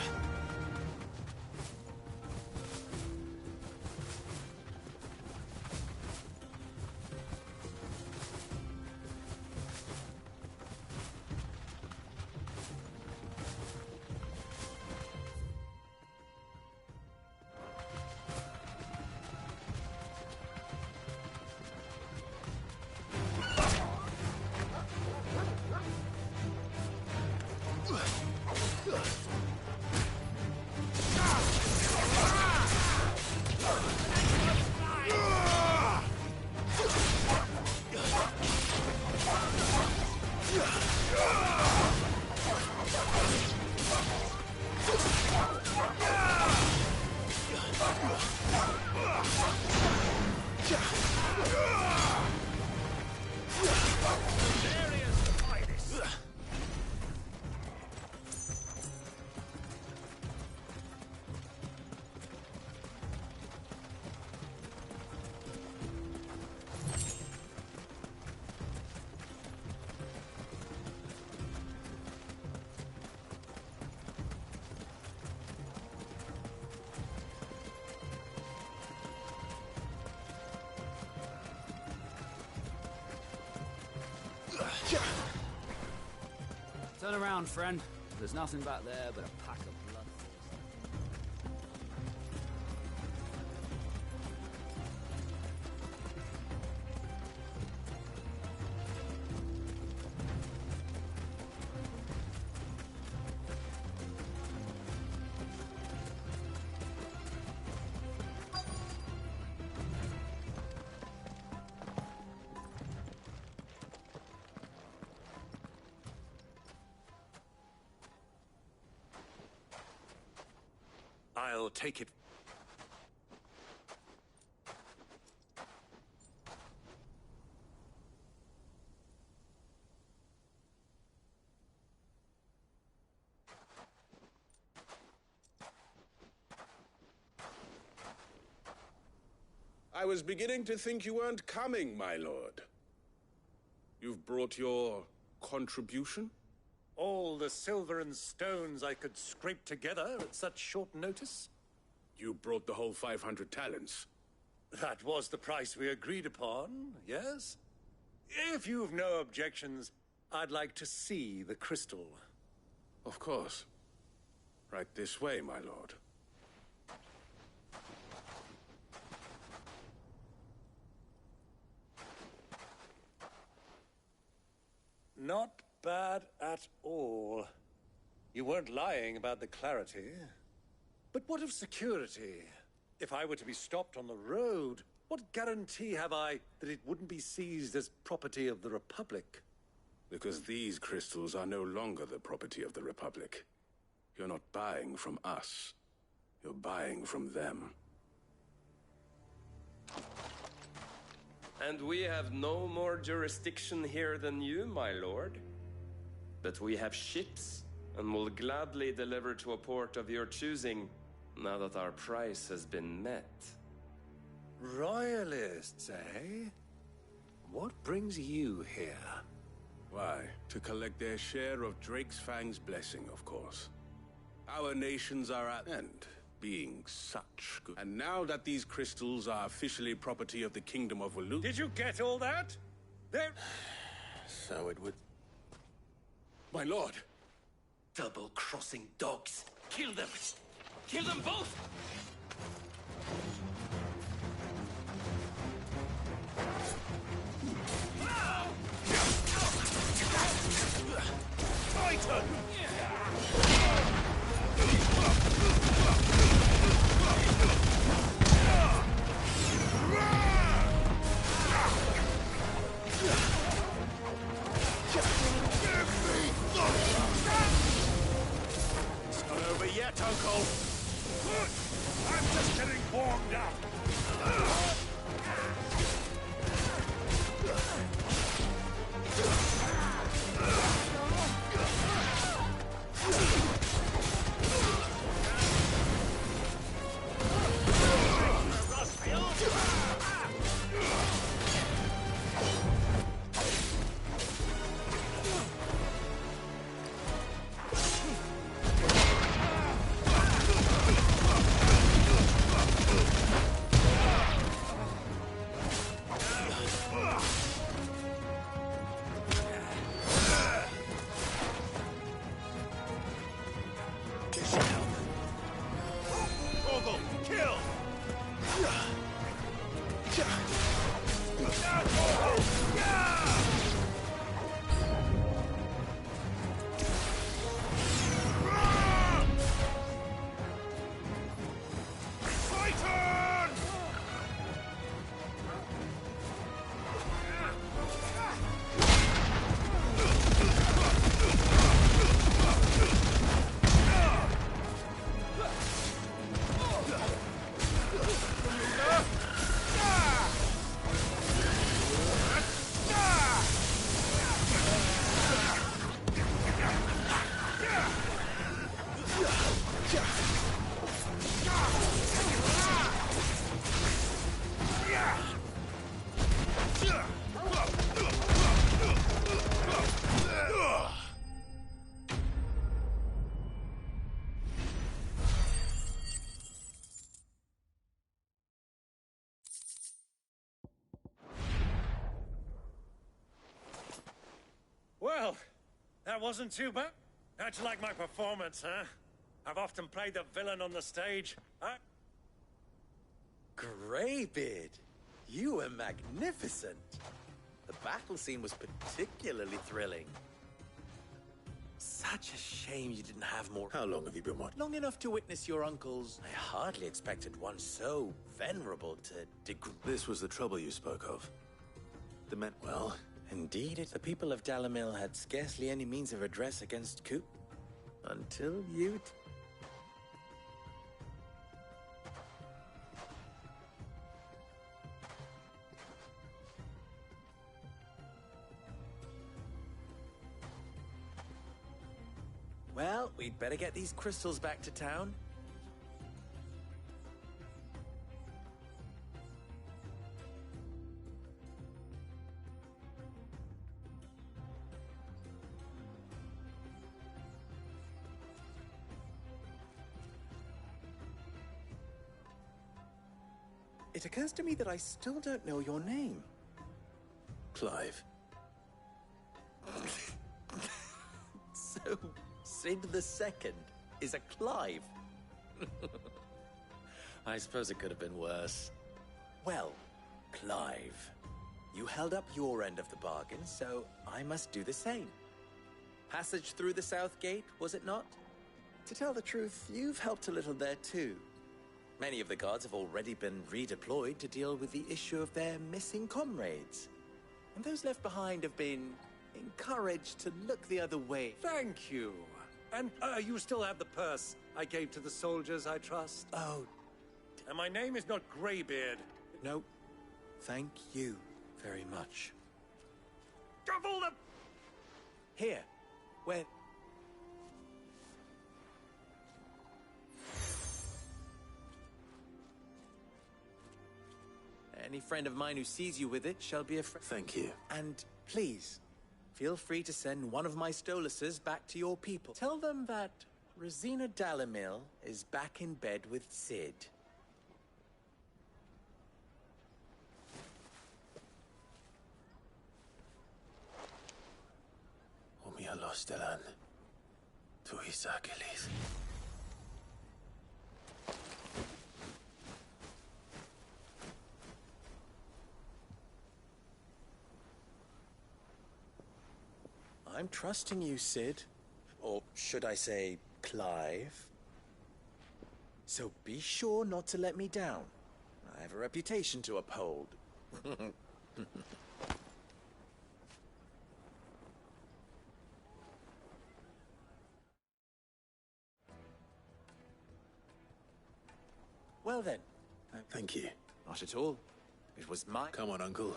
Speaker 2: Turn around, friend. There's nothing back there but a pack of blood.
Speaker 4: I'll take it.
Speaker 21: I was beginning to think you weren't coming, my lord. You've brought your contribution?
Speaker 4: All the silver and stones I could scrape together at such short notice?
Speaker 21: You brought the whole 500 talents.
Speaker 4: That was the price we agreed upon, yes? If you've no objections, I'd like to see the crystal.
Speaker 21: Of course. Right this way, my lord.
Speaker 4: Not bad at all. You weren't lying about the clarity. But what of security? If I were to be stopped on the road, what guarantee have I that it wouldn't be seized as property of the Republic?
Speaker 21: Because these crystals are no longer the property of the Republic. You're not buying from us. You're buying from them.
Speaker 23: And we have no more jurisdiction here than you, my lord. But we have ships, and will gladly deliver to a port of your choosing, now that our price has been met.
Speaker 4: Royalists, eh? What brings you here?
Speaker 21: Why, to collect their share of Ffxi's blessing, of course. Our nations are at end, being such good. And now that these crystals are officially property of the Kingdom of Waloed...
Speaker 4: Did you get all that? They're...
Speaker 8: So it would...
Speaker 21: My lord!
Speaker 5: Double-crossing dogs! Kill them! Kill them both! It's not over yet, Uncle. I'm just getting warmed up. Torgal, kill! Fight on!
Speaker 19: Well, that wasn't too bad. How'd you like my performance, huh? I've often played the villain on the stage.
Speaker 15: Greybeard, you were magnificent. The battle scene was particularly thrilling. Such a shame you didn't have more.
Speaker 5: How long have you been watching?
Speaker 15: Long enough to witness your uncle's. I hardly expected one so venerable to degrade.
Speaker 8: This was the trouble you spoke of. The men.
Speaker 15: Well, indeed, the people of Dalamil had scarcely any means of redress against Coop. Until you. Well, we'd better get these crystals back to town. It occurs to me that I still don't know your name.
Speaker 8: Clive.
Speaker 15: So, Sid the Second is a Clive. I suppose it could have been worse. Well, Clive, you held up your end of the bargain, so I must do the same. Passage through the South Gate, was it not? To tell the truth, you've helped a little there too. Many of the guards have already been redeployed to deal with the issue of their missing comrades. And those left behind have been encouraged to look the other way.
Speaker 3: Thank you. And you still have the purse I gave to the soldiers, I trust?
Speaker 15: Oh.
Speaker 19: And my name is not Greybeard.
Speaker 15: No. Thank you very much.
Speaker 19: Double the...
Speaker 15: Here. Where... Any friend of mine who sees you with it shall be a friend.
Speaker 8: Thank you.
Speaker 15: And please, feel free to send one of my Stoluses back to your people. Tell them that Rosina Dalamil is back in bed with Sid.
Speaker 8: Umialos Delan. Tuisa Achilles.
Speaker 15: I'm trusting you, Sid. Or should I say, Clive? So be sure not to let me down. I have a reputation to uphold. Well then.
Speaker 8: Thank you.
Speaker 15: Not at all. It was my...
Speaker 8: Come on, Uncle.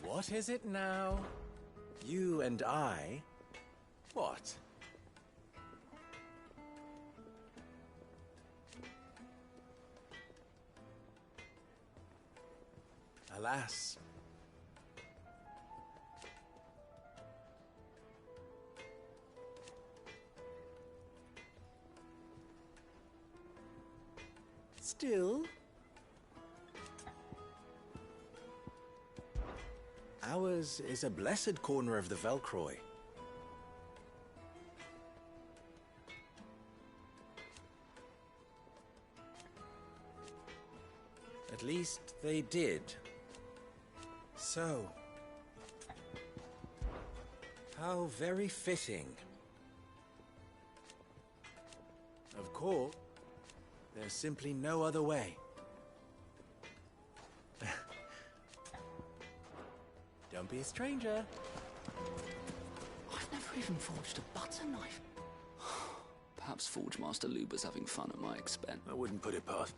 Speaker 15: What is it now? You and I? What? Alas. Still, ours is a blessed corner of the Velcroy. At least they did. So, how very fitting. Of course, there's simply no other way. Don't be a stranger.
Speaker 2: I've never even forged a butter knife. Perhaps Forge Master Luber's having fun at my expense.
Speaker 8: I wouldn't put it past.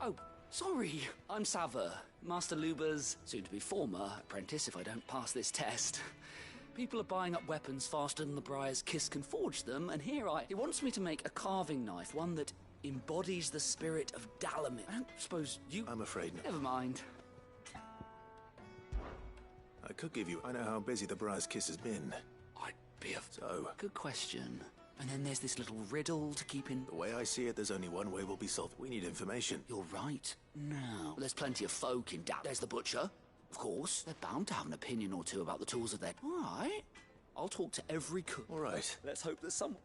Speaker 2: Oh, sorry. I'm Sava, Master Luber's soon-to-be former apprentice if I don't pass this test. People are buying up weapons faster than the Briar's Kiss can forge them, and he wants me to make a carving knife, one that embodies the spirit of Dalamir. I don't suppose you...
Speaker 8: I'm afraid not.
Speaker 2: Never mind.
Speaker 8: I could give you... I know how busy the Briar's Kiss has been.
Speaker 2: I'd be a...
Speaker 8: So...
Speaker 2: Good question. And then there's this little riddle to keep in...
Speaker 8: The way I see it, there's only one way we'll be solved. We need information.
Speaker 2: You're right. Now, there's plenty of folk in Dal. There's the butcher. Of course, they're bound to have an opinion or two about the tools of their... All right. I'll talk to every cook.
Speaker 8: All right.
Speaker 2: Let's hope there's some...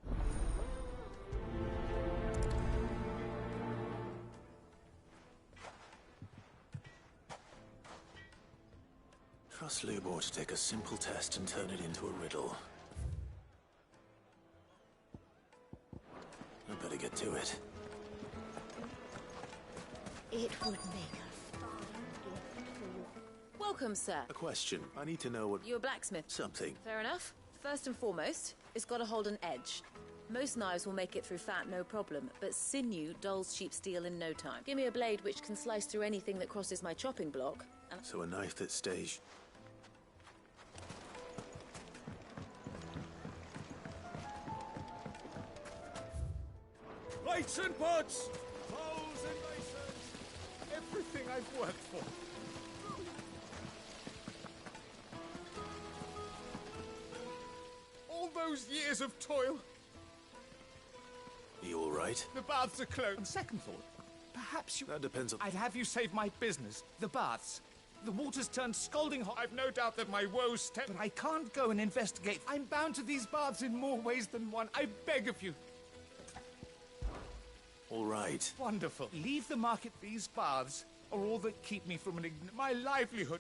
Speaker 8: Trust Lubor to take a simple test and turn it into a riddle. I better get to it.
Speaker 12: It would make a fine gift for... Welcome, sir.
Speaker 8: A question. I need to know what...
Speaker 12: You're a blacksmith.
Speaker 8: Something.
Speaker 12: Fair enough. First and foremost, it's got to hold an edge. Most knives will make it through fat, no problem, but sinew dulls cheap steel in no time. Give me a blade which can slice through anything that crosses my chopping block, and...
Speaker 8: So a knife that stays...
Speaker 5: Plates and pots! Bowls and basins! Everything I've worked for. All those years of toil.
Speaker 8: Are you all right?
Speaker 5: The baths are closed. On second thought, perhaps you...
Speaker 8: That depends on...
Speaker 5: I'd have you save my business. The baths. The water's turned scalding hot. I've no doubt that my woes step... But I can't go and investigate. I'm bound to these baths in more ways than one. I beg of you.
Speaker 8: All right.
Speaker 5: Wonderful. Leave the market. These baths are all that keep me from my livelihood.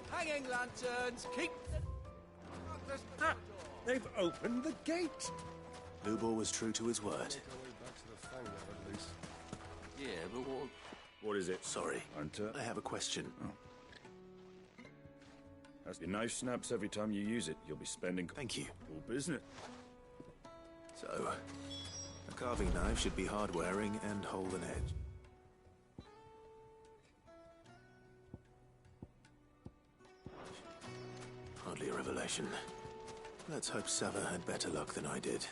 Speaker 3: Hanging lanterns! Keep...
Speaker 19: They've opened the gate!
Speaker 8: Lubor was true to his word.
Speaker 2: Yeah, but what...
Speaker 11: What is it?
Speaker 8: Sorry.
Speaker 11: Hunter?
Speaker 8: I have a question.
Speaker 11: As your knife snaps every time you use it, you'll be spending...
Speaker 8: Thank you.
Speaker 11: All business.
Speaker 8: So, a carving knife should be hard-wearing and hold an edge. Hardly a revelation. Let's hope Sava had better luck than I did.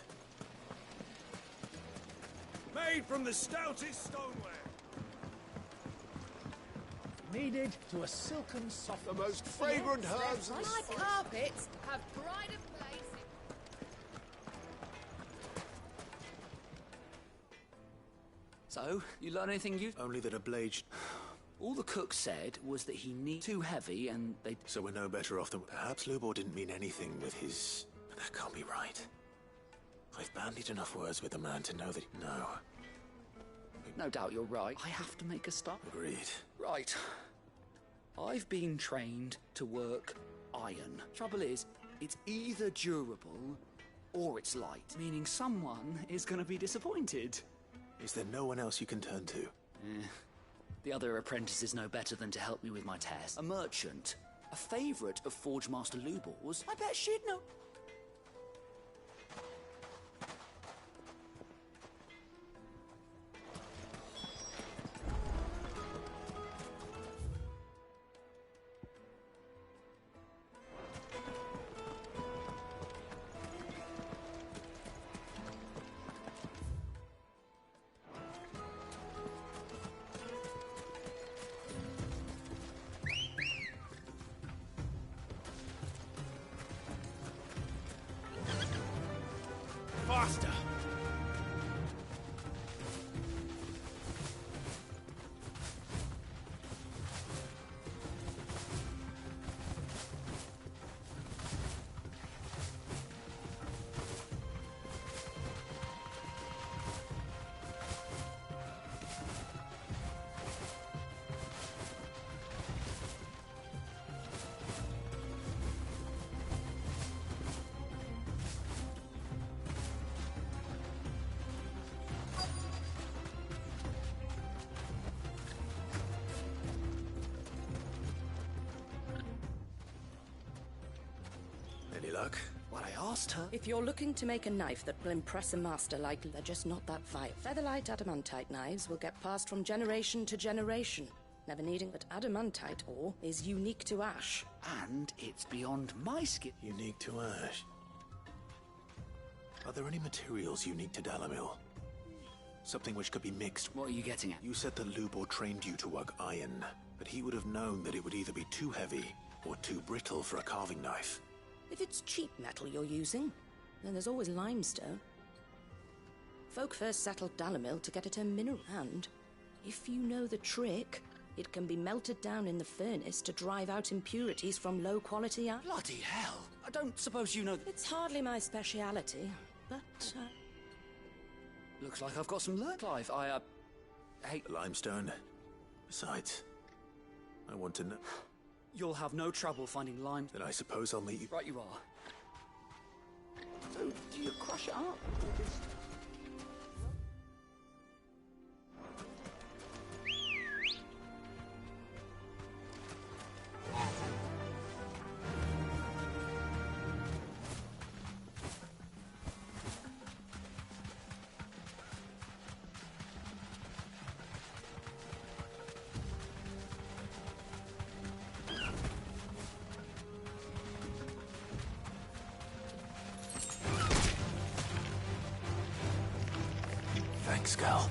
Speaker 5: Made from the stoutest stoneware. Kneaded to a silken soft... The most fragrant herbs...
Speaker 6: My carpets have pride of place...
Speaker 2: So, you learn anything you...
Speaker 8: Only that a blade...
Speaker 2: All the cook said was that he needs too heavy and they...
Speaker 8: So we're no better off than... Perhaps Lubor didn't mean anything with his... But that can't be right. I've bandied enough words with the man to know that... No.
Speaker 2: No doubt you're right. I have to make a start.
Speaker 8: Agreed.
Speaker 2: Right. I've been trained to work iron. Trouble is, it's either durable or it's light, meaning someone is going to be disappointed.
Speaker 8: Is there no one else you can turn to?
Speaker 2: The other apprentices know better than to help me with my test. A merchant, a favourite of Forge Master Lubor's. I bet she'd know.
Speaker 5: Faster!
Speaker 8: Any luck?
Speaker 2: Well, I asked her.
Speaker 1: If you're looking to make a knife that will impress a master like, they're just not that fine. Featherlight adamantite knives will get passed from generation to generation, never needing but adamantite ore is unique to Ash.
Speaker 2: And it's beyond my skill.
Speaker 8: Unique to Ash. Are there any materials unique to Dalamil? Something which could be mixed.
Speaker 2: What are you getting at?
Speaker 8: You said that Lubor trained you to work iron, but he would have known that it would either be too heavy or too brittle for a carving knife.
Speaker 1: If it's cheap metal you're using, then there's always limestone. Folk first settled Dalamil to get at a mineral, and if you know the trick, it can be melted down in the furnace to drive out impurities from low-quality iron.
Speaker 2: Bloody hell! I don't suppose you know...
Speaker 1: It's hardly my speciality, but...
Speaker 2: Looks like I've got some luck, Clive. Hey...
Speaker 8: Limestone. Besides, I want to know...
Speaker 2: You'll have no trouble finding lime.
Speaker 8: Then I suppose I'll meet you...
Speaker 2: Right you are. So, do you crush it up?
Speaker 8: Thanks, Gal.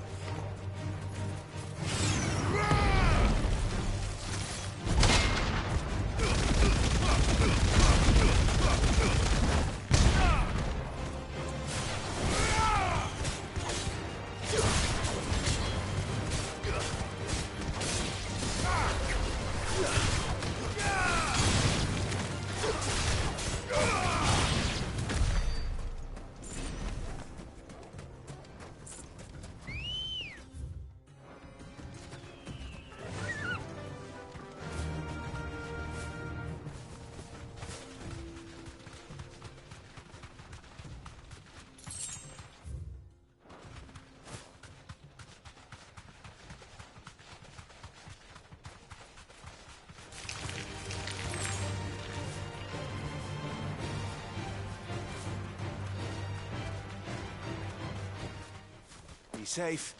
Speaker 8: Be safe.